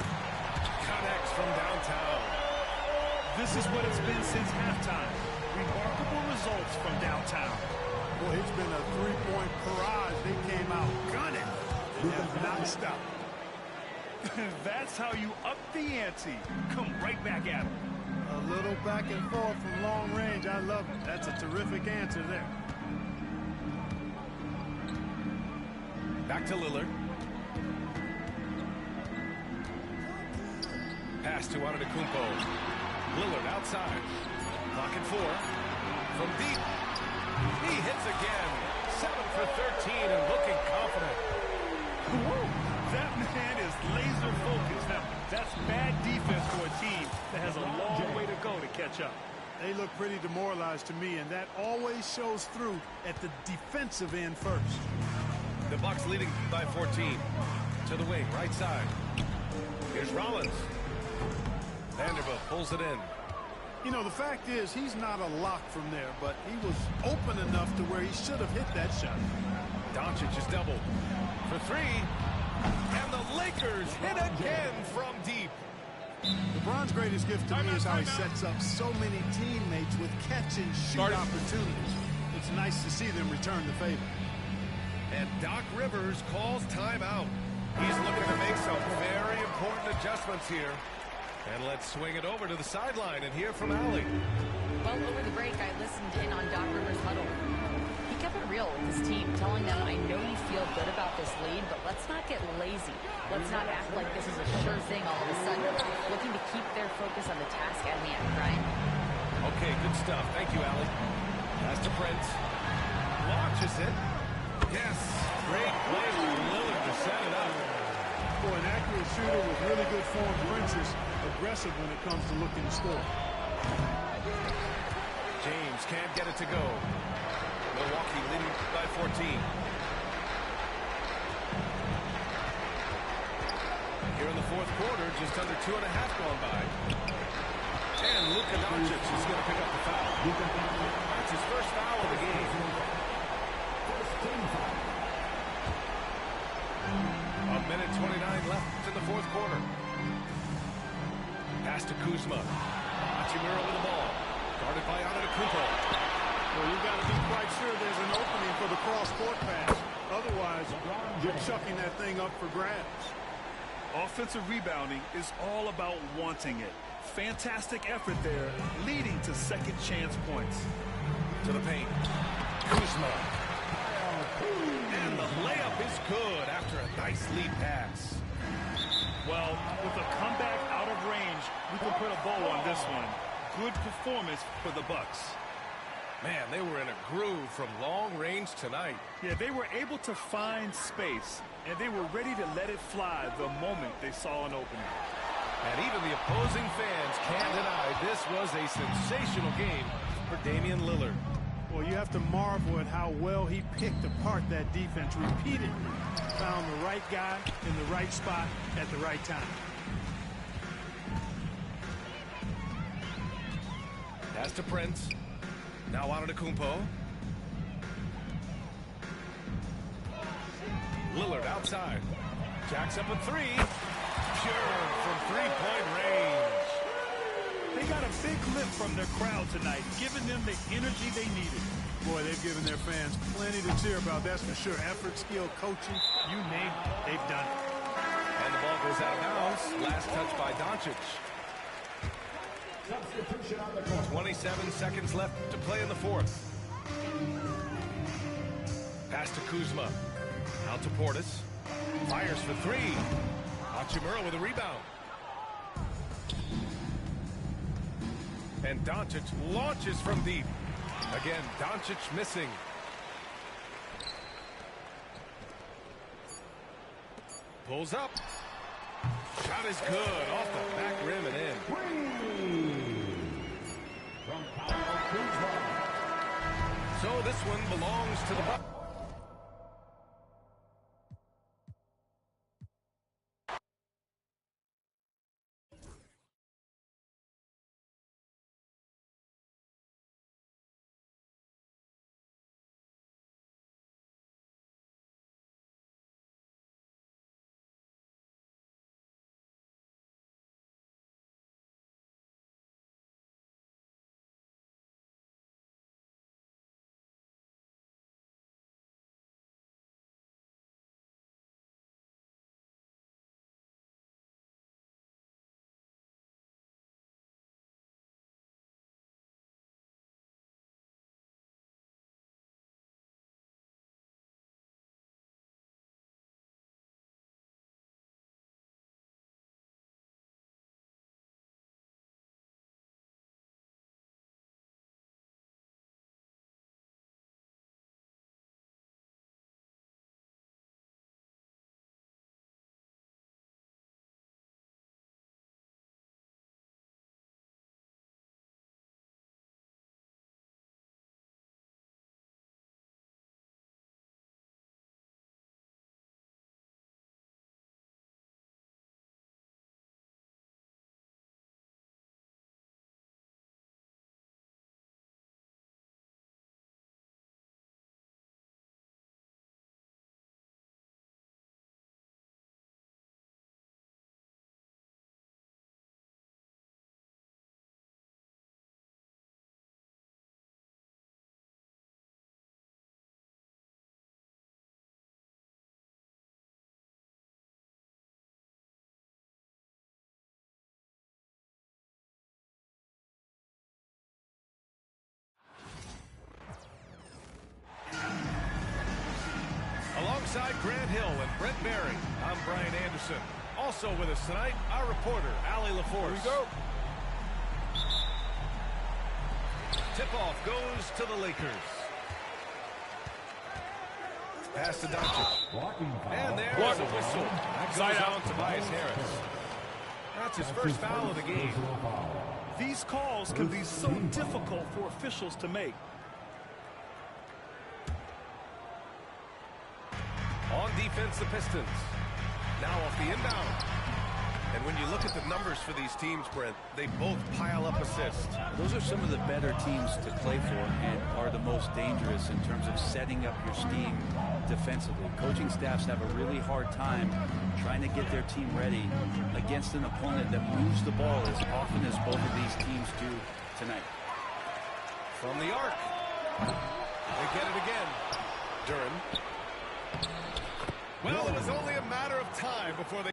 Connects from downtown. This is what it's been since halftime. Remarkable results from downtown. Boy, it's been a three-point barrage. They came out gunning and have not stopped. That's how you up the ante. Come right back at him. A little back and forth from long range. I love it. That's a terrific answer there. Back to Lillard. Pass to Antetokounmpo. Lillard outside. Clock at 4. From deep. He hits again. 7 for 13 and looking confident. Woo! That man is laser focused. Now, that's bad defense for a team that has a long way to go to catch up. They look pretty demoralized to me, and that always shows through at the defensive end first. The Bucks leading by 14. To the wing, right side. Here's Rollins. Vanderbilt pulls it in. You know, the fact is, he's not a lock from there, but he was open enough to where he should have hit that shot. Doncic is doubled for 3. And the Lakers hit again from deep. LeBron's greatest gift to me is how he sets up so many teammates with catch-and-shoot opportunities. It's nice to see them return the favor. And Doc Rivers calls timeout. He's looking to make some very important adjustments here. And let's swing it over to the sideline and hear from Allie. Well, over the break, I listened in on Doc Rivers' huddle. He kept it real with his team, telling them, I know you feel good about this lead, but let's not get lazy. Let's not act like this is a sure thing all of a sudden. Looking to keep their focus on the task at hand, Brian. Okay, good stuff. Thank you, Allie. Pass to Prince. Launches it. Yes, great play from Lillard to set it up. Boy, an accurate shooter with really good form. Prince is aggressive when it comes to looking to score. James can't get it to go. Milwaukee leading by 14. Here in the fourth quarter, just under 2.5 gone by. And Luka Doncic is going to pick up the foul. That's his first foul of the game. A minute 29 left in the fourth quarter. Pass to Kuzma. Hachimura with the ball. Guarded by Antetokounmpo. Well, you've got to be quite sure there's an opening for the cross-court pass. Otherwise, you're chucking that thing up for grabs. Offensive rebounding is all about wanting it. Fantastic effort there, leading to second chance points. To the paint. Kuzma. And the layup is good after a nice lead pass. Well, with a comeback out of range, we can put a bow on this one. Good performance for the Bucks. Man, they were in a groove from long range tonight. Yeah, they were able to find space, and they were ready to let it fly the moment they saw an opening. And even the opposing fans can't deny this was a sensational game for Damian Lillard. Well, you have to marvel at how well he picked apart that defense repeatedly. Found the right guy in the right spot at the right time. Pass to Prince. Now Antetokounmpo. Lillard outside. Jacks up a three. Pure from three-point range. They got a big lift from their crowd tonight, giving them the energy they needed. Boy, they've given their fans plenty to cheer about, that's for sure. Effort, skill, coaching, you name it, they've done it. And the ball goes out of bounds. Last touch by Doncic. 27 seconds left to play in the fourth. Pass to Kuzma. Out to Portis. Fires for three. Hachimura with a rebound. And Doncic launches from deep. Again, Doncic missing. Pulls up. Shot is good. Off the back rim and in. So this one belongs to the Bucks. Alongside Grant Hill and Brent Barry, I'm Brian Anderson. Also with us tonight, our reporter, Allie LaForce. Here we go. Tip-off goes to the Lakers. Pass to Doncic. And there's a whistle. That goes on Tobias Harris. That's his first foul of the game. These calls can be so difficult for officials to make. On defense, the Pistons. Now off the inbound. And when you look at the numbers for these teams, Brent, they both pile up assists. Those are some of the better teams to play for and are the most dangerous in terms of setting up your scheme defensively. Coaching staffs have a really hard time trying to get their team ready against an opponent that moves the ball as often as both of these teams do tonight. From the arc. They get it again. Duren. Well, it was only a matter of time before they...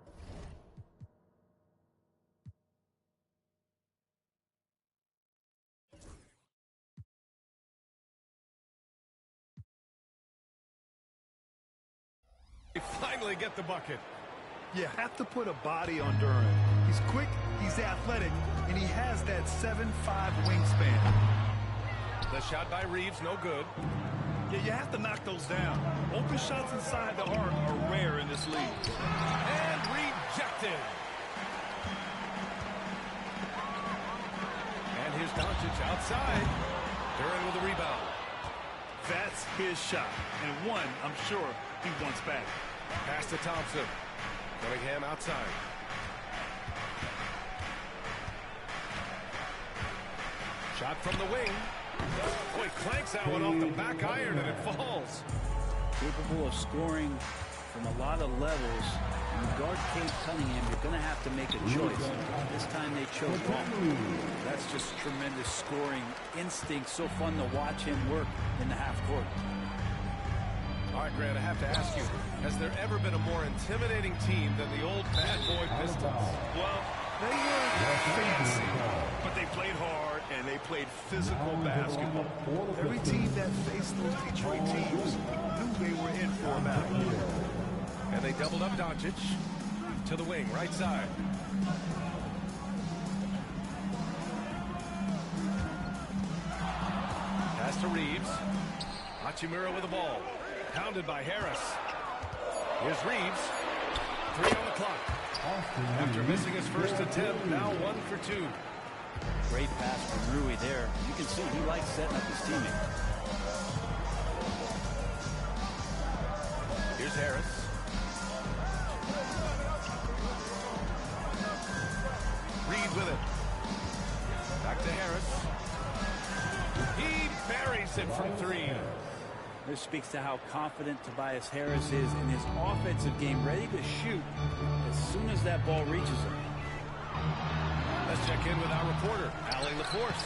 They finally get the bucket. You have to put a body on Duren. He's quick, he's athletic, and he has that 7'5" wingspan. The shot by Reeves, no good. Yeah, you have to knock those down. Open shots inside the arc are rare in this league. And rejected. And here's Doncic outside. Duren with the rebound. That's his shot, and one I'm sure he wants back. Pass to Thompson. Cunningham outside. Shot from the wing. Boy, clanks that one off the back iron and it falls. Capable of scoring from a lot of levels. When you guard Cade Cunningham, you're going to have to make a choice. This time they chose wrong. That's just tremendous scoring instinct. So fun to watch him work in the half court. All right, Grant, I have to ask you, has there ever been a more intimidating team than the old bad boy Pistons? Well, they were fancy, but they played hard and they played physical basketball. Every team that faced those Detroit teams knew they were in for a battle. And they doubled up Doncic to the wing, right side. Pass to Reeves. Hachimura with the ball. Pounded by Harris. Here's Reeves. 3 on the clock. After missing his first attempt, now 1 for 2. Great pass from Rui there. You can see he likes setting up his teammate. Here's Harris. Reed with it. Back to Harris. He buries it from 3. This speaks to how confident Tobias Harris is in his offensive game, ready to shoot as soon as that ball reaches him. Let's check in with our reporter, Allie LaForce.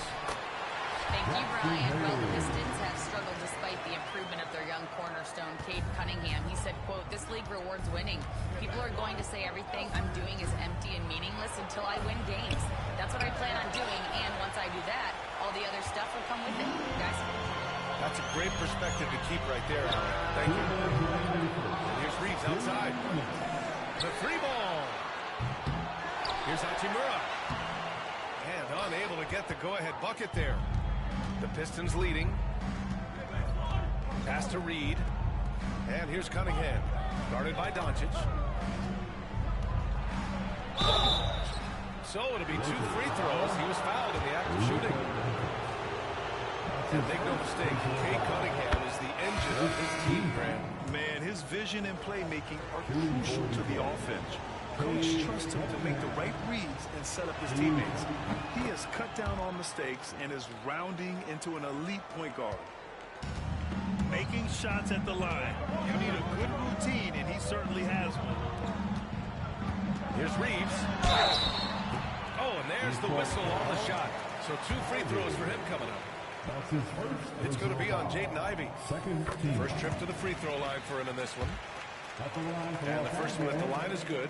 Thank you, Brian. Well, the Pistons have struggled despite the improvement of their young cornerstone, Cade Cunningham. He said, quote, "This league rewards winning. People are going to say everything I'm doing is empty and meaningless until I win games. That's what I plan on doing, and once I do that, all the other stuff will come with it." Guys? That's a great perspective to keep right there, Allie. Thank you. And here's Reeves outside. The 3 ball. Here's Hachimura. And unable to get the go-ahead bucket there. The Pistons leading. Pass to Reed. And here's Cunningham. Guarded by Doncic. So it'll be 2 free throws. He was fouled in the act of shooting. And make no mistake, Cade Cunningham is the engine of his team, Grant. Man, his vision and playmaking are crucial to the offense. Coach trusts him to make the right reads and set up his teammates. He has cut down on mistakes and is rounding into an elite point guard. Making shots at the line. You need a good routine, and he certainly has one. Here's Reeves. Oh, and there's the whistle on the shot. So 2 free throws for him coming up. It's going to be on Jaden Ivey. First trip to the free throw line for him in this one. And the first one at the line is good.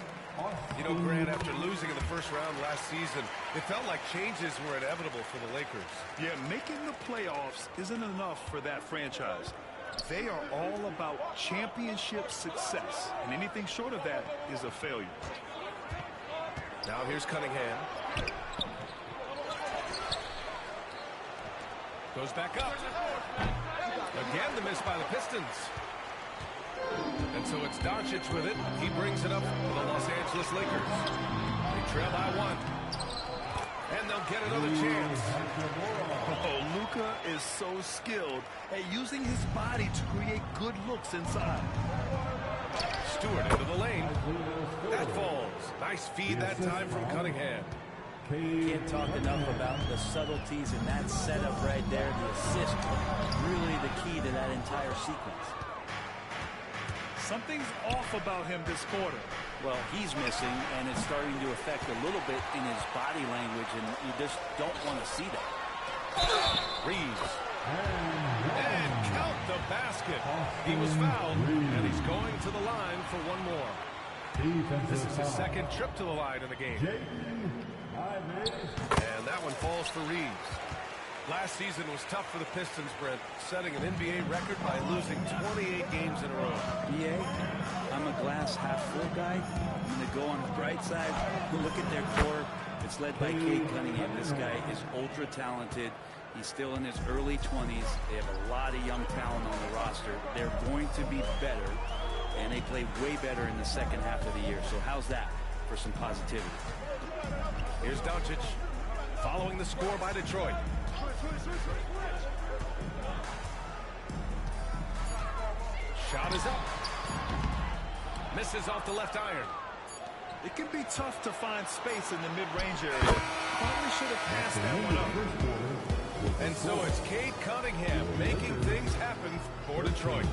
You know, Grant, after losing in the first round last season, it felt like changes were inevitable for the Lakers. Yeah, making the playoffs isn't enough for that franchise. They are all about championship success, and anything short of that is a failure. Now here's Cunningham. Goes back up. Again, the miss by the Pistons. And so it's Doncic with it. He brings it up for the Los Angeles Lakers. They trail by 1. And they'll get another chance. Oh, Luka is so skilled at using his body to create good looks inside. Stewart into the lane. That falls. Nice feed that time from Cunningham. Can't talk enough about the subtleties in that setup right there. The assist, really the key to that entire sequence. Something's off about him this quarter. Well, he's missing, and it's starting to affect a little bit in his body language, and you just don't want to see that. Reeves. And count the basket. He was fouled, and he's going to the line for 1 more. This is his second trip to the line in the game. And that one falls for Reeves. Last season was tough for the Pistons, Brent, setting an NBA record by losing 28 games in a row. BA, I'm a glass half full guy. I'm going to go on the bright side. Look at their core. It's led by Cade Cunningham. This guy is ultra talented. He's still in his early 20s. They have a lot of young talent on the roster. They're going to be better, and they play way better in the second half of the year. So how's that for some positivity? Here's Doncic following the score by Detroit. Shot is up. Misses off the left iron. It can be tough to find space in the mid-range area. Probably should have passed that one up. And so it's Cade Cunningham making things happen for Detroit.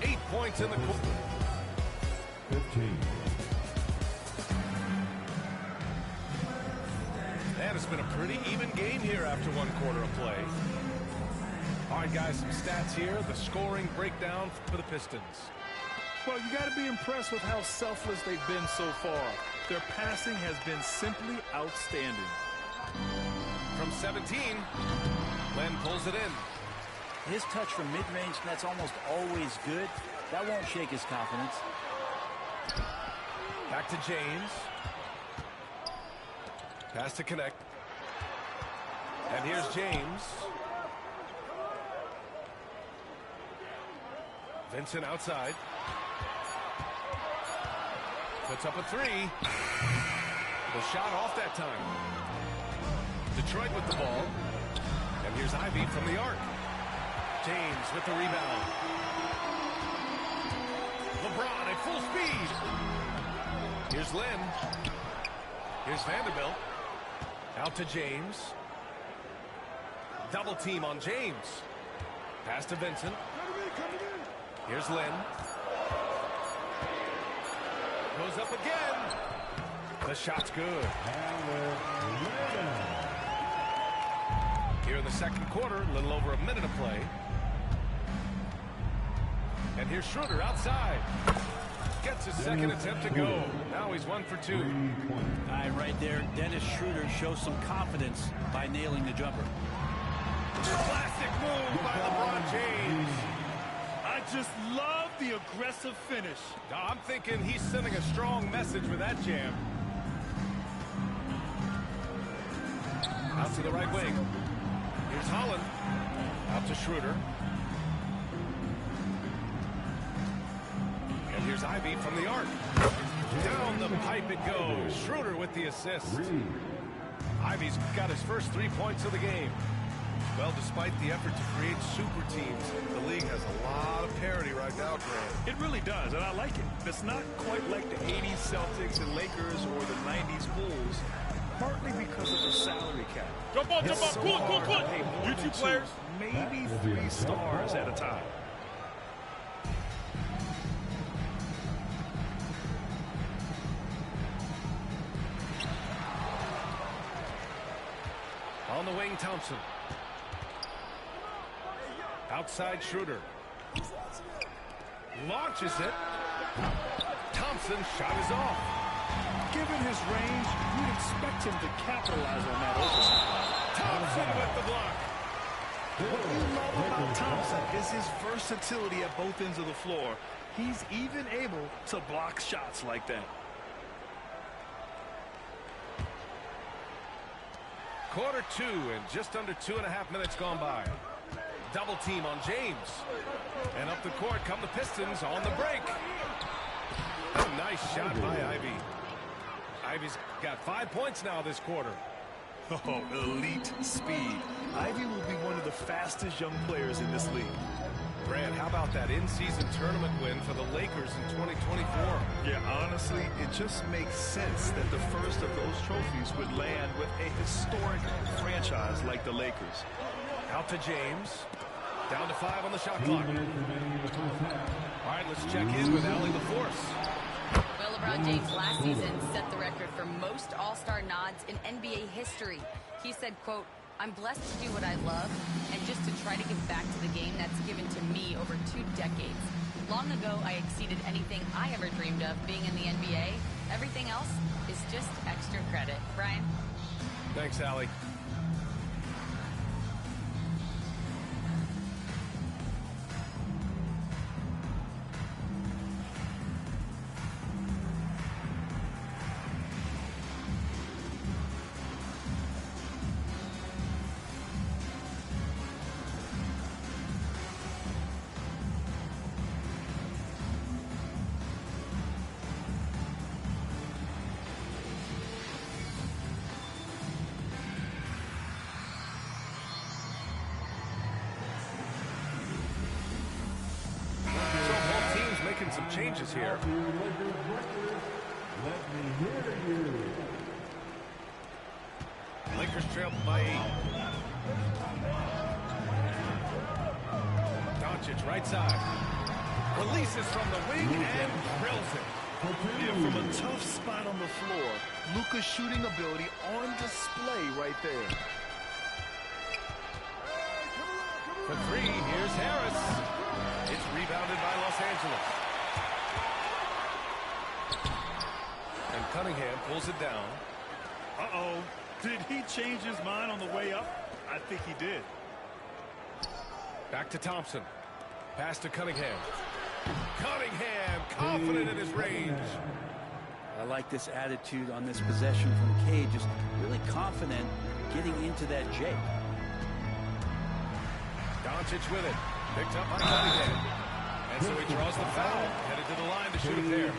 8 points in the quarter. 15. And it's been a pretty even game here after one quarter of play. All right, guys, some stats here. The scoring breakdown for the Pistons. Well, you got to be impressed with how selfless they've been so far. Their passing has been simply outstanding. From 17, Len pulls it in. His touch from mid-range, that's almost always good. That won't shake his confidence. Back to James. Pass to connect. And here's James. Vincent outside. Puts up a three. The shot off that time. Detroit with the ball. And here's Ivy from the arc. James with the rebound. LeBron at full speed. Here's Lynn. Here's Vanderbilt. Out to James. Double team on James. Pass to Vincent. Here's Lynn. Goes up again. The shot's good. Here in the second quarter, a little over a minute of play. And here's Schroeder outside. Gets his second attempt to go. Now he's 1 for 2. Right there, Dennis Schroeder shows some confidence by nailing the jumper. Classic move by LeBron James. I just love the aggressive finish. I'm thinking he's sending a strong message with that jam. Out to the right wing. Here's Holland. Out to Schroeder. And here's Ivy from the arc. Down the pipe it goes. Schroeder with the assist. Ivy's got his first 3 points of the game. Well, despite the effort to create super teams, the league has a lot of parity right now, Grant. It really does, and I like it. It's not quite like the 80s Celtics and Lakers or the 90s Bulls, partly because of the salary cap. Jump on, jump on, So pull it, pull it, hard pull to pay it. one You or two players. maybe 3 stars at a time. On the wing, Thompson. Outside, Schroeder. Launches it. Thompson's shot is off. Given his range, you'd expect him to capitalize on that opening. Thompson with the block. What we love about Thompson is his versatility at both ends of the floor. He's even able to block shots like that. Quarter 2 and just under 2.5 minutes gone by. Double team on James. And up the court come the Pistons on the break. A nice shot by Ivy. Ivy's got 5 points now this quarter. Oh, elite speed. Ivy will be one of the fastest young players in this league. Grant, how about that in-season tournament win for the Lakers in 2024? Yeah, honestly, it just makes sense that the first of those trophies would land with a historic franchise like the Lakers. Out to James. Down to 5 on the shot clock. All right, let's check in with Allie LaForce. Well, LeBron James last season set the record for most All-Star nods in NBA history. He said, quote, "I'm blessed to do what I love and just to try to give back to the game that's given to me over 2 decades. Long ago, I exceeded anything I ever dreamed of being in the NBA. Everything else is just extra credit." Brian? Thanks, Allie. changes here. Lakers trail by 8. Doncic right side. Releases from the wing and drills it. Yeah, from a tough spot on the floor, Luka's shooting ability on display right there. For 3, here's Harris. It's rebounded by Los Angeles. And Cunningham pulls it down. Uh-oh. Did he change his mind on the way up? I think he did. Back to Thompson. Pass to Cunningham. Cunningham, confident in his range. I like this attitude on this possession from Cade, just really confident getting into that J. Doncic with it. Picked up by Cunningham. And so he draws the foul. Headed to the line to shoot it there.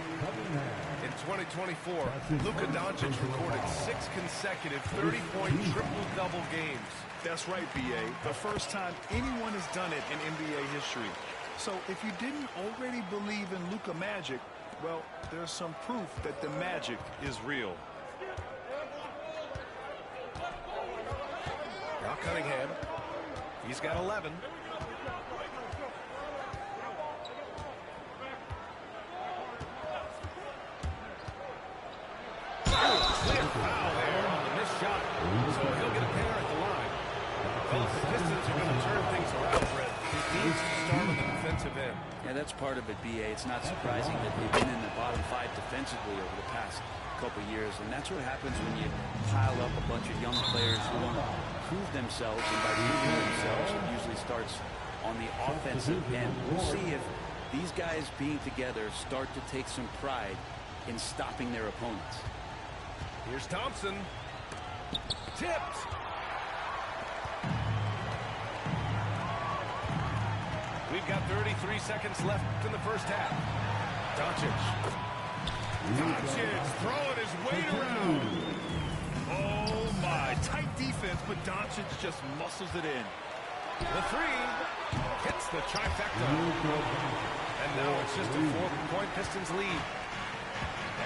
In 2024, Luka Doncic recorded 6 consecutive 30-point triple-double games. That's right, B.A. The first time anyone has done it in NBA history. So if you didn't already believe in Luka Magic, well, there's some proof that the magic is real. Now Cunningham. He's got 11. Clear foul there on the missed shot. So he'll get a pair at the line. Well, if the Pistons are going to turn things around, Brett, he needs to start on the defensive end. Yeah, that's part of it, B.A. It's not surprising that they've been in the bottom 5 defensively over the past couple years, and that's what happens when you pile up a bunch of young players who want to prove themselves, and by proving themselves, it usually starts on the offensive end. We'll see if these guys being together start to take some pride in stopping their opponents. Here's Thompson. Tipped. We've got 33 seconds left in the first half. Doncic throwing his weight around. Oh, my. Tight defense, but Doncic just muscles it in. The 3 hits the trifecta. And now it's just a 4-point Pistons lead.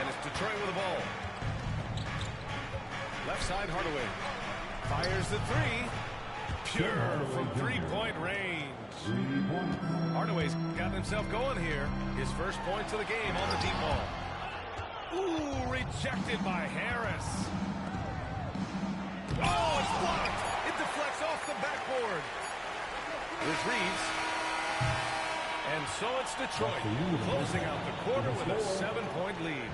And it's Detroit with the ball. Left side, Hardaway. Fires the 3. Pure from 3-point range. Hardaway's got himself going here. His first points of the game on the deep ball. Ooh, rejected by Harris. Oh, it's blocked. It deflects off the backboard. Here's Reeves. And so it's Detroit closing out the quarter with a 7-point lead.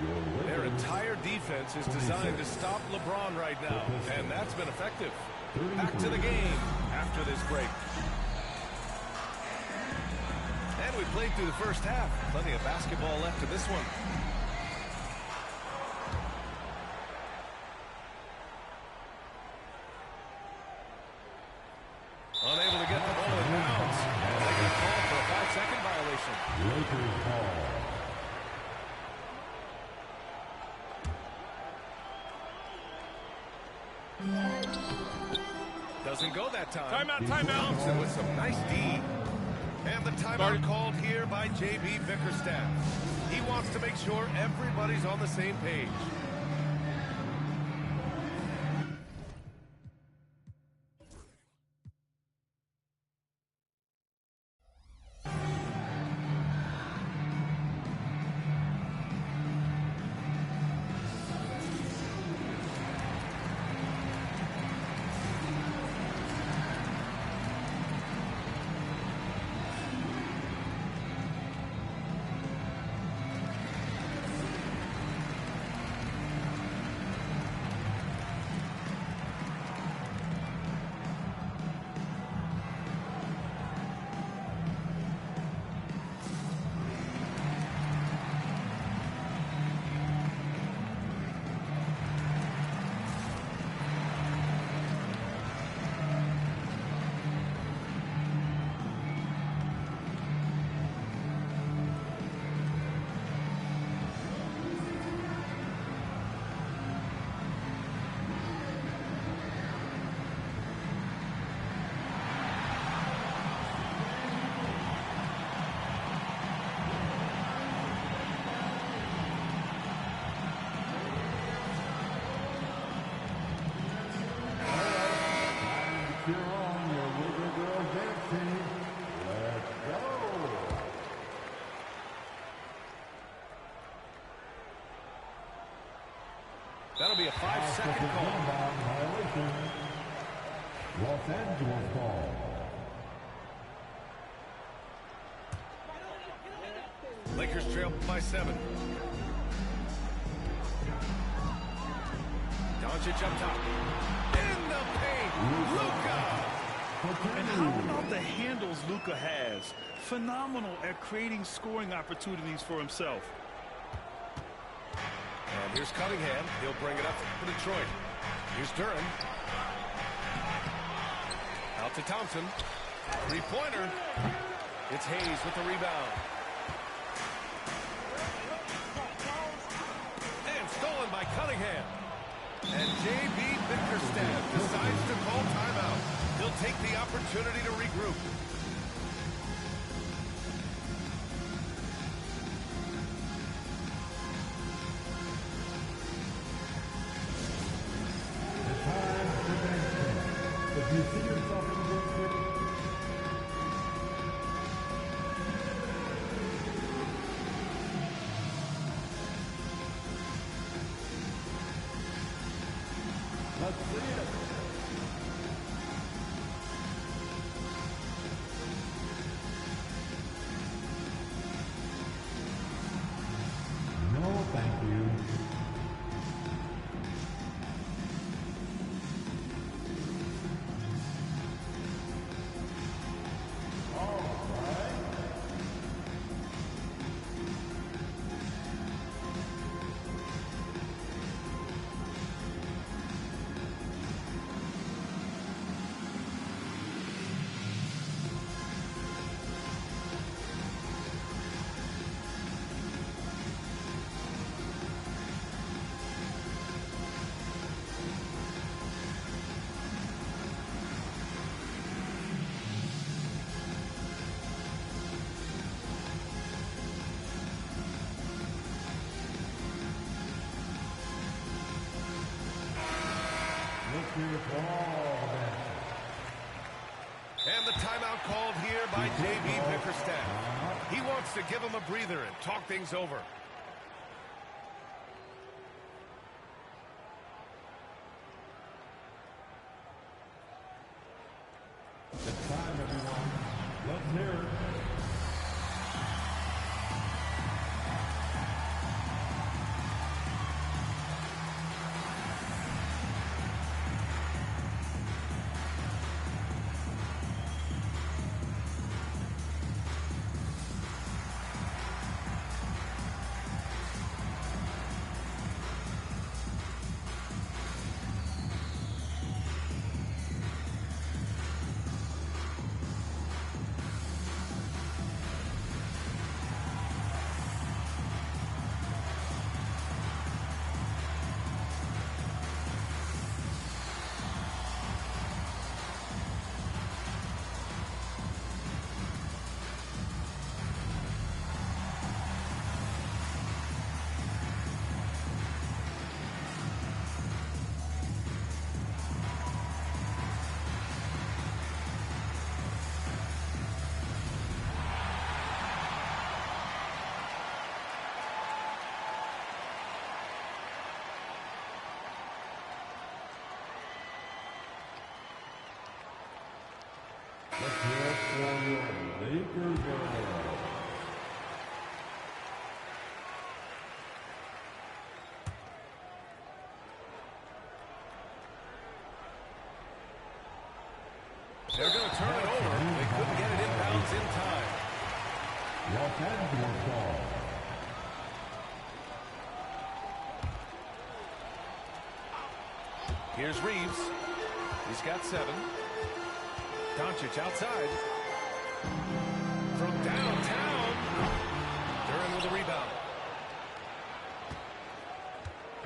Their entire defense is designed to stop LeBron right now, and that's been effective. Back to the game after this break. And we played through the first half. Plenty of basketball left in this one. Unable to get the ball in bounds. And they get a call for a 5-second violation. Lakers ball. Doesn't go that time. Timeout, timeout. Thompson with some nice D. And the timeout called here by J.B. Bickerstaff. He wants to make sure everybody's on the same page. cheer on your little girl dance team. Let's go. That'll be a 5-second call. Violation. Los Angeles ball. Lakers trail by 7. Doncic up top. In the paint. Luka. And how about the handles Luka has? Phenomenal at creating scoring opportunities for himself. And here's Cunningham. He'll bring it up for Detroit. Here's Duren. Out to Thompson. Three-pointer. It's Hayes with the rebound. And stolen by Cunningham. And J.B. Bickerstaff decides to call timeout. He'll take the opportunity to regroup. If you see yourself in the good let's see it. No, thank you. And the timeout called here by J.B. Bickerstaff. He wants to give him a breather and talk things over. It's time, everyone. Let's hear it. Let's hear it for your Lakers. They're going to turn it over. They couldn't get it inbounds in time. Los Angeles ball. Here's Reeves. He's got 7. Doncic outside. From downtown. Duren with a rebound.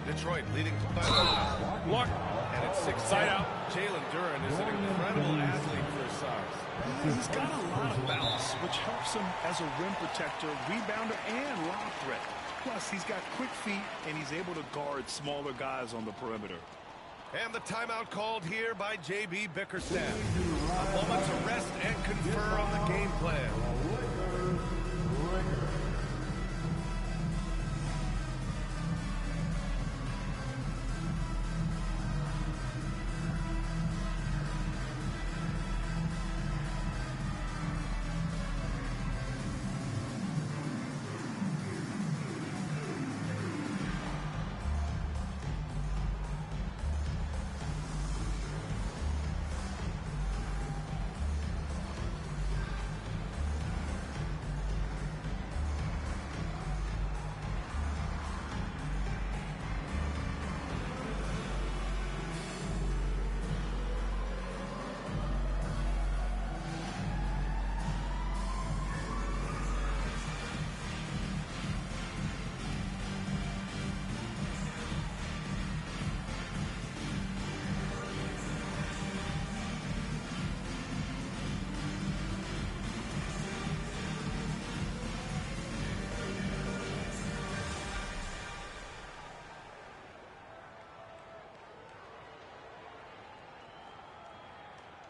Detroit leading by 5. Look. And it's 6. Side out. Jalen Duren is an incredible athlete for his size. He's got a lot of bounce, which helps him as a rim protector, rebounder, and lob threat. Plus, he's got quick feet, and he's able to guard smaller guys on the perimeter. And the timeout called here by J.B. Bickerstaff. A moment to rest and confer on the game plan.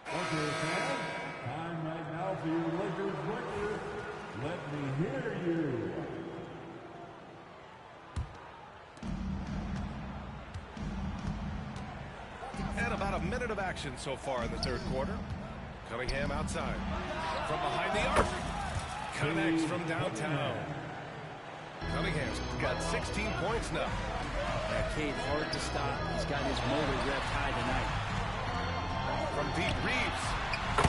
Okay, fans, time right now for your Lakers. Let me hear you. And about a minute of action so far in the third quarter. Cunningham outside. From behind the arc. Connects from downtown. Cunningham's got 16 points now. Cade hard to stop. He's got his motor revved high tonight. From deep, Reeves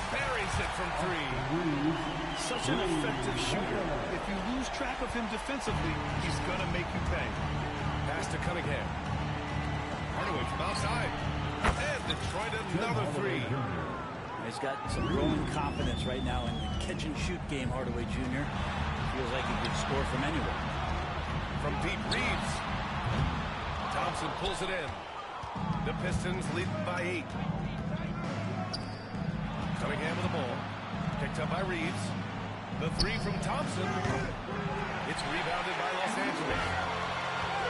buries it from three. Such an effective shooter. If you lose track of him defensively, he's going to make you pay. Pass to Cunningham. Hardaway from outside. And Detroit another three. He's got some growing confidence right now in the catch-and-shoot game, Hardaway Jr. Feels like he could score from anywhere. From deep, Reeves. Thompson pulls it in. The Pistons lead by 8. Cunningham with the ball. Picked up by Reeves. The three from Thompson. It's rebounded by Los Angeles.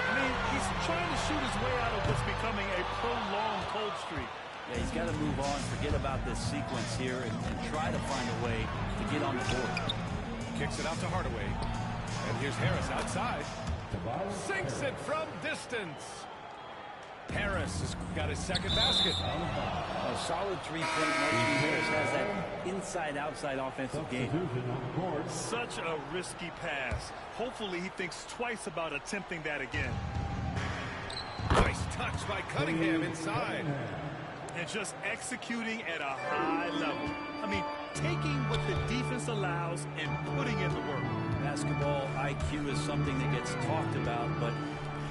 I mean, he's trying to shoot his way out of what's becoming a prolonged cold streak. Yeah, he's got to move on, forget about this sequence here, and try to find a way to get on the board. Kicks it out to Hardaway. And here's Harris outside. Sinks it from distance. Harris has got his second basket. A solid three-point night. Harris has that inside-outside offensive game. Such a risky pass. Hopefully he thinks twice about attempting that again. Nice touch by Cunningham inside. And just executing at a high level. I mean, taking what the defense allows and putting in the work. Basketball IQ is something that gets talked about, but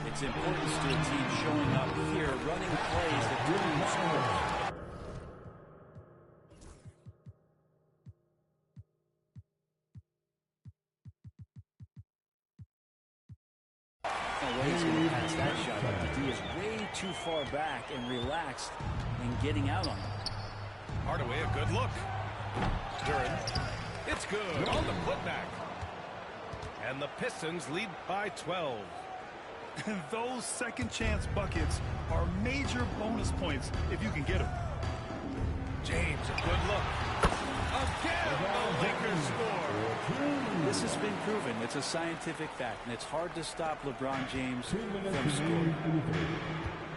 its importance to a team showing up here, running plays that really score. No way he's going to pass that shot. But D is way too far back and relaxed in getting out on it. Hardaway, a good look. Duren. It's good on the putback. And the Pistons lead by 12. And those second chance buckets are major bonus points if you can get them. James, a good look. Again, the Lakers score. This has been proven. It's a scientific fact, and it's hard to stop LeBron James from scoring.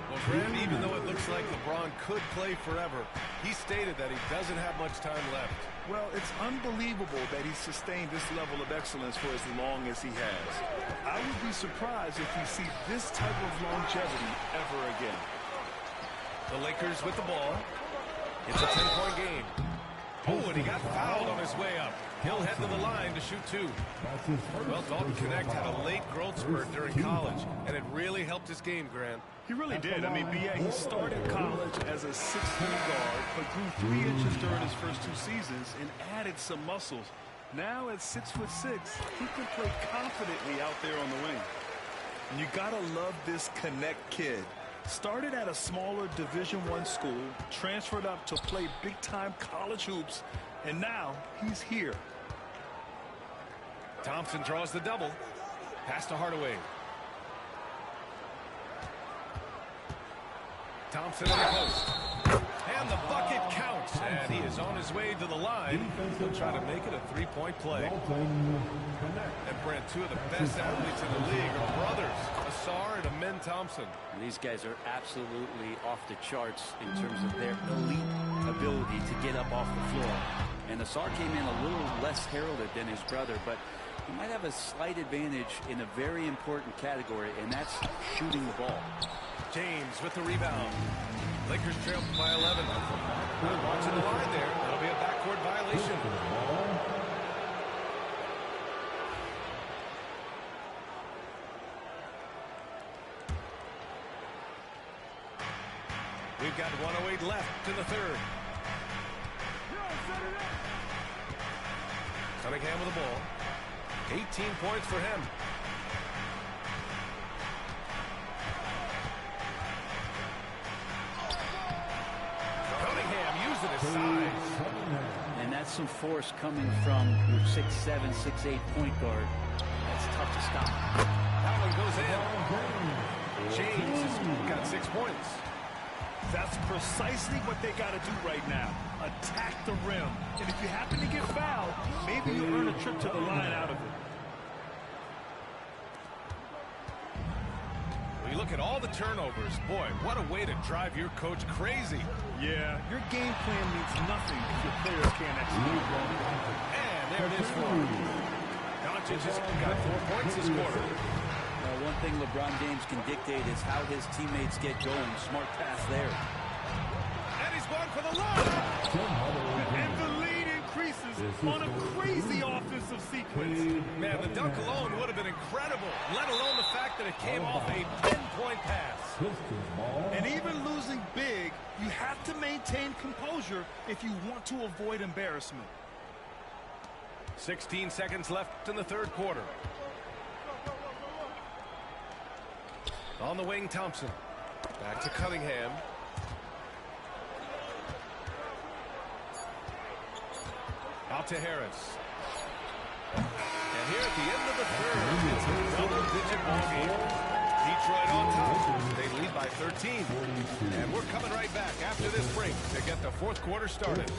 Well, Graham, even though it looks like LeBron could play forever, he stated that he doesn't have much time left. Well, it's unbelievable that he sustained this level of excellence for as long as he has. I would be surprised if we see this type of longevity ever again. The Lakers with the ball. It's a 10-point game. Oh, and he got fouled on his way up. He'll head to the line to shoot 2. Well, Dalton Knecht had a late growth spurt during college, and it really helped his game, Grant. He really did. I mean, B.A., he started college as a 6'3" guard, but grew 3 inches during his first 2 seasons and added some muscles. Now at 6'6", he can play confidently out there on the wing. And you gotta love this Knecht kid. Started at a smaller Division I school, transferred up to play big-time college hoops, and now he's here. Thompson draws the double. Pass to Hardaway. Thompson in the post. And the bucket counts. And he is on his way to the line. He'll try to make it a three-point play. And Brent, two of the best athletes in the league are brothers, Ausar and Amen Thompson. These guys are absolutely off the charts in terms of their elite ability to get up off the floor. And Ausar came in a little less heralded than his brother, but he might have a slight advantage in a very important category, and that's shooting the ball. James with the rebound. Lakers trail by 11. Watching the line there. That'll be a backcourt violation. We've got 1:08 left in the third. Cunningham with the ball. 18 points for him. Cunningham using his size. And that's some force coming from your 6'7", 6'8" point guard. That's tough to stop. That one goes in. James has got 6 points. That's precisely what they got to do right now. Attack the rim. And if you happen to get fouled, maybe you earn a trip to the line out of it. We look at all the turnovers. Boy, what a way to drive your coach crazy. Yeah, your game plan means nothing if your players can't execute. And there it is for him. Doncic has got 4 points this quarter. One thing LeBron James can dictate is how his teammates get going. Smart pass there. And he's going for the line. And the lead increases on a crazy offensive sequence. Man, the dunk alone would have been incredible, let alone the fact that it came off a 10-point pass. And even losing big, you have to maintain composure if you want to avoid embarrassment. 16 seconds left in the third quarter. On the wing, Thompson. Back to Cunningham. Out to Harris. And here at the end of the third, it's a double-digit ball game. Detroit on top. They lead by 13. And we're coming right back after this break to get the fourth quarter started.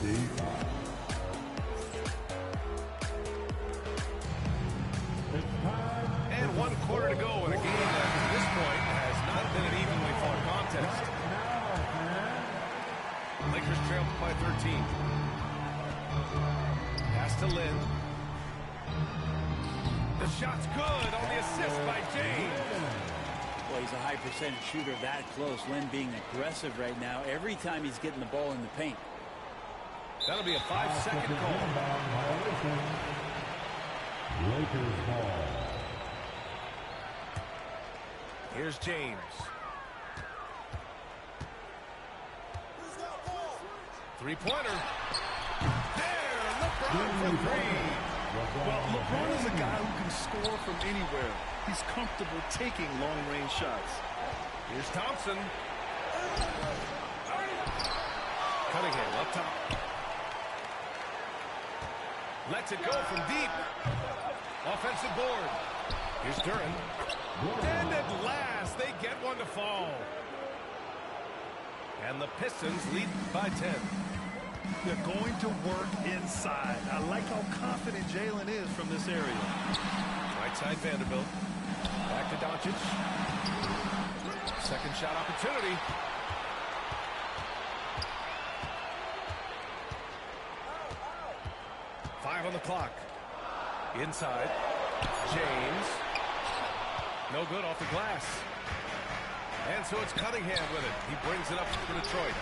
And 1 quarter to go in a game that, to this point, has not been an evenly fought contest. Lakers trail by 13. Pass to Lynn. The shot's good on the assist by James. Well, he's a high percentage shooter that close. Lynn being aggressive right now every time he's getting the ball in the paint. That'll be a 5-second call. Lakers ball. Here's James. Three-pointer. There, LeBron for three. Well, LeBron is a guy who can score from anywhere. He's comfortable taking long-range shots. Here's Thompson. Cunningham up top. Lets it go from deep. Offensive board. Here's Duren. And at last, they get one to fall. And the Pistons lead by 10. They're going to work inside. I like how confident Jalen is from this area. Right side Vanderbilt. Back to Doncic. Second shot opportunity. Five on the clock. Inside. James. No good off the glass. And so it's Cunningham with it. He brings it up for Detroit.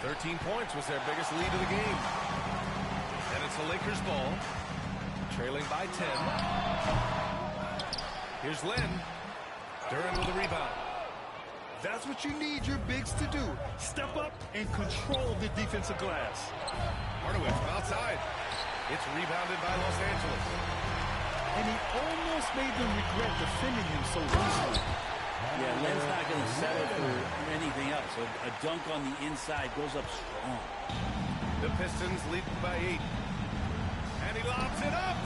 13 points was their biggest lead of the game. And it's the Lakers ball. Trailing by 10. Here's Lynn. Duren with the rebound. That's what you need your bigs to do. Step up and control the defensive glass. Hardaway from outside. It's rebounded by Los Angeles. And he almost made them regret defending him so easily. Yeah, Lynn's not going to settle for anything else. A dunk on the inside goes up strong. The Pistons lead by 8. And he lobs it up.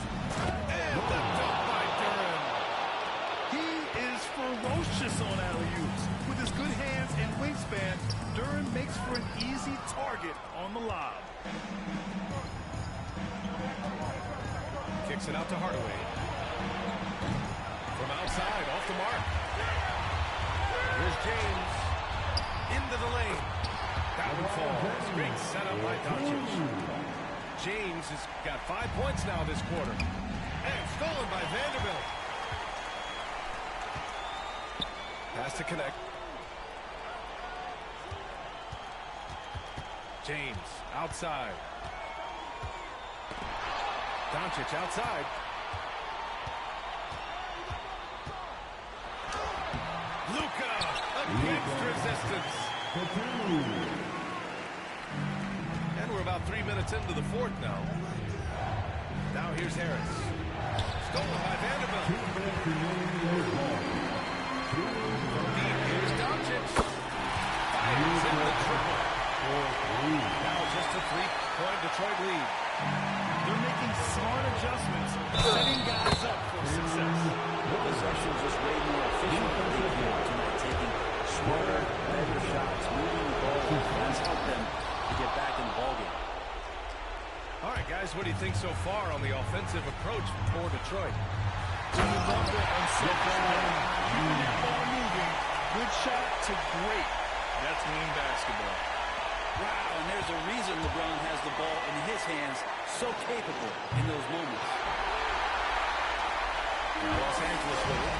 And the dunk by Duren. He is ferocious on alley-oops. With his good hands and wingspan, looks for an easy target on the lob. Kicks it out to Hardaway. From outside, off the mark. Here's James. Into the lane. That one falls. Great setup by Doncic. James has got 5 points now this quarter. And stolen by Vanderbilt. Pass to connect. James outside. Doncic outside. Luka against resistance. And we're about 3 minutes into the fourth now. Now here's Harris. Stolen by Vanderbilt. From deep, here's Doncic. Fires in the triple. Now just a 3-point Detroit lead. They're making smart adjustments, setting guys up for success. The possession just way more efficient than they did tonight, taking smarter, better shots, moving the ball. That's helped them to get back in the ballgame. All right, guys, what do you think so far on the offensive approach for Detroit? You love it on keeping that ball moving. Good shot to great. That's winning basketball. Wow, and there's a reason LeBron has the ball in his hands, so capable in those moments. Los Angeles with it.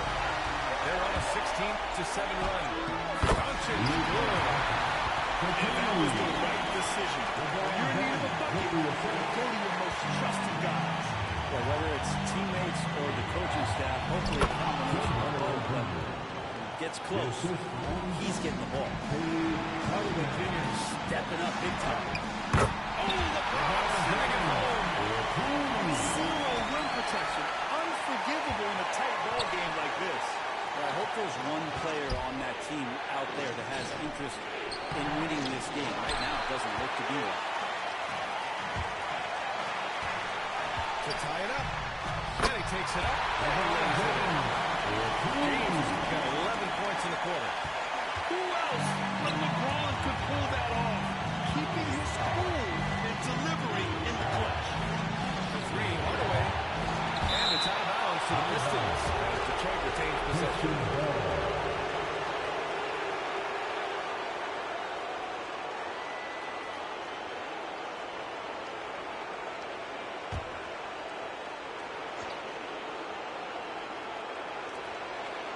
They're on a 16-7 run. Doncic. And that was the right decision. When you're near the bucket, go to your most trusted guys. Well, whether it's teammates or the coaching staff, hopefully a combination of both of them gets close. He's getting the ball. Hardaway Jr. stepping up big time. Oh, LeBron swinging home. Zero rim protection. Unforgivable in a tight ball game like this. Well, I hope there's one player on that team out there that has interest in winning this game. Right now, it doesn't look to be one. To tie it up. And he takes it up. And he lays it in. James has got 11 points in the quarter. Who else but LeBron could pull that off? Keeping his cool and delivering in the clutch. The three, Hardaway. And it's out of bounds to the Pistons as Detroit retains possession.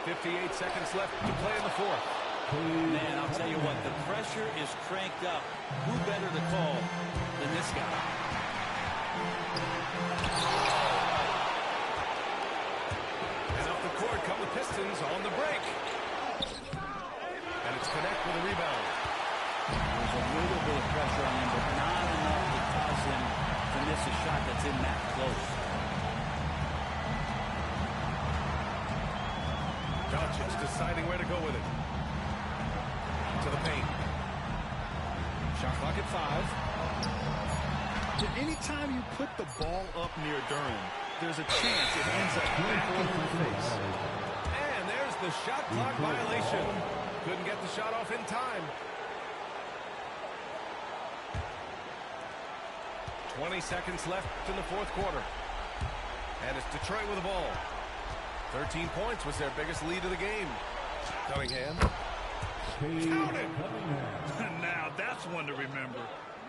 .58 seconds left to play in the fourth. Man, I'll tell you what, the pressure is cranked up. Who better to call than this guy? And up the court come the Pistons on the break. And it's Connect with a rebound. There's a little bit of pressure on him, but not enough to cause him to miss a shot that's in that close. Doncic deciding where to go with it. To the paint. Shot clock at 5. Anytime you put the ball up near Durham, there's a chance it ends up back in the face. And there's the shot clock violation. Couldn't get the shot off in time. 20 seconds left in the fourth quarter. And it's Detroit with the ball. 13 points was their biggest lead of the game. Cunningham. Counted. Now that's one to remember.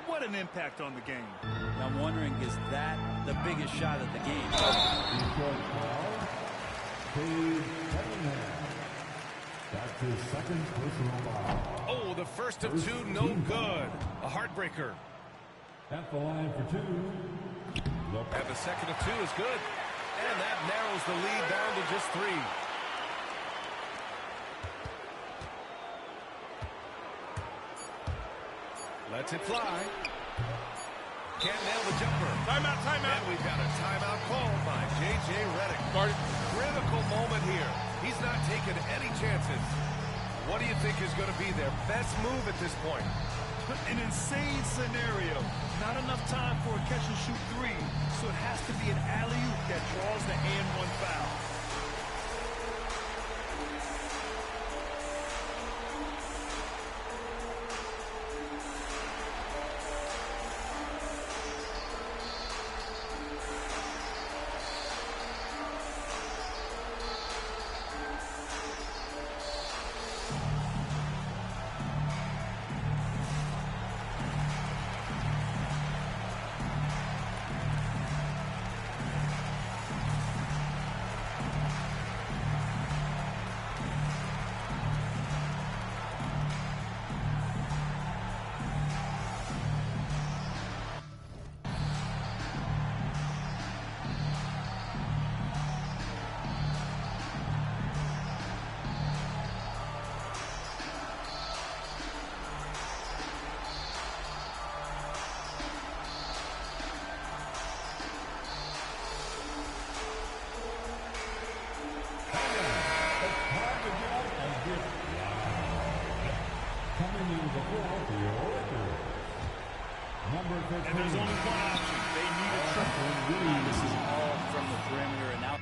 What an impact on the game. I'm wondering, is that the biggest shot of the game? That's his second personal foul. Oh, the first of two, no good. A heartbreaker. At the line for two. And the second of two is good. And that narrows the lead down to just 3. Lets it fly. Can't nail the jumper. Timeout, timeout. And we've got a timeout called by J.J. Redick. Critical moment here. He's not taking any chances. What do you think is going to be their best move at this point? An insane scenario. Not enough time for a catch-and-shoot 3, so it has to be an alley-oop that draws the and-one foul. bringing the ball to your Lakers. Number 15. And there's only one option. They need a triple. This is all from the perimeter and out.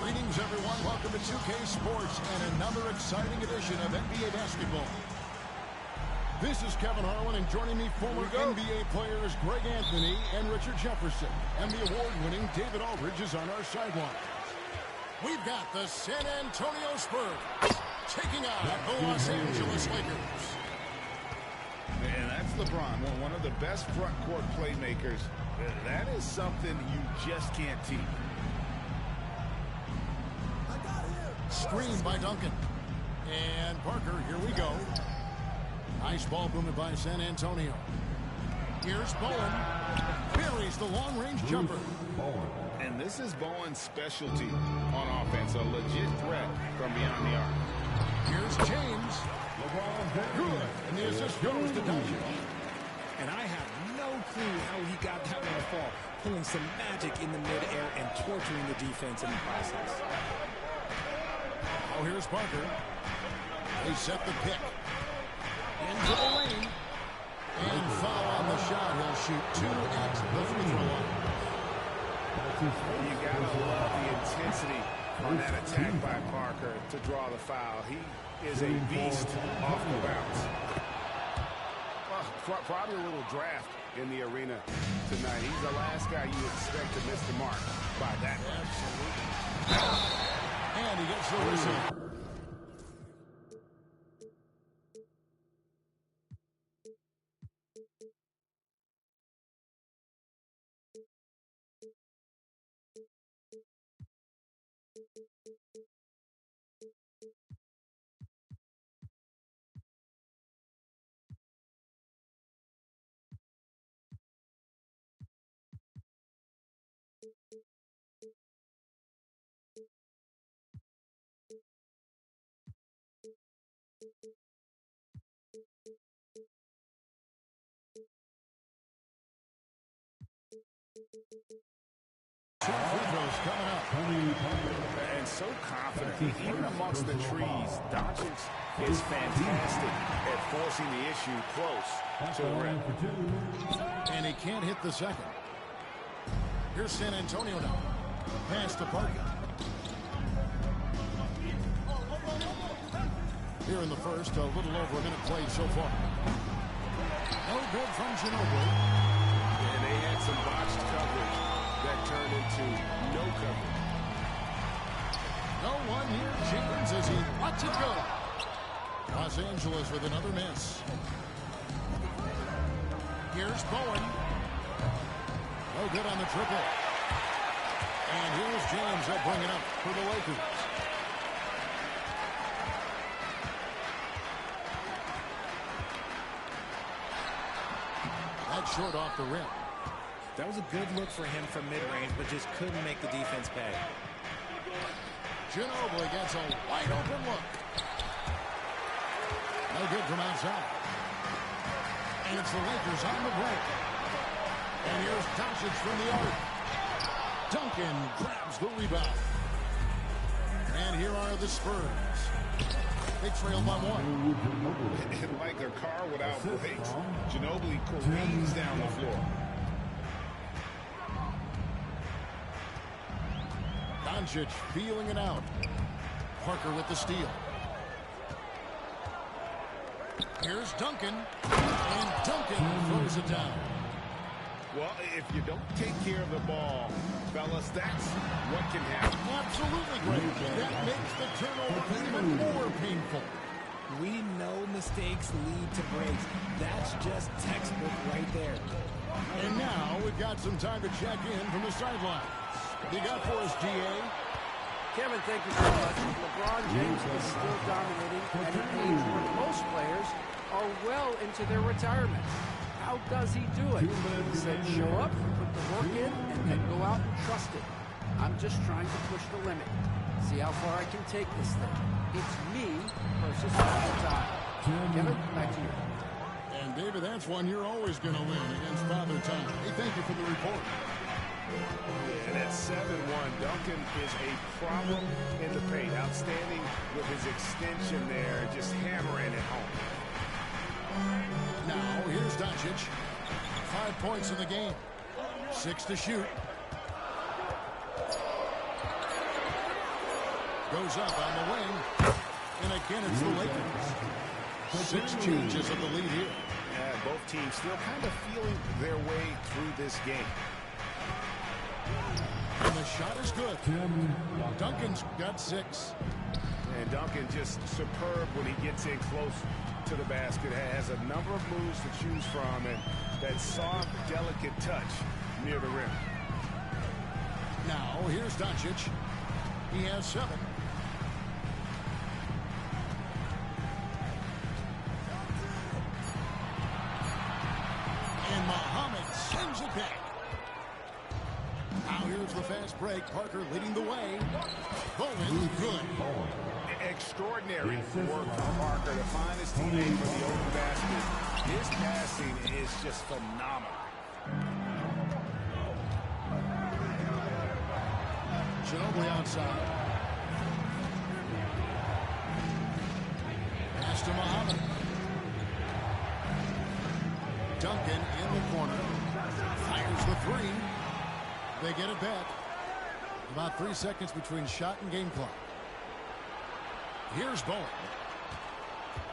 Greetings, everyone. Welcome to 2K Sports and another exciting edition of NBA basketball. This is Kevin Harlan, and joining me, former NBA players Greg Anthony and Richard Jefferson. And the award-winning David Aldridge is on our sideline. We've got the San Antonio Spurs taking on the Los Angeles Lakers. And that's LeBron, one of the best front court playmakers. That is something you just can't teach. Screen by Duncan. And Parker, here we go. Nice ball movement by San Antonio. Here's Bowen. Buries the long-range jumper. And this is Bowen's specialty on offense, a legit threat from beyond the arc. Here's James. Good. And the assist goes to Duncan. And I have no clue how he got that one to fall, pulling some magic in the midair and torturing the defense in the process. Oh, here's Parker. They set the pick. Into the lane. And foul on the shot. He'll shoot 2 at the free throw line. You gotta love the intensity on that attack by Parker to draw the foul. He is a beast off the bounce. Well, probably a little draft in the arena tonight. He's the last guy you expect to miss the mark by that much. Absolutely. And he gets the whistle. Two free throws coming up. And so confident. Even amongst the trees, Doncic is fantastic at forcing the issue close to the rim. And he can't hit the second. Here's San Antonio now. Pass to Parker. Here in the first, a little over a minute played so far. No good from Ginobili. And they had some botched coverage that turned into no coverage. No one near James as he lets it go. Los Angeles with another miss. Here's Bowen. No good on the triple. And here's James. They'll bring it up for the Lakers. That short off the rim. That was a good look for him from mid-range, but just couldn't make the defense pay. Ginobili gets a wide open look. No good from outside. And it's the Lakers on the break. And here's Doncic from the arc. Duncan grabs the rebound. And here are the Spurs. They trail by one. Like a car without brakes, Ginobili careens down the floor. Doncic feeling it out. Parker with the steal. Here's Duncan. And Duncan throws it down. Well, if you don't take care of the ball, fellas, that's what can happen. Absolutely great. That makes the turnover even more painful. We know mistakes lead to breaks. That's just textbook right there. And now we've got some time to check in from the sidelines. You got for us, GA? Kevin, thank you so much. LeBron James is still dominating at an age where most players are well into their retirement. How does he do it? He said show up, put the work in, and then go out and trust it. I'm just trying to push the limit. See how far I can take this thing. It's me versus Father Time. Kevin, back to you. And David, that's one you're always going to win against Father Time. Hey, thank you for the report. And at 7-1, Duncan is a problem in the paint. Outstanding with his extension there, just hammering it home. Now, here's Doncic. 5 points in the game. 6 to shoot. Goes up on the wing. And again, it's the Lakers. 6 changes of the lead here. Yeah, both teams still kind of feeling their way through this game. And the shot is good. Duncan's got 6. And Duncan just superb when he gets in close to the basket. Has a number of moves to choose from, and that soft, delicate touch near the rim. Now, here's Doncic. He has 7. And Muhammad sends it back. Now here's the fast break. Parker leading the way. Bowen, good. Extraordinary work from Parker to find his teammate for the open basket. His passing is just phenomenal. Ginobili outside. Pass to Muhammad. Duncan in the corner. Fires the 3. They get it back. About 3 seconds between shot and game clock. Here's Bowen.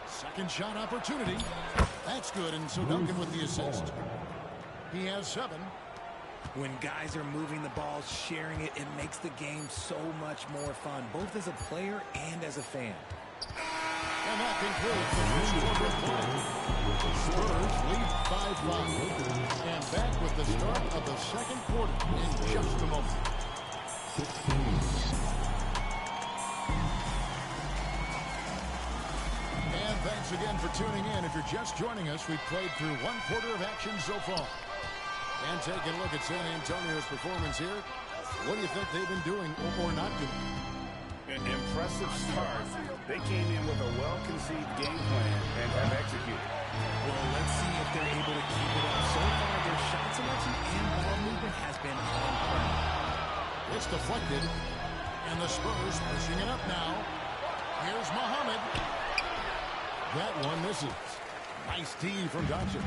Second shot opportunity. That's good, and so Duncan with the assist. He has 7. When guys are moving the ball, sharing it, it makes the game so much more fun, both as a player and as a fan. And that concludes the first quarter of play. Spurs lead 5-5. And back with the start of the second quarter in just a moment. And thanks again for tuning in. If you're just joining us, we've played through 1 quarter of action so far. And taking a look at San Antonio's performance here, what do you think they've been doing or not doing? An impressive start. They came in with a well-conceived game plan and have executed. Well, let's see if they're able to keep it up. So far, their shot selection and ball movement has been on point. It's deflected, and the Spurs pushing it up now. Here's Muhammad. That one misses. Nice tee from Doncic.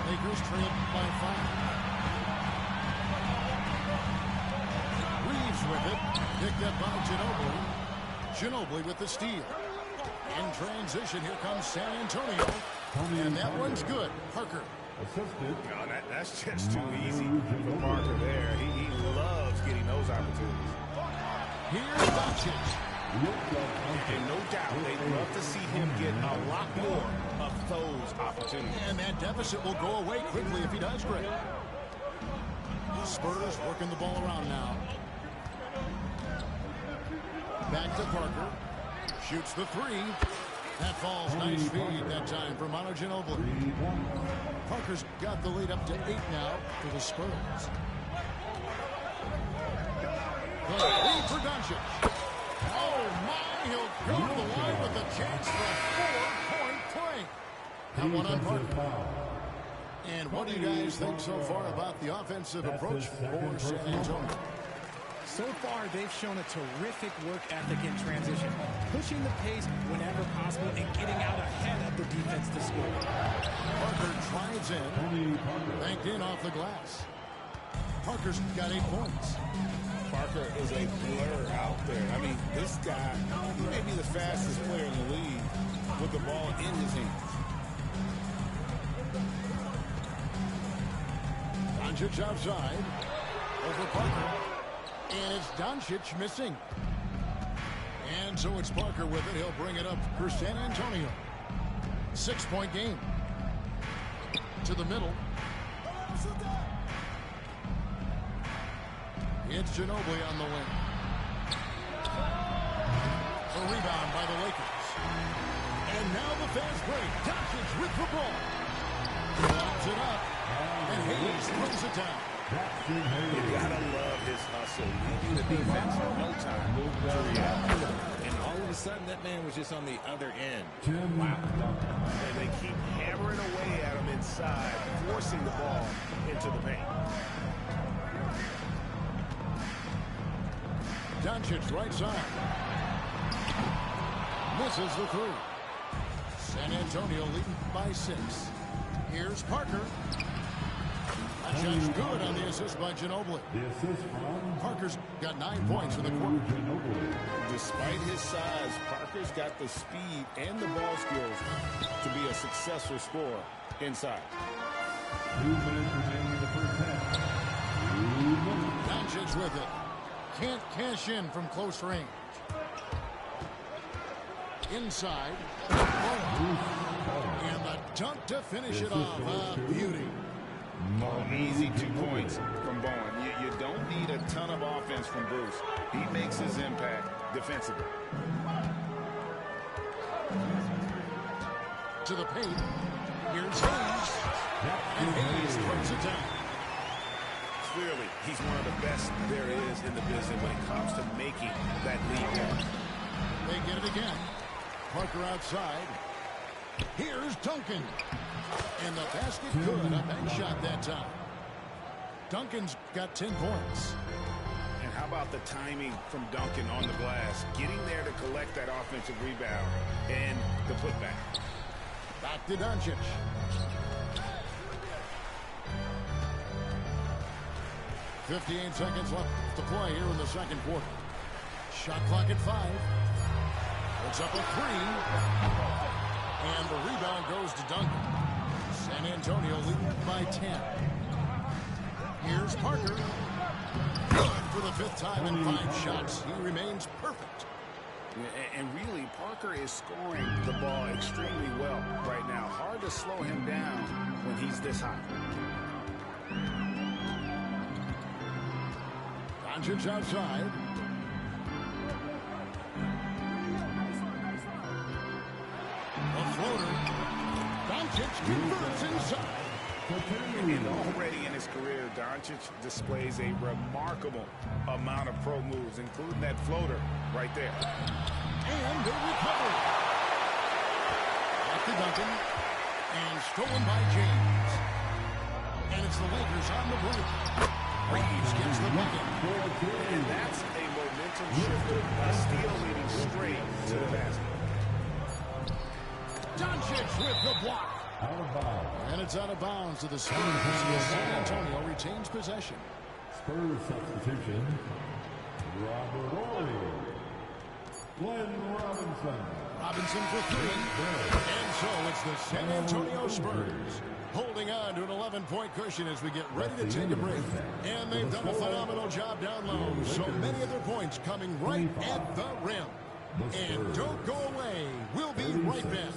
Lakers trail by 5. Reeves with it. Picked up by Ginobili. Ginobili with the steal. In transition, here comes San Antonio. And that one's good. Parker. No, that's just too easy for Parker there. He loves getting those opportunities. Here's Doncic. And no doubt, they'd love to see him get a lot more of those opportunities. And that deficit will go away quickly if he does great. Spurs working the ball around now. Back to Parker. Shoots the 3. That falls. Nice feed that time for Manu Ginobili. Parker's got the lead up to 8 now for the Spurs. The lead for Doncic. Oh, my. He'll go to the line with a chance for a 4-point play. That one on Parker. And what do you guys think so far about the offensive approach for San Antonio? So far, they've shown a terrific work ethic in transition, pushing the pace whenever possible and getting out ahead of the defense to score. Parker drives in, banked in off the glass. Parker's got 8 points. Parker is a blur out there. I mean, this guy, he may be the fastest player in the league with the ball in his hands. Doncic outside, over Parker, and it's Doncic missing. And so it's Parker with it. He'll bring it up for San Antonio. 6-point game. To the middle. It's Ginobili on the wing. A rebound by the Lakers. And now the fast break. Doncic with the ball. Lobs it up. And Hayes throws it down. You gotta love his hustle. Leading the defense in no time to react. And all of a sudden, that man was just on the other end. Wow. And they keep hammering away at him inside, forcing the ball into the paint. Doncic right side. Misses the three. San Antonio leading by 6. Here's Parker. That shot's good on the assist by Ginobili. Parker's got 9 points in the quarter. Despite his size, Parker's got the speed and the ball skills to be a successful scorer inside. 2 minutes remaining in the first half. Doncic with it. Can't cash in from close range. Inside. And the dunk to finish it off. A beauty. Easy 2 points from Bowen. You don't need a ton of offense from Bruce. He makes his impact defensively. To the paint. Here's Hayes. And Hayes throws it down. Clearly, he's one of the best there is in the business when it comes to making that lead pass. They get it again. Parker outside. Here's Duncan. And the basket good. A bank shot that time. Duncan's got 10 points. And how about the timing from Duncan on the glass? Getting there to collect that offensive rebound and the putback. Back to Doncic. .58 seconds left to play here in the second quarter. Shot clock at 5. It's up a 3. And the rebound goes to Duncan. San Antonio leading by 10. Here's Parker. Good for the 5th time in 5 shots. He remains perfect. And really, Parker is scoring the ball extremely well right now. Hard to slow him down when he's this high. Doncic outside. A floater. Doncic converts inside. And already in his career, Doncic displays a remarkable amount of pro moves, including that floater right there. And they recover. Back to Duncan. And stolen by James. And it's the Lakers on the break. Reeves gets the bucket. And that's a momentum shifter. A steal leading straight to the basket. Doncic with the block. And it's out of bounds to the Spurs. San Antonio retains possession. Spurs substitution. Robert Horry. Glenn Robinson. Robinson for 3. And so it's the San Antonio Spurs holding on to an 11-point cushion as we get ready to take a break. And they've done a phenomenal job down low. So many of their points coming right at the rim. And don't go away. We'll be right back.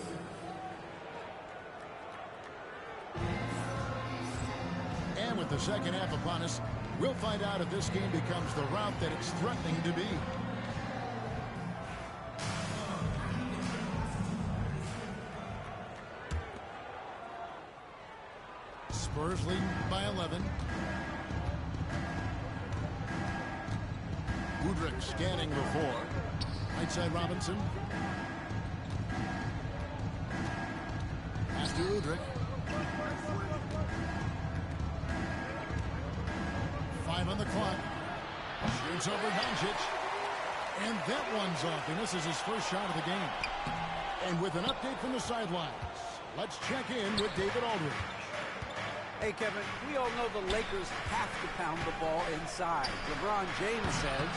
And with the second half upon us, we'll find out if this game becomes the route that it's threatening to be. Spurs leading by 11. Udrich scanning the floor. Right side Robinson. Pass to Udrich. 5 on the clock. Shoots over Doncic. And that one's off. He misses his first shot of the game. And with an update from the sidelines, let's check in with David Aldridge. Hey, Kevin, we all know the Lakers have to pound the ball inside. LeBron James says,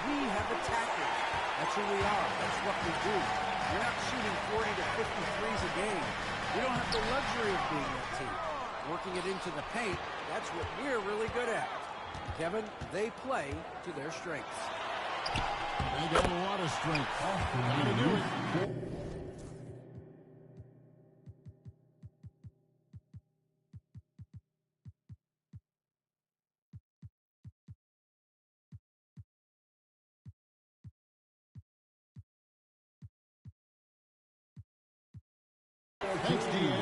we have attackers. That's who we are. That's what we do. We're not shooting 40 to 50 threes a game. We don't have the luxury of being that team. Working it into the paint, that's what we're really good at. Kevin, they play to their strengths. They got a lot of strength. Gotta do it. Thanks, Dean.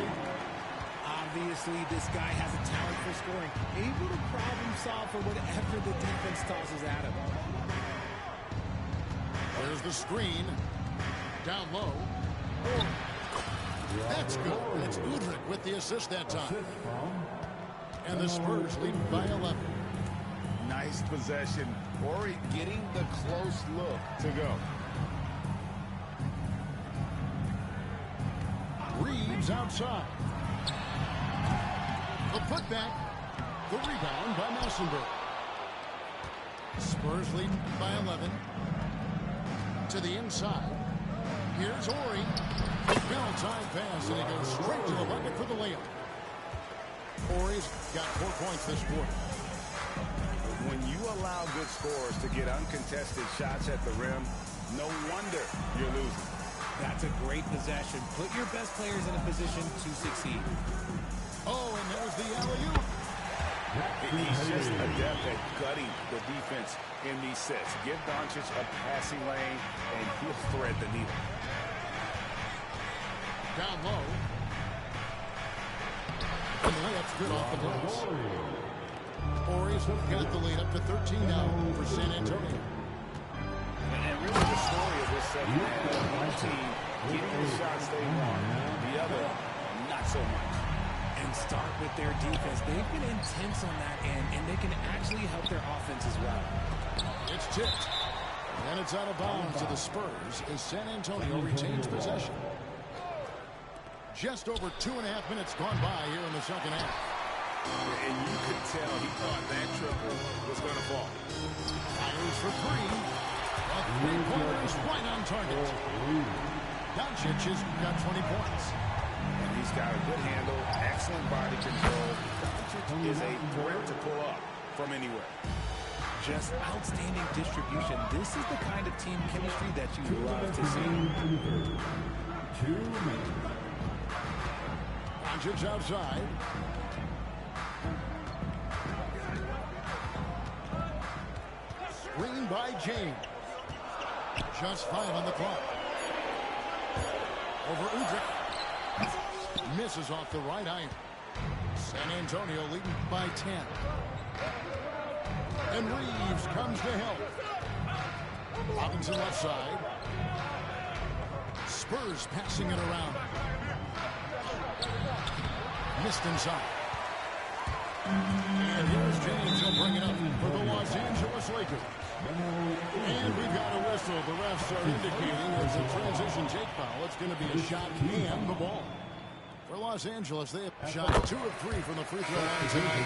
Obviously, this guy has a talent for scoring. Able to problem solve for whatever the defense tosses at him. There's the screen. Down low. That's good. It's Udrich with the assist that time. And the Spurs lead by 11. Nice possession. Horry getting the close look to go. Reeves outside. The putback. The rebound by Massenberg. Spurs lead by 11. To the inside. Here's Horry. Bell-timed pass, and he goes straight to the bucket for the layup. Horry's got 4 points this quarter. When you allow good scorers to get uncontested shots at the rim, no wonder you're losing. That's a great possession. Put your best players in a position to succeed. Oh, and there's the alley-oop. He's just adept at gutting the defense in these sets. Give Doncic a passing lane, and he'll thread the needle. Down low. And the layup's good off the glass. Horry's got the lead up to 13 now for San Antonio. And really the story of this second half, one team getting the shots they want, the other not so much. And start with their defense. They've been intense on that end, and they can actually help their offense as well. It's tipped. And it's out of bounds to the Spurs as San Antonio retains possession. Just over 2.5 minutes gone by here in the second half. And you could tell he thought that triple was going to fall. Fires for three. A three-pointer is right on target. Doncic has got 20 points. And he's got a good handle, excellent body control. Doncic is a threat to pull up from anywhere. Just outstanding distribution. This is the kind of team chemistry that you love to see. 2 minutes. Doncic outside. Screen by James. Just 5 on the clock. Over Udrich. Misses off the right iron. San Antonio leading by 10. And Reeves comes to help. Robinson left side. Spurs passing it around. Missed inside. And here's James. He'll bring it up for the Los Angeles Lakers. And we've got a whistle. The refs are indicating as a transition take foul. It's going to be a shot and the ball. For Los Angeles, they have shot 2 of 3 from the free throw line tonight.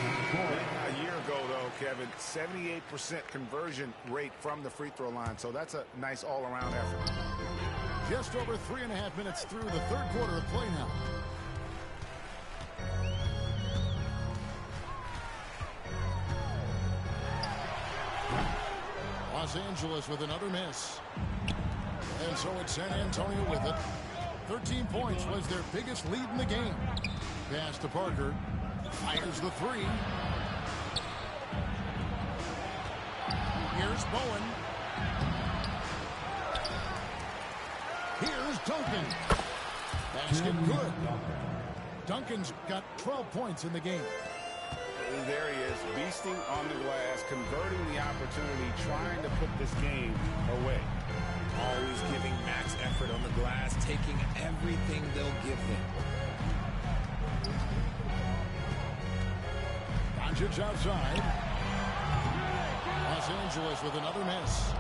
A year ago, though, Kevin, 78% conversion rate from the free throw line. So that's a nice all-around effort. Just over 3.5 minutes through the third quarter of play now. Los Angeles with another miss. And so it's San Antonio with it. 13 points was their biggest lead in the game. Pass to Parker. Fires the three. Here's Bowen. Here's Duncan. Basket good. Duncan's got 12 points in the game. feasting on the glass, converting the opportunity, trying to put this game away. Always giving max effort on the glass, taking everything they'll give them. Doncic outside. Los Angeles with another miss.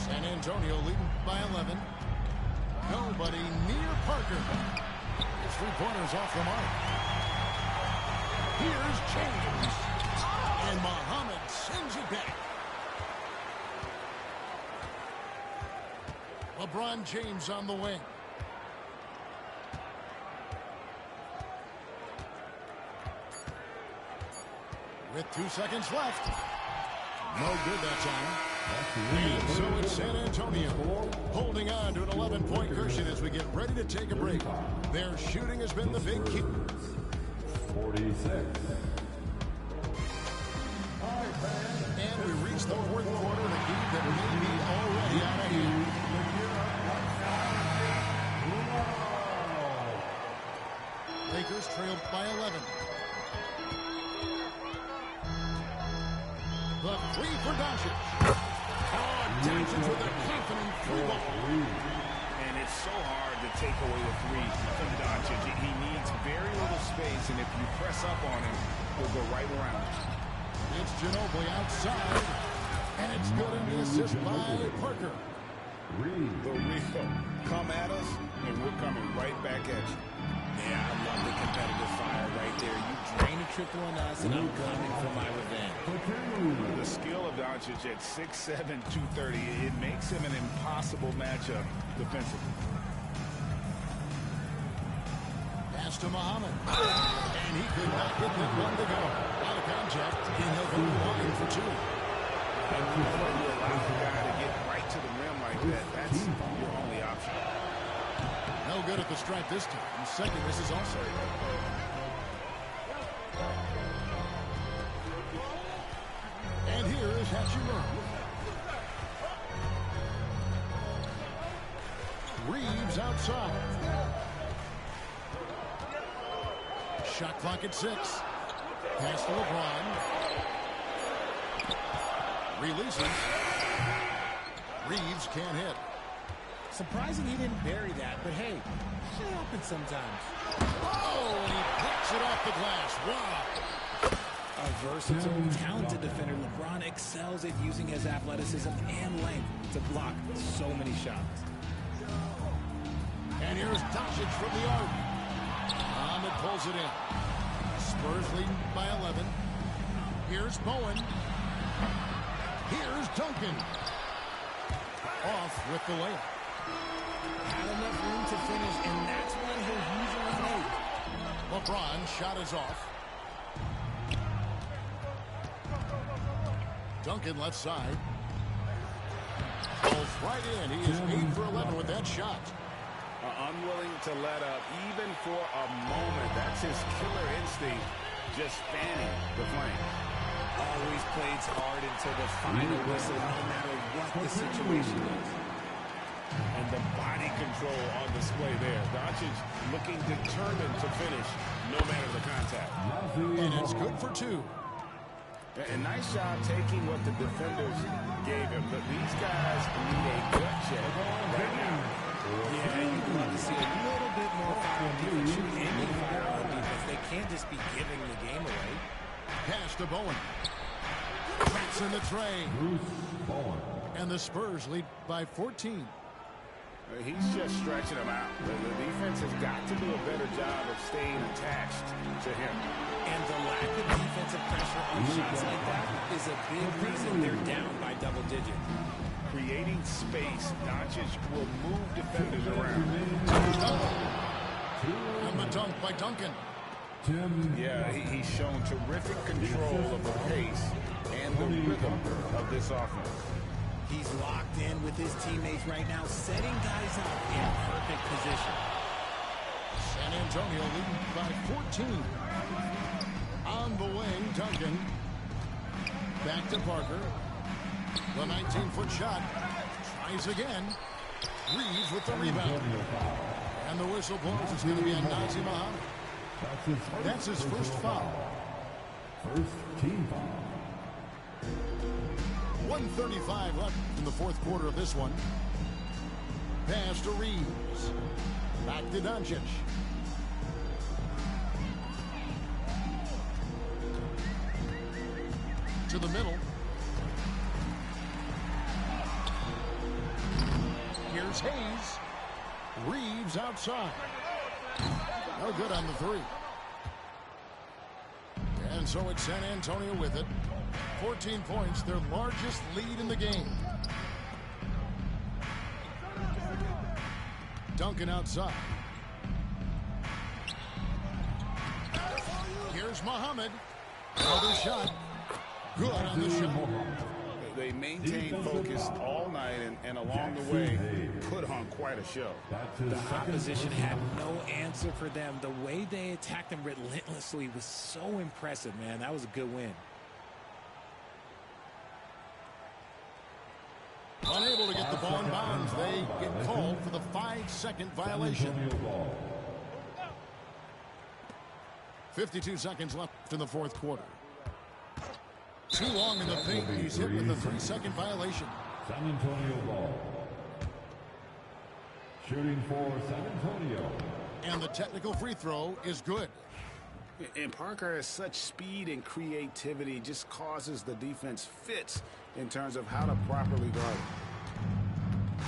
San Antonio leading by 11. Nobody near Parker. His three-pointers off the mark. Here's James. And Muhammad sends it back. LeBron James on the wing. With 2 seconds left. No good that time. And so it's San Antonio holding on to an 11-point cushion as we get ready to take a break. Their shooting has been the big key. 46. And we reach the fourth quarter in a game that may be already out of hand. Lakers trailed by 11. The three for Doncic. Oh, Doncic with a confident three ball. And it's so hard to take away the three from Doncic. He needs very little space, and if you press up on him, he'll go right around it. It's Ginobili outside, and it's good in the assist by Parker. The Rico, come at us, and we're coming right back at you. Yeah, I love the competitive fire right there. You drain a triple on us, and I'm coming for my revenge. The skill of Doncic at 6'7", 230, it makes him an impossible matchup defensively. Pass to Muhammad. And he could not get that one to go. Out of contact, and he'll go wide for two. And when you allow the guy to get right to the rim like that, that's your only option. No good at the stripe this time. Second, this is also. And here is Hachimura. Reeves outside. Shot clock at 6. Pass to LeBron. Releases. Reeves can't hit. Surprising he didn't bury that, but hey, it happens sometimes. Oh, and he picks it off the glass. Wow. A versatile, talented defender, LeBron excels at using his athleticism and length to block so many shots. And here's Doncic from the arc. Muhammad pulls it in. Spurs leading by 11. Here's Bowen. Here's Duncan. Off with the layup. Had enough room to finish, and that's when he'll usually make. LeBron's shot is off. Duncan left side. Goes right in. He is 8 for 11 with that shot. Unwilling to let up even for a moment. That's his killer instinct, just fanning the flame. Always plays hard until the final whistle, no matter what the situation is. And the body control on display there. Doncic looking determined to finish no matter the contact. And it's good for 2. And nice job taking what the defenders gave him. But these guys need a gut check right now. Yeah, you'd love to see a little bit more fire on defense. Shoot any fire on defense. They can't just be giving the game away. Pass to Bowen. Tracks in the tray. And the Spurs lead by 14. He's just stretching them out. The defense has got to do a better job of staying attached to him. And the lack of defensive pressure on shots like that is a big reason they're down by double digits. Creating space, Doncic will move defenders around. And the dunk by Duncan. Yeah, he's shown terrific control of the pace and the rhythm of this offense. He's locked in with his teammates right now, setting guys up in perfect position. San Antonio leading by 14. On the wing, Duncan. Back to Parker. The 19-foot shot. Tries again. Reeves with the rebound. And the whistle blows. It's going to be on Nazr Mohammed. That's his first foul. First team foul. 1:35 left in the fourth quarter of this one. Pass to Reeves. Back to Doncic. To the middle. Here's Hayes. Reeves outside. No good on the three. And so it's San Antonio with it. 14 points, their largest lead in the game. Duncan outside. Here's Muhammad. Another shot. Good on the shot. They maintained focus all night and along the way put on quite a show. The opposition had no answer for them. The way they attacked them relentlessly was so impressive, man. That was a good win. Unable to get the ball in bounds. They get called for the 5-second violation. 52 seconds left in the fourth quarter. Too long in the paint. He's hit with a 3-second violation. San Antonio ball. Shooting for San Antonio. And the technical free throw is good. And Parker has such speed and creativity, just causes the defense fits in terms of how to properly guard it.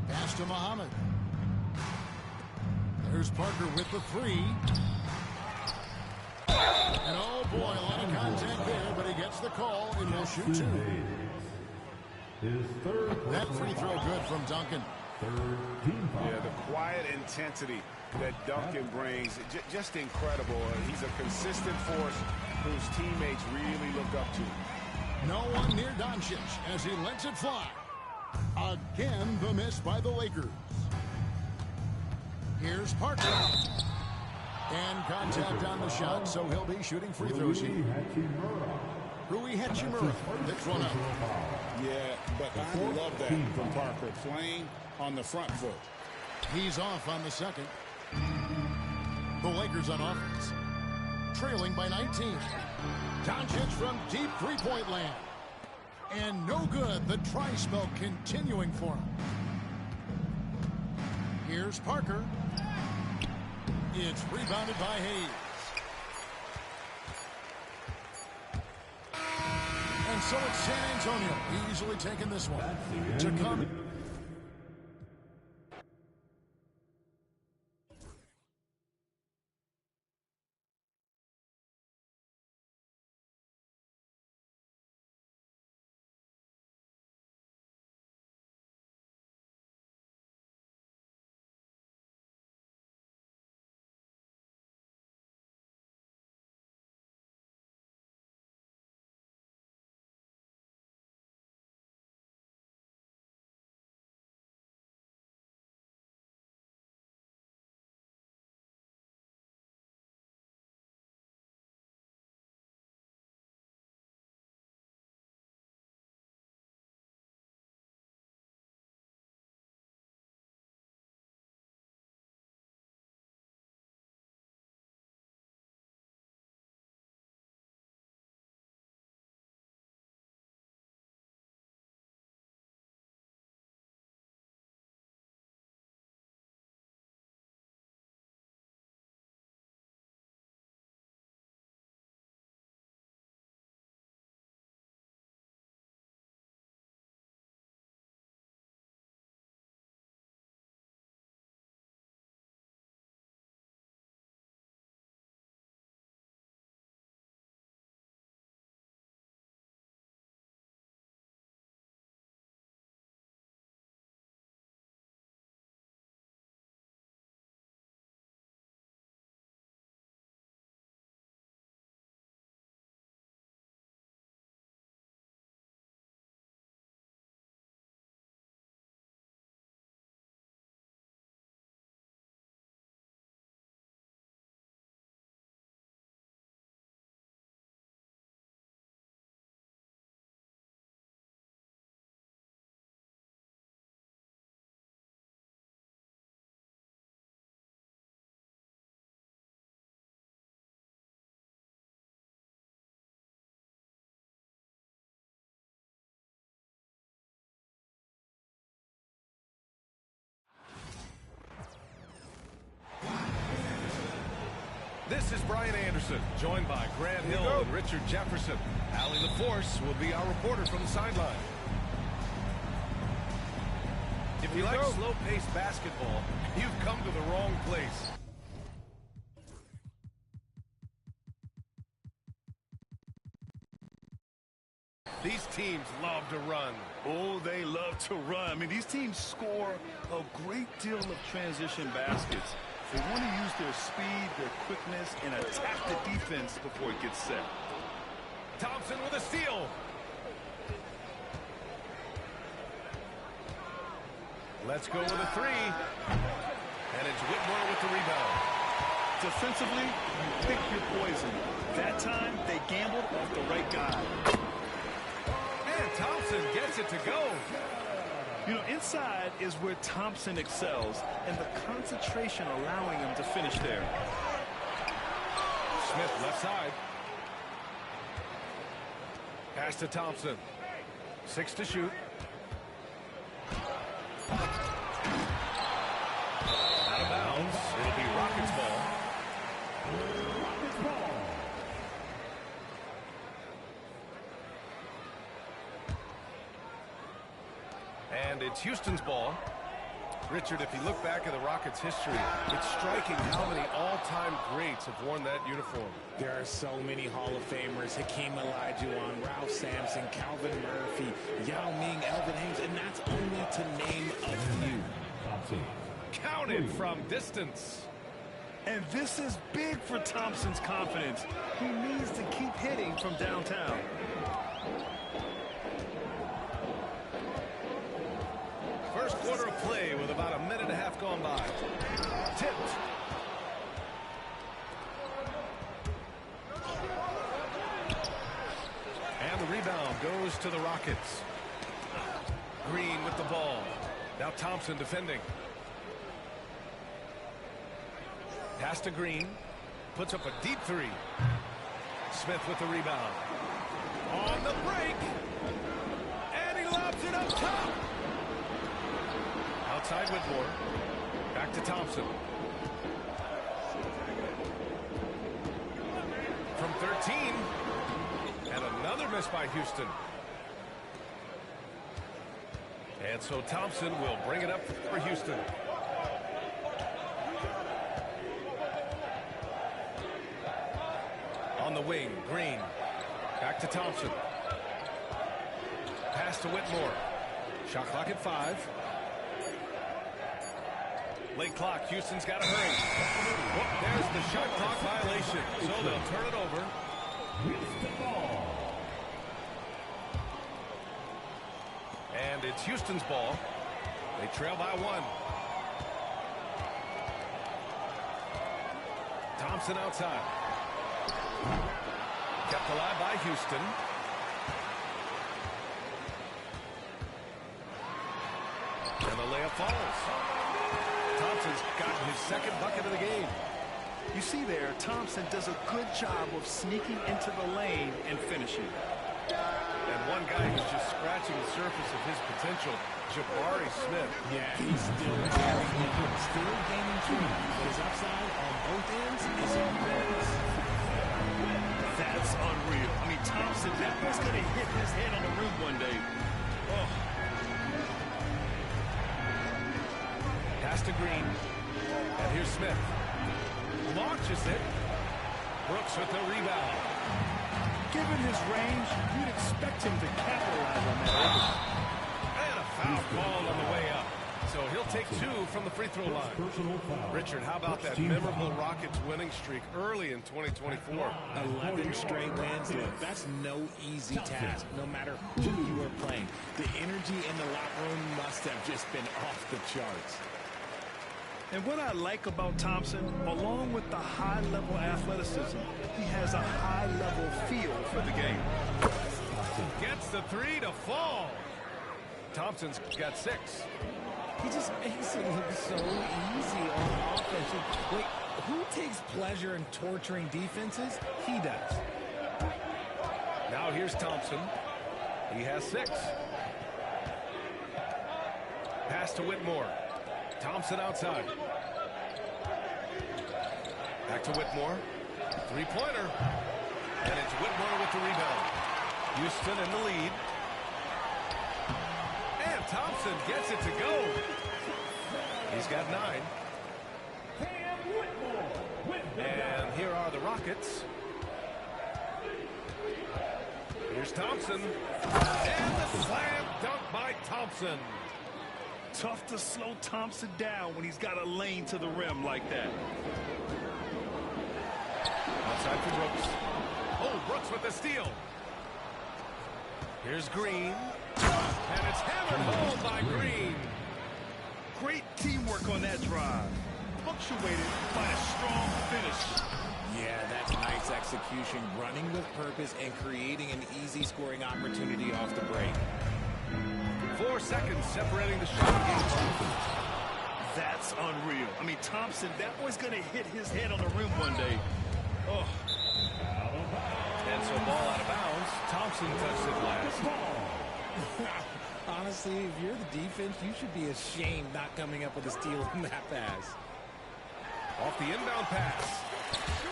Pass to Muhammad. There's Parker with the three. And oh boy, a lot of contact there, but he gets the call and will shoot two. That free throw good from Duncan. Yeah, the quiet intensity that Duncan brings, just incredible. He's a consistent force whose teammates really look up to. No one near Doncic as he lets it fly. Again, the miss by the Lakers. Here's Parker. And contact on the shot, so he'll be shooting free throws here. Rui Hachimura picks one up. Yeah, but I love that from Parker, playing on the front foot. He's off on the second. The Lakers on offense, trailing by 19. Doncic from deep three-point land. And no good. The try-spell continuing for him. Here's Parker. It's rebounded by Hayes. And so it's San Antonio easily taking this one to come. This is Brian Anderson, joined by Grant Hill and Richard Jefferson. Allie LaForce will be our reporter from the sideline. If you like slow-paced basketball, you've come to the wrong place. These teams love to run. Oh, they love to run. I mean, these teams score a great deal of transition baskets. They want to use their speed, their quickness, and attack the defense before it gets set. Thompson with a steal. Let's go with a three. And it's Whitmore with the rebound. Defensively, you pick your poison. That time, they gambled off the right guy. And Thompson gets it to go. You know, inside is where Thompson excels, and the concentration allowing him to finish there. Smith left side. Pass to Thompson. 6 to shoot. Out of bounds. It'll be Rockets ball. And it's Houston's ball. Richard, if you look back at the Rockets' history, it's striking how many all-time greats have worn that uniform. There are so many Hall of Famers: Hakeem Olajuwon, Ralph Sampson, Calvin Murphy, Yao Ming, Elvin Hayes, and that's only to name a few. Counted from distance. And this is big for Thompson's confidence. He needs to keep hitting from downtown. First quarter of play with about a minute and a half gone by. Tipped. And the rebound goes to the Rockets. Green with the ball. Now Thompson defending. Pass to Green. Puts up a deep three. Smith with the rebound. On the break. And he lobs it up top. Outside Whitmore. Back to Thompson. From 13. And another miss by Houston. And so Thompson will bring it up for Houston. On the wing, Green. Back to Thompson. Pass to Whitmore. Shot clock at 5. Late clock. Houston's got to hurry. Oh, there's the shot clock violation. So they'll turn it over. And it's Houston's ball. They trail by 1. Thompson outside. Kept alive by Houston. And the layup falls. Thompson's gotten his second bucket of the game. You see there, Thompson does a good job of sneaking into the lane and finishing. And one guy who's just scratching the surface of his potential, Jabari Smith. Yeah, he's still gaining speed. His upside on both ends is enormous. That's unreal. I mean, Thompson, that's going to hit his head on the rim one day. Oh. Pass to Green. And here's Smith. Launches it. Brooks with the rebound. Given his range, you'd expect him to capitalize on that. And a foul call on the way up. So he'll take 2 from the free throw line. Richard, how about that memorable Rockets winning streak early in 2024? 11 straight wins. Look, that's no easy task, no matter who you are playing. The energy in the locker room must have just been off the charts. And what I like about Thompson, along with the high-level athleticism, he has a high-level feel for the game. Gets the 3 to fall. Thompson's got 6. He just makes it look so easy on offense. Wait, who takes pleasure in torturing defenses? He does. Now here's Thompson. He has 6. Pass to Whitmore. Thompson outside. Back to Whitmore. Three-pointer. And it's Whitmore with the rebound. Houston in the lead. And Thompson gets it to go. He's got 9. And here are the Rockets. Here's Thompson. And the slam dunk by Thompson. Tough to slow Thompson down when he's got a lane to the rim like that. Outside for Brooks. Oh, Brooks with the steal. Here's Green. And it's hammered home by Green. Great teamwork on that drive. Punctuated by a strong finish. Yeah, that's nice execution. Running with purpose and creating an easy scoring opportunity off the break. 4 seconds separating the shot game. That's unreal. I mean, Thompson, that boy's going to hit his head on the rim one day. Oh. And so ball out of bounds. Thompson touched it last. Honestly, if you're the defense, you should be ashamed not coming up with a steal on that pass. Off the inbound pass.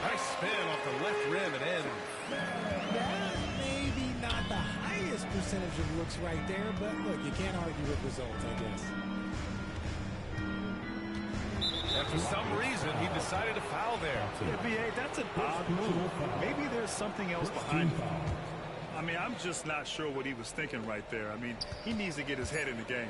Nice spin off the left rim and in. That maybe not the highest percentage of looks right there, but look, you can't argue with results, I guess. And for some reason, he decided to foul there. Yeah, B.A., that's an odd move. Maybe there's something else behind it. I mean, I'm just not sure what he was thinking right there. I mean, he needs to get his head in the game.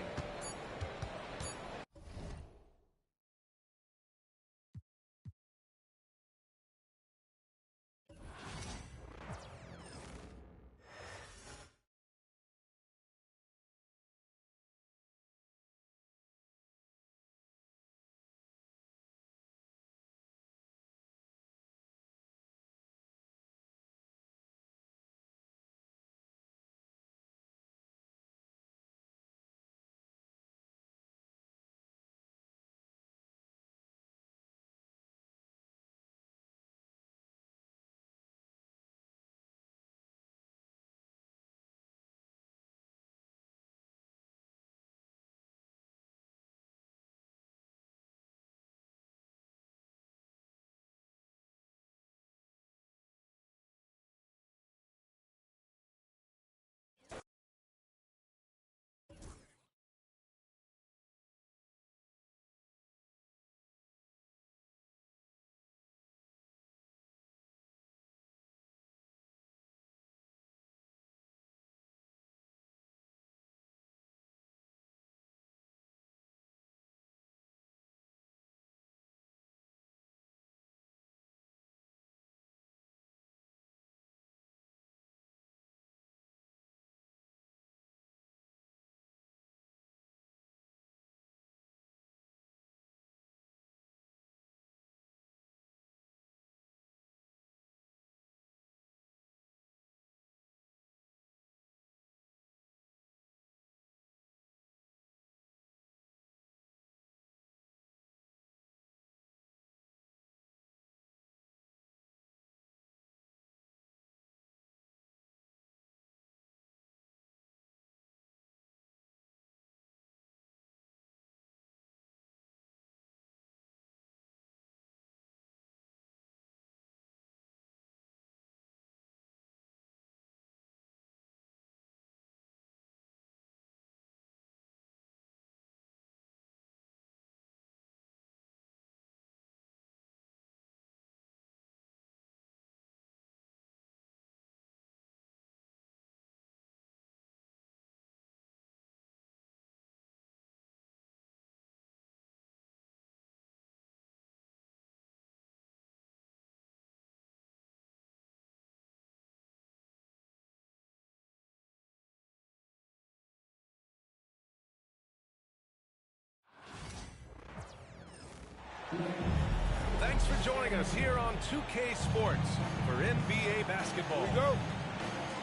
Thanks for joining us here on 2K Sports for NBA basketball. Here we go.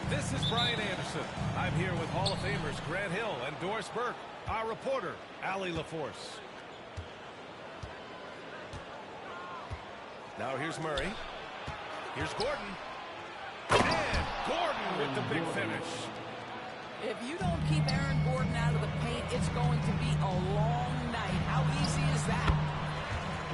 This is Brian Anderson. I'm here with Hall of Famers Grant Hill and Doris Burke, our reporter, Allie LaForce. Now here's Murray. Here's Gordon. And Gordon with the big finish. If you don't keep Aaron Gordon out of the paint, it's going to be a long night. How easy is that?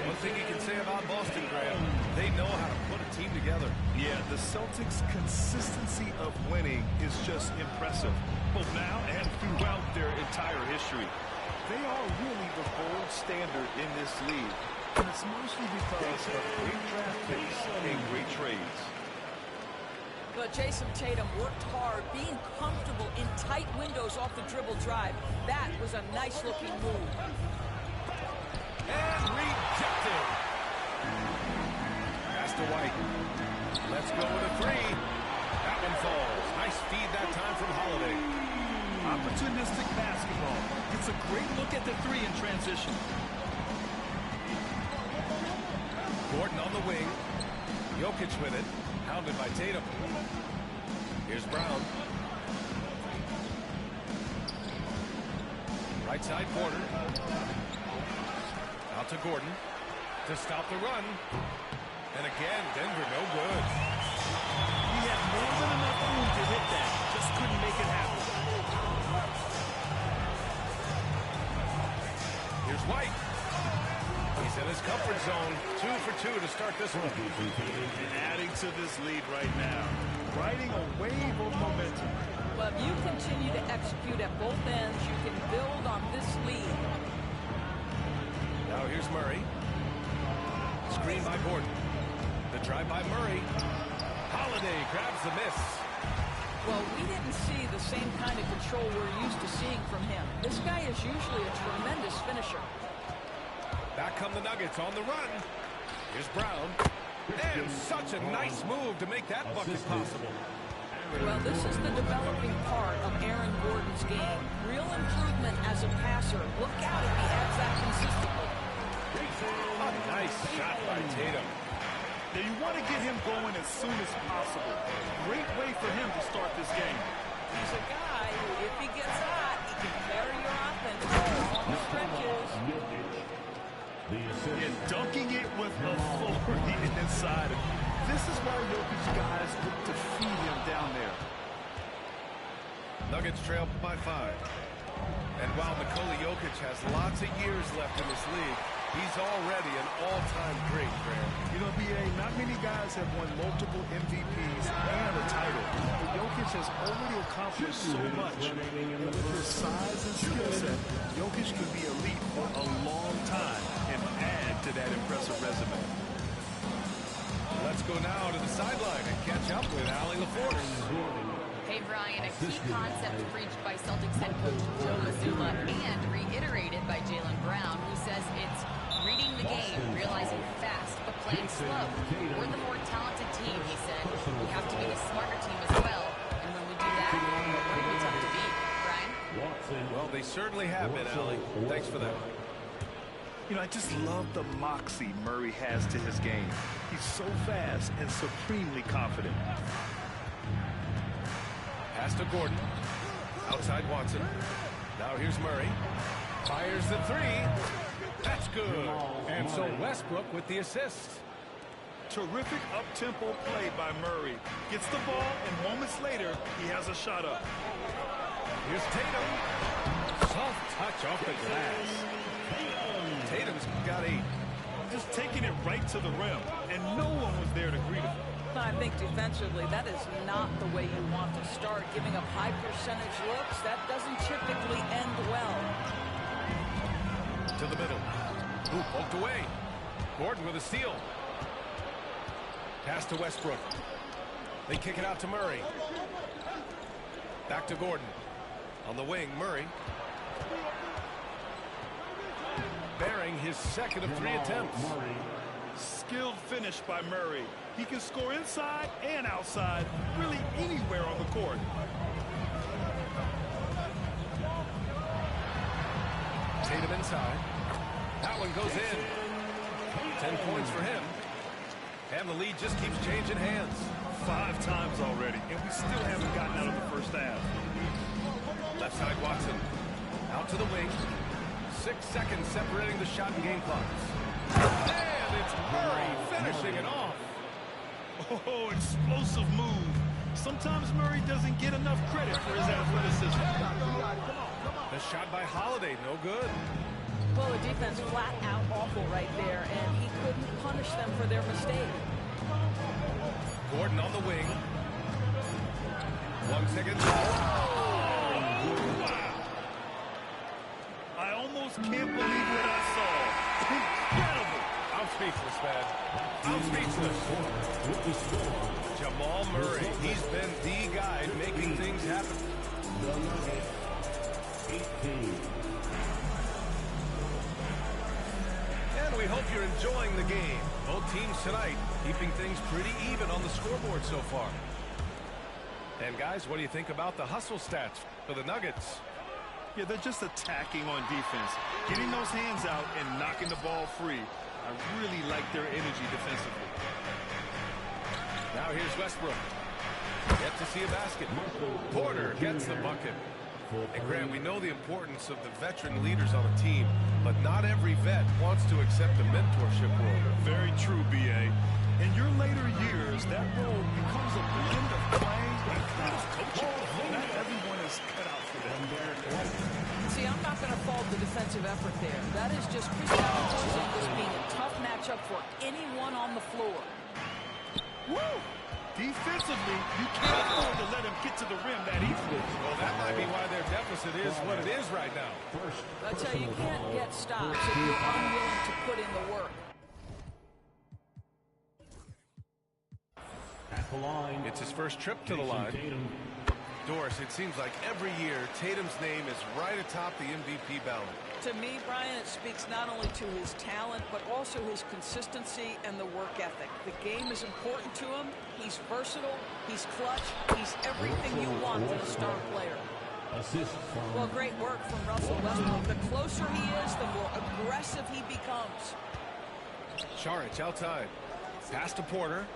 One thing you can say about Boston, Graham, they know how to put a team together. Yeah, the Celtics' consistency of winning is just impressive, both now and throughout their entire history. They are really the gold standard in this league, and it's mostly because of great draft picks and great trades. But Jason Tatum worked hard, being comfortable in tight windows off the dribble drive. That was a nice-looking move. And rejected. Pass to White. Let's go with a three. That one falls. Nice feed that time from Holiday. Opportunistic basketball. It's a great look at the three in transition. Gordon on the wing. Jokic with it. Hounded by Tatum. Here's Brown. Right side Porter. Out to Gordon to stop the run. And again, Denver no good. He had more than enough room to hit that. Just couldn't make it happen. Here's White. He's in his comfort zone. 2 for 2 to start this one. And adding to this lead right now. Riding a wave of momentum. Well, if you continue to execute at both ends, you can build on this lead. Now here's Murray. Screen by Gordon. The drive by Murray. Holiday grabs the miss. Well, we didn't see the same kind of control we're used to seeing from him. This guy is usually a tremendous finisher. Back come the Nuggets on the run. Here's Brown. And such a nice move to make that bucket possible. Well, this is the developing part of Aaron Gordon's game. Real improvement as a passer. Look out if he adds that consistently. A nice shot by Tatum. Now you want to get him going as soon as possible. Great way for him to start this game. He's a guy who, if he gets hot, he can carry your offense on the stretches. And dunking it with authority inside. This is why Jokic guys look to feed him down there. Nuggets trail by 5. And while Nikola Jokic has lots of years left in this league, he's already an all-time great, Graham. You know, B.A., not many guys have won multiple MVPs and a title. But Jokic has already accomplished so much. And with his size and skill set, Jokic can be elite for a long time and add to that impressive resume. Let's go now to the sideline and catch up with Allie LaForce. Hey, Brian, a key concept preached by Celtics head coach Joe Mazzulla and reiterated by Jaylen Brown, who says it's reading the game, realizing fast, but playing slow. We're the more talented team, he said. We have to be the smarter team as well. And when we do that, we're going to be tough to beat. Brian? Well, they certainly have been, Allie. Thanks for that. You know, I just love the moxie Murray has to his game. He's so fast and supremely confident. Pass to Gordon. Outside Watson. Now here's Murray. Fires the three. That's good. And so Westbrook with the assist. Terrific up-tempo play by Murray. Gets the ball, and moments later, he has a shot up. Here's Tatum. Soft touch off the glass. Tatum's got 8. Just taking it right to the rim, and no one was there to greet him. I think defensively, that is not the way you want to start. Giving up high percentage looks, that doesn't typically end well. To the middle. Ooh, poked away. Gordon with a steal. Pass to Westbrook. They kick it out to Murray. Back to Gordon. On the wing, Murray. Bearing his second of 3 attempts. Skilled finish by Murray. He can score inside and outside, really anywhere on the court. Tatum inside. That one goes in. 10 points for him. And the lead just keeps changing hands. 5 times already, and we still haven't gotten out of the first half. Left side Watson. Out to the wing. 6 seconds separating the shot and game clocks. And it's Murray finishing it off. Oh, explosive move. Sometimes Murray doesn't get enough credit for his athleticism. The shot by Holiday, no good. Well, the defense flat out awful right there, and he couldn't punish them for their mistake. Gordon on the wing. 1 second. Wow. I almost can't believe what I saw. Incredible. I'm speechless, man. I'm speechless. Jamal Murray, he's been the guy making things happen. And we hope you're enjoying the game. Both teams tonight keeping things pretty even on the scoreboard so far. And guys, what do you think about the hustle stats for the Nuggets? Yeah, they're just attacking on defense. Getting those hands out and knocking the ball free. I really like their energy defensively. Now here's Westbrook. Yet to see a basket. Porter gets the bucket. And Grant, we know the importance of the veteran leaders on a team, but not every vet wants to accept a mentorship role. Very true, B.A. In your later years, that role becomes a blend of playing and kind of coaching. Not everyone is cut out for that. See, I'm not going to fault the defensive effort there. That is just Kristaps Porzingis being a tough matchup for anyone on the floor. Woo! Defensively, you can't afford to let him get to the rim that easily. Well, that might be why their deficit is what it is right now. I tell you, you can't get stops if you're unwilling to put in the work. It's his first trip to the line. Doris, it seems like every year Tatum's name is right atop the MVP ballot. To me, Brian, it speaks not only to his talent, but also his consistency and the work ethic. The game is important to him. He's versatile. He's clutch. He's everything you want in a star player. Well, great work from Russell Westbrook. The closer he is, the more aggressive he becomes. Saric outside. Pass to Porter.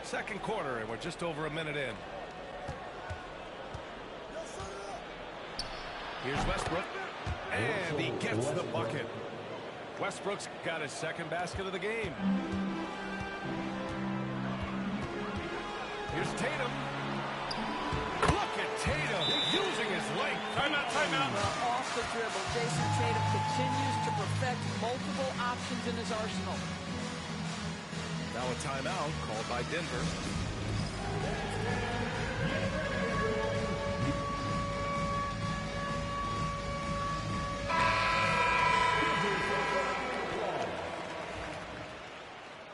Second quarter, and we're just over a minute in. Here's Westbrook, and he gets the bucket. Westbrook's got his second basket of the game. Here's Tatum. Look at Tatum using his length. Timeout, timeout. Well, off the dribble, Jason Tatum continues to perfect multiple options in his arsenal. Now a timeout called by Denver.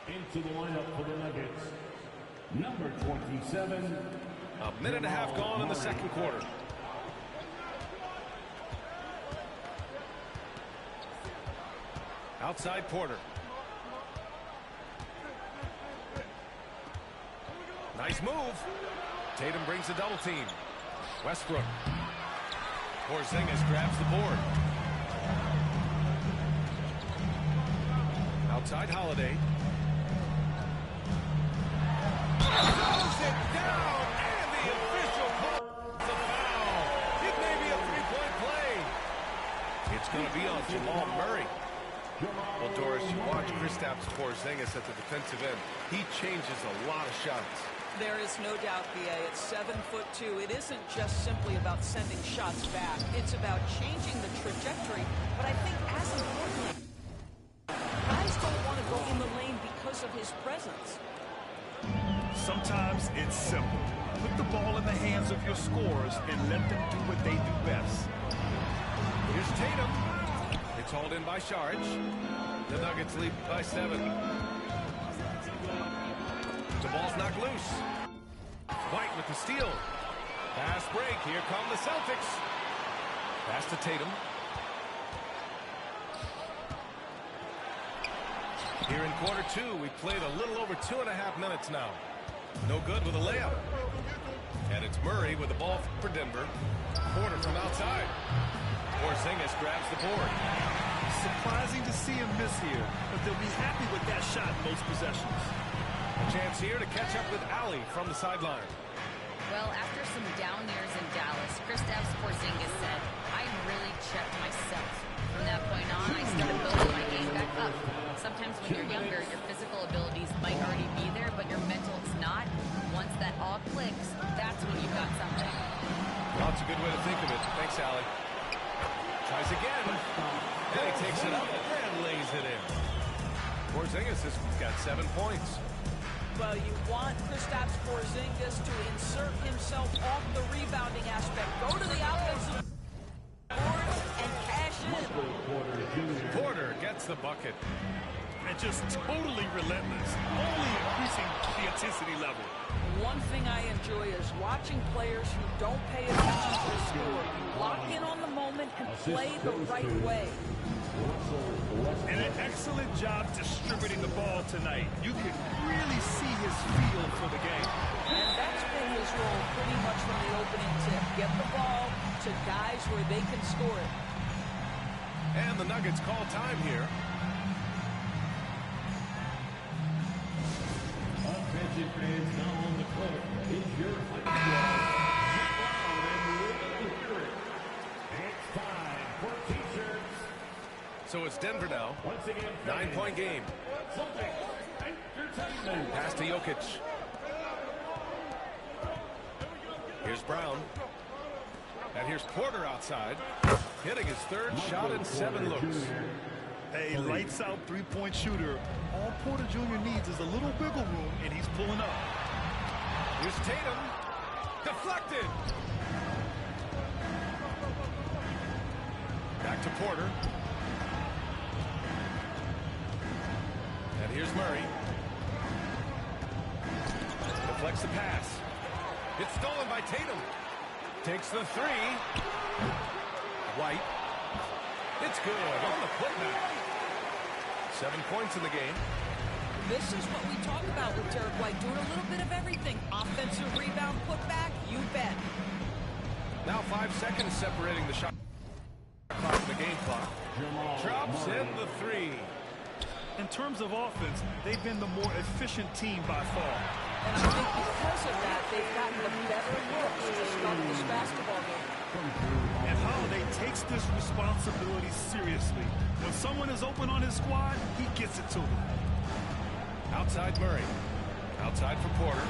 Into the lineup for the Nuggets, number 27. A minute and a half gone in the second quarter. Outside Porter. Nice move. Tatum brings a double team. Westbrook. Porzingis grabs the board. Outside Holiday. Throws it down, and the official calls a foul. It may be a three-point play. It's going to be on Jamal Murray. Well, Doris, you watch Kristaps Porzingis at the defensive end. He changes a lot of shots. There is no doubt, B.A. At 7'2", it isn't just simply about sending shots back. It's about changing the trajectory. But I think as importantly, guys don't want to go in the lane because of his presence. Sometimes it's simple. Put the ball in the hands of your scorers and let them do what they do best. Here's Tatum. It's hauled in by Saric. The Nuggets lead by 7. The ball's knocked loose. White with the steal. Fast break. Here come the Celtics. Pass to Tatum. Here in quarter 2, we played a little over 2.5 minutes now. No good with a layup. And it's Murray with the ball for Denver. Porter from outside. Porzingis grabs the board. Surprising to see him miss here, but they'll be happy with that shot in most possessions. A chance here to catch up with Ali from the sideline. Well, after some down years in Dallas, Kristaps Porzingis said, I really checked myself. From that point on, I started building my game back up. Sometimes when you're younger, your physical abilities might already be there, but your mental is not. Once that all clicks, that's when you've got something. Well, that's a good way to think of it. Thanks, Allie. Tries again. And he takes it up and lays it in. Porzingis has got 7 points. Well, you want Kristaps Porzingis to insert himself off the rebounding aspect. Go to the offensive board and cash in. Porter gets the bucket. And just totally relentless, only increasing the intensity level. One thing I enjoy is watching players who don't pay attention to the score. Lock in on the moment and play the right way. And an excellent job distributing the ball tonight. You can really see his feel for the game. And that's been his role pretty much from the opening tip. Get the ball to guys where they can score it. And the Nuggets call time here. Attention fans, now on the court is your It's time for T-shirts. So it's Denver now. 9-point game. Pass to Jokic. Here's Brown. And here's Porter outside. Hitting his third shot in 7 looks. A lights-out three-point shooter. All Porter Jr. needs is a little wiggle room, and he's pulling up. Here's Tatum. Deflected. Back to Porter. And here's Murray. Deflects the pass. It's stolen by Tatum. Takes the 3. White. It's good on the putback. 7 points in the game. This is what we talk about with Derek White, doing a little bit of everything. Offensive rebound, putback, you bet. Now 5 seconds separating the shot clock from the game clock. Drops in the 3. In terms of offense, they've been the more efficient team by far. And I think because of that, they've gotten the better looks to start this basketball game. And Holiday takes this responsibility seriously. When someone is open on his squad, he gets it to them. Outside Murray. Outside for Porter.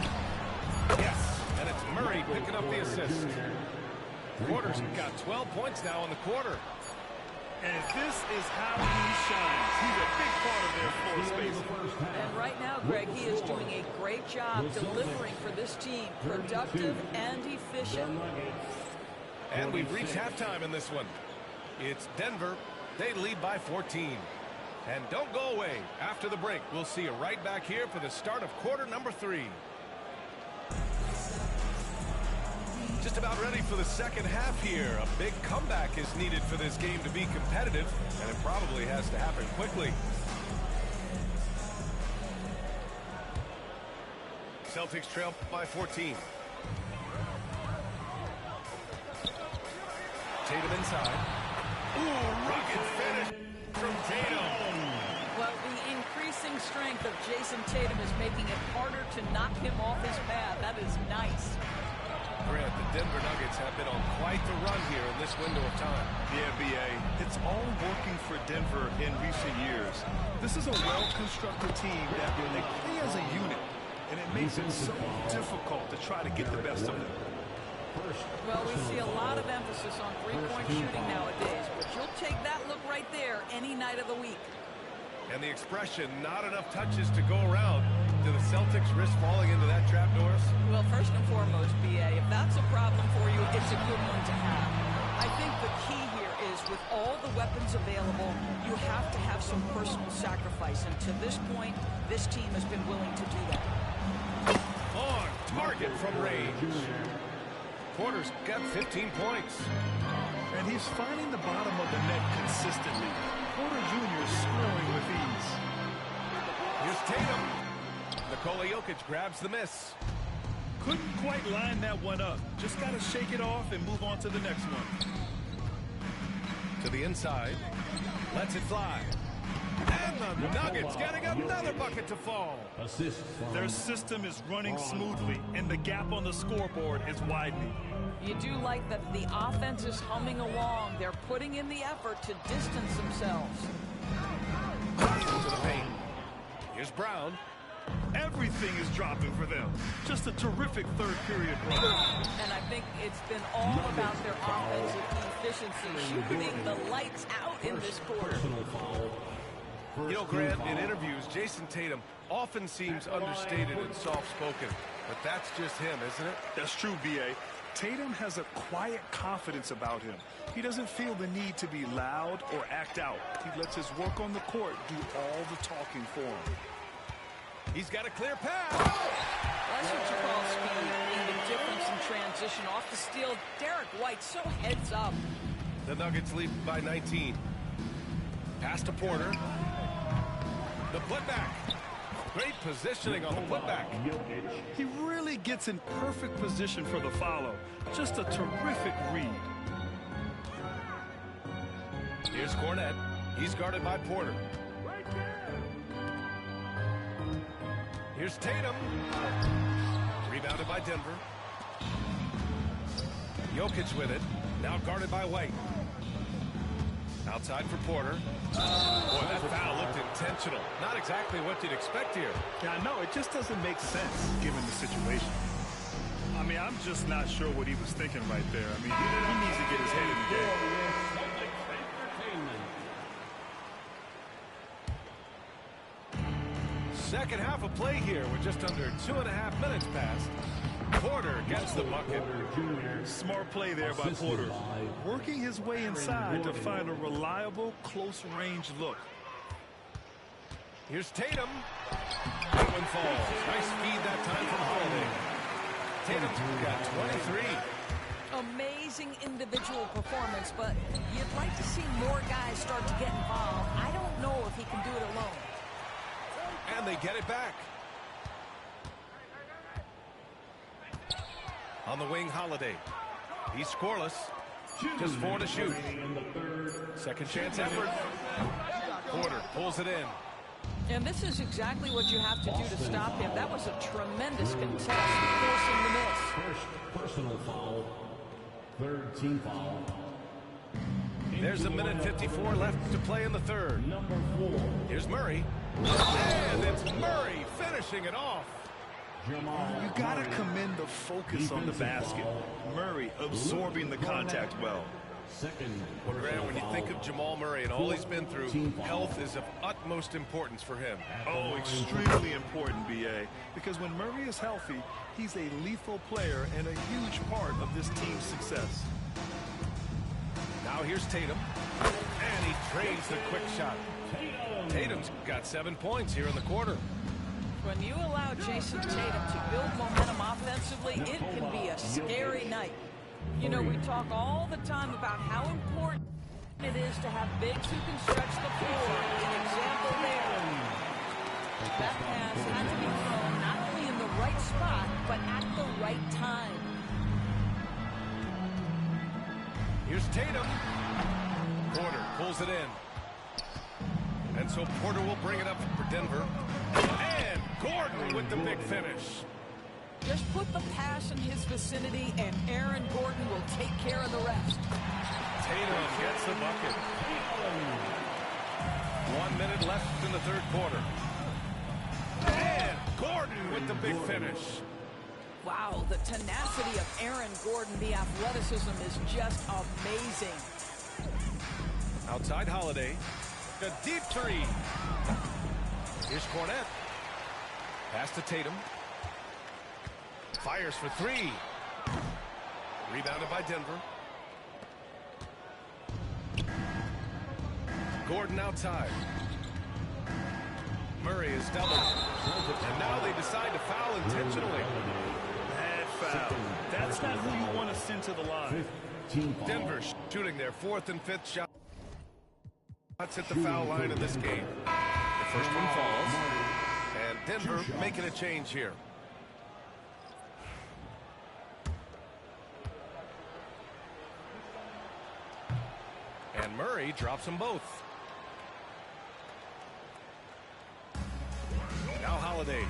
Yes, and it's Murray picking up the assist. Porter's got 12 points now in the quarter. And this is how he shines. He's a big part of their floor space. And right now, Greg, he is doing a great job delivering for this team. Productive and efficient. And we've reached halftime in this one. It's Denver. They lead by 14. And don't go away. After the break, we'll see you right back here for the start of quarter number 3. Just about ready for the second half here. A big comeback is needed for this game to be competitive, and it probably has to happen quickly. Celtics trail by 14. Tatum inside. Ooh, rocket finish from Tatum. Well, the increasing strength of Jason Tatum is making it harder to knock him off his path. That is nice. Grant, the Denver Nuggets have been on quite the run here in this window of time. Yeah, B.A., it's all working for Denver in recent years. This is a well-constructed team that they play as a unit, and it makes it so difficult to try to get the best of them. Well, we see a lot of emphasis on three-point shooting nowadays, but you'll take that look right there any night of the week. And the expression, not enough touches to go around. Do the Celtics risk falling into that trap, Norris? Well, first and foremost, B.A., if that's a problem for you, it's a good one to have. I think the key here is with all the weapons available, you have to have some personal sacrifice. And to this point, this team has been willing to do that. On target from range. Porter's got 15 points. And he's finding the bottom of the net consistently. Porter Jr. is scoring with ease. Here's Tatum. Nikola Jokic grabs the miss. Couldn't quite line that one up. Just got to shake it off and move on to the next one. To the inside. Lets it fly. And the Nuggets getting another bucket to fall. Their system is running smoothly, and the gap on the scoreboard is widening. You do like that the offense is humming along. They're putting in the effort to distance themselves. To the paint. Here's Brown. Everything is dropping for them. Just a terrific third period run. And I think it's been all about their offensive efficiency, shooting the lights out in this quarter. You know, Grant, in interviews, Jason Tatum often seems understated and soft-spoken, but that's just him, isn't it? That's true, B.A. Tatum has a quiet confidence about him. He doesn't feel the need to be loud or act out. He lets his work on the court do all the talking for him. He's got a clear pass. That's what you call speed, being the difference in transition. Off the steal, Derek White so heads up. The Nuggets lead by 19. Pass to Porter. The putback. Great positioning on the putback. He really gets in perfect position for the follow. Just a terrific read. Here's Cornette. He's guarded by Porter. Here's Tatum. Rebounded by Denver. Jokic with it. Now guarded by White. Outside for Porter. Boy, that foul looked intentional. Not exactly what you'd expect here. Yeah, I know. It just doesn't make sense given the situation. I mean, I'm just not sure what he was thinking right there. I mean, he needs to get his head in the game. Second half of play here. We're just under 2.5 minutes past. Porter gets the bucket. Smart play there by Porter. Working his way inside to find a reliable, close-range look. Here's Tatum. That one falls. Nice feed that time from Holiday. Tatum's got 23. Amazing individual performance, but you'd like to see more guys start to get involved. I don't know if he can do it alone. And they get it back. On the wing, Holiday. He's scoreless. Just 4 to shoot. Second chance effort. Porter pulls it in. And this is exactly what you have to do to stop him. That was a tremendous contest, forcing the miss. First personal foul. Third team foul. There's 1:54 left to play in the third. Number 4. Here's Murray. And it's Murray finishing it off. You got to commend the focus on the basket. Murray absorbing the contact well. Well, Grant, when you think of Jamal Murray and all he's been through, health is of utmost importance for him. Oh, extremely important, B.A., because when Murray is healthy, he's a lethal player and a huge part of this team's success. Now here's Tatum, and he trades the quick shot. Tatum's got 7 points here in the quarter. When you allow Jason Tatum to build momentum offensively, it can be a scary night. You know, we talk all the time about how important it is to have bigs who can stretch the floor. An example there. That pass had to be thrown not only in the right spot, but at the right time. Here's Tatum. Porter pulls it in. And so Porter will bring it up for Denver. And Gordon with the big finish. Just put the pass in his vicinity, and Aaron Gordon will take care of the rest. Tatum gets the bucket. 1 minute left in the third quarter. And Gordon with the big finish. Wow, the tenacity of Aaron Gordon, the athleticism is just amazing. Outside Holiday. A deep three. Here's Cornette. Pass to Tatum. Fires for 3. Rebounded by Denver. Gordon outside. Murray is doubled. And now they decide to foul intentionally. Bad foul. That's not who you want to send to the line. Denver shooting their 4th and 5th shot. Let's hit the foul line in this game. The first one falls. And Denver making a change here. And Murray drops them both. Now Holiday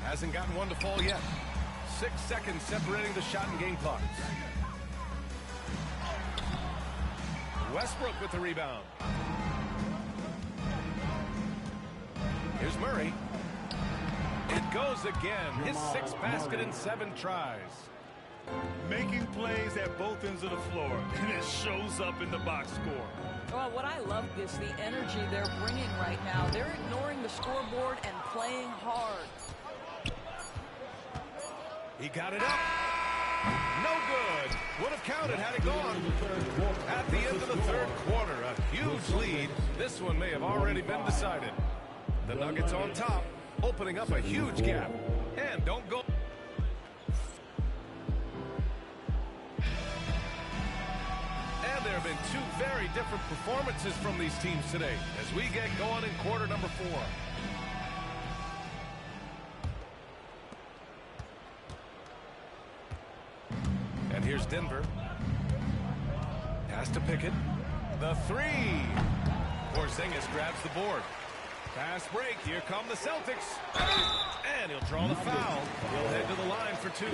hasn't gotten one to fall yet. 6 seconds separating the shot and game clocks. Westbrook with the rebound. Here's Murray. It goes again. His 6th basket in 7 tries. Making plays at both ends of the floor, and it shows up in the box score. Well, what I love is the energy they're bringing right now. They're ignoring the scoreboard and playing hard. He got it up. No good. Would have counted had it gone. At the end of the 3rd quarter, a huge lead. This one may have already been decided. The Nuggets on top, opening up a huge gap. And don't go. And there have been 2 very different performances from these teams today as we get going in quarter number 4. And here's Denver. Pass to Pickett. The 3. Porzingis grabs the board. Fast break. Here come the Celtics. And he'll draw the foul. He'll head to the line for 2.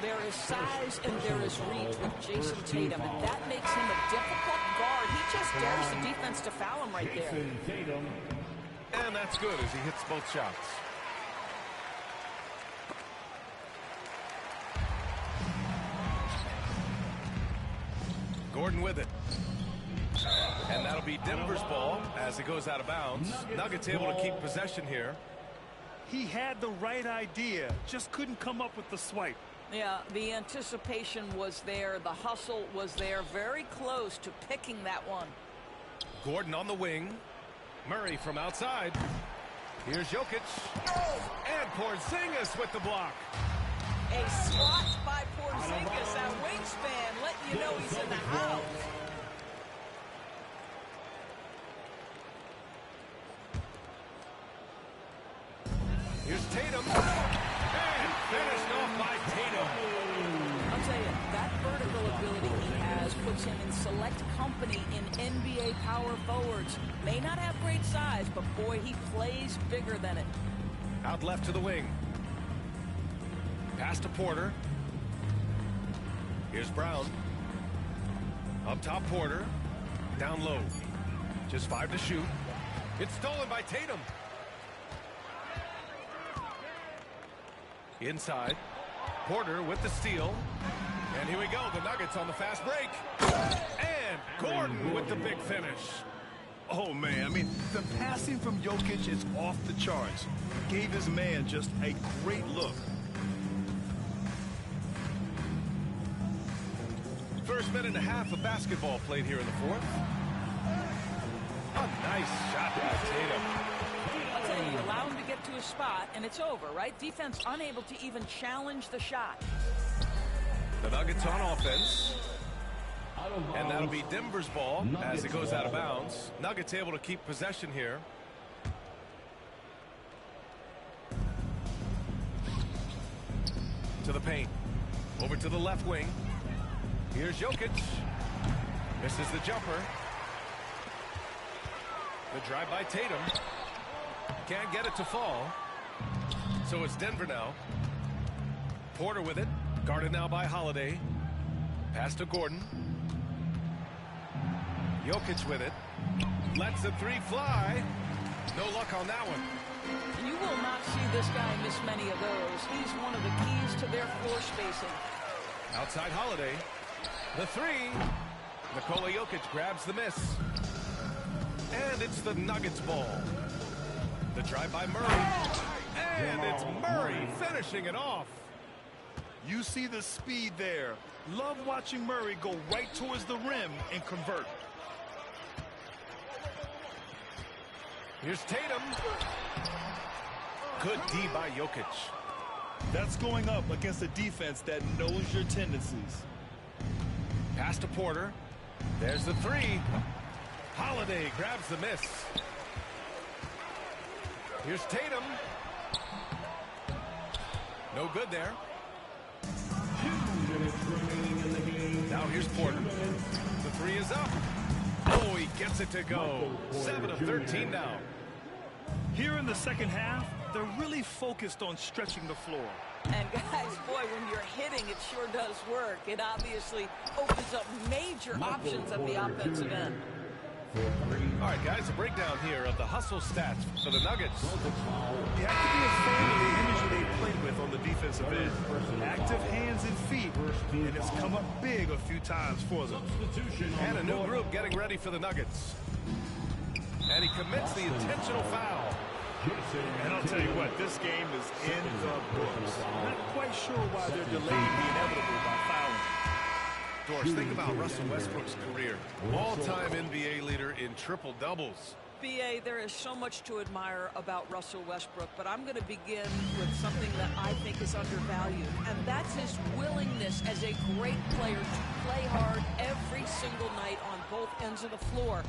There is size and there is reach with Jason Tatum, and that makes him a difficult guard. He just dares the defense to foul him right there. And that's good as he hits both shots. Gordon with it. And that'll be Denver's ball as it goes out of bounds. Nuggets able to keep possession here. He had the right idea, just couldn't come up with the swipe. Yeah, the anticipation was there. The hustle was there. Very close to picking that one. Gordon on the wing. Murray from outside. Here's Jokic. And Porzingis with the block. A swat by Porzingis. That wingspan letting you know he's in the house. Here's Tatum. And finished off by Tatum. I'll tell you, that vertical ability he has puts him in select company in NBA power forwards. May not have great size, but boy, he plays bigger than it. Out left to the wing. Pass to Porter. Here's Brown. Up top Porter. Down low. Just 5 to shoot. It's stolen by Tatum. Inside. Porter with the steal. And here we go. The Nuggets on the fast break. And Gordon with the big finish. Oh, man, I mean, the passing from Jokic is off the charts. Gave his man just a great look. First minute and a half of basketball played here in the 4th. A nice shot by Tatum. I'll tell you, allow him to get to a spot, and it's over, right? Defense unable to even challenge the shot. The Nuggets on offense. And that'll be Denver's ball as it goes out of bounds. Nuggets able to keep possession here. To the paint. Over to the left wing. Here's Jokic. Misses the jumper. The drive by Tatum. Can't get it to fall. So it's Denver now. Porter with it. Guarded now by Holiday. Pass to Gordon. Jokic with it. Lets the 3 fly. No luck on that one. You will not see this guy miss many of those. He's one of the keys to their floor spacing. Outside Holiday. The 3. Nikola Jokic grabs the miss. And it's the Nuggets ball. The drive by Murray. And it's Murray finishing it off. You see the speed there. Love watching Murray go right towards the rim and convert. Here's Tatum. Good D by Jokic. That's going up against a defense that knows your tendencies. Pass to Porter. There's the 3. Holiday grabs the miss. Here's Tatum. No good there. Now here's Porter. The 3 is up. Oh, he gets it to go. 7 of 13 now. Here in the second half, they're really focused on stretching the floor. And guys, boy, when you're hitting, it sure does work. It obviously opens up major options at the offensive end. All right, guys, a breakdown here of the hustle stats for the Nuggets. You have to be a fan of the imagery they played with on the defensive end. Active hands and feet, and it's come up big a few times for them. And a new group getting ready for the Nuggets. And he commits the intentional foul. And I'll tell you what, this game is in the books. Not quite sure why they're delaying the inevitable by fouling. Doris, think about Russell Westbrook's career. All-time NBA leader in triple-doubles. BA, there is so much to admire about Russell Westbrook, but I'm going to begin with something that I think is undervalued, and that's his willingness as a great player to play hard every single night on both ends of the floor.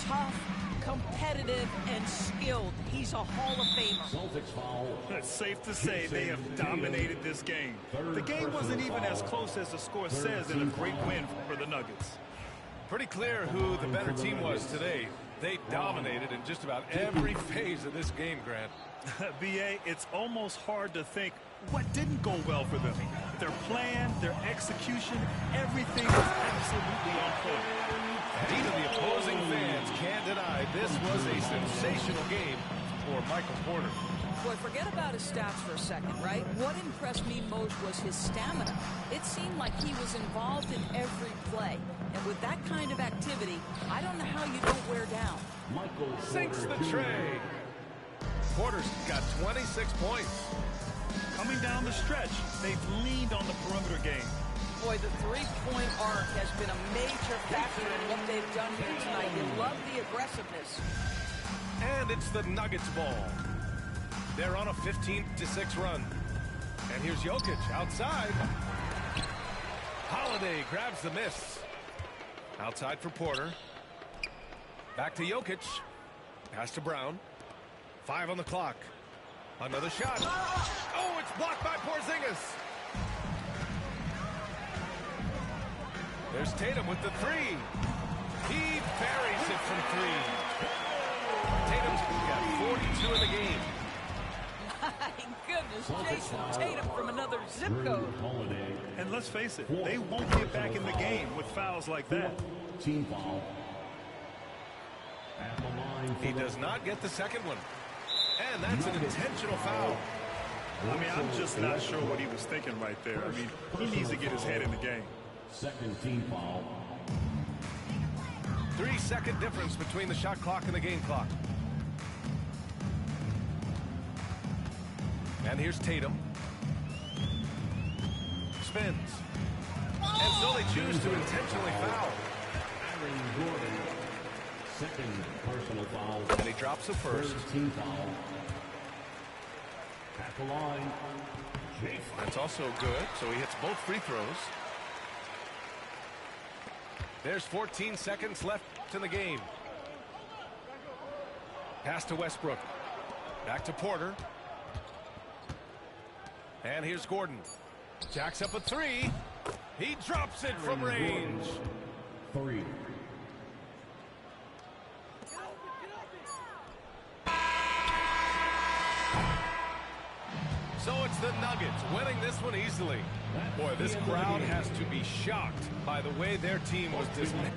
Tough, competitive, and skilled. He's a Hall of Famer. It's safe to say they have dominated this game. The game wasn't even as close as the score says in a great win for the Nuggets. Pretty clear who the better team was today. They dominated in just about every phase of this game, Grant. BA, it's almost hard to think what didn't go well for them. Their plan, their execution, everything was absolutely on point. And even the opposing fans can't deny this was a sensational game for Michael Porter. Boy, forget about his stats for a second, right? What impressed me most was his stamina. It seemed like he was involved in every play. And with that kind of activity, I don't know how you don't wear down. Michael sinks the tray. Porter's got 26 points. Coming down the stretch, they've leaned on the perimeter game. Boy, the three-point arc has been a major factor in what they've done here tonight. You love the aggressiveness. And it's the Nuggets ball. They're on a 15-6 run. And here's Jokic outside. Holiday grabs the miss. Outside for Porter. Back to Jokic. Pass to Brown. 5 on the clock. Another shot. Oh, it's blocked by Porzingis. There's Tatum with the three. He buries it from three. Tatum's got 42 in the game. My goodness, Jason Tatum from another zip code. And let's face it, they won't get back in the game with fouls like that. Team foul. He does not get the second one. And that's an intentional foul. I mean, I'm just not sure what he was thinking right there. I mean, he needs to get his head in the game. Second team foul. 3-second difference between the shot clock and the game clock. And here's Tatum. Spins. And so they choose to intentionally foul. Aaron Gordon. Second personal foul. And he drops the first. Team foul. At the line. That's also good, so he hits both free throws. There's 14 seconds left in the game. Pass to Westbrook. Back to Porter. And here's Gordon. Jacks up a three. He drops it from range. 3. So it's the Nuggets winning this one easily. Boy, this crowd has to be shocked by the way their team was dismissed.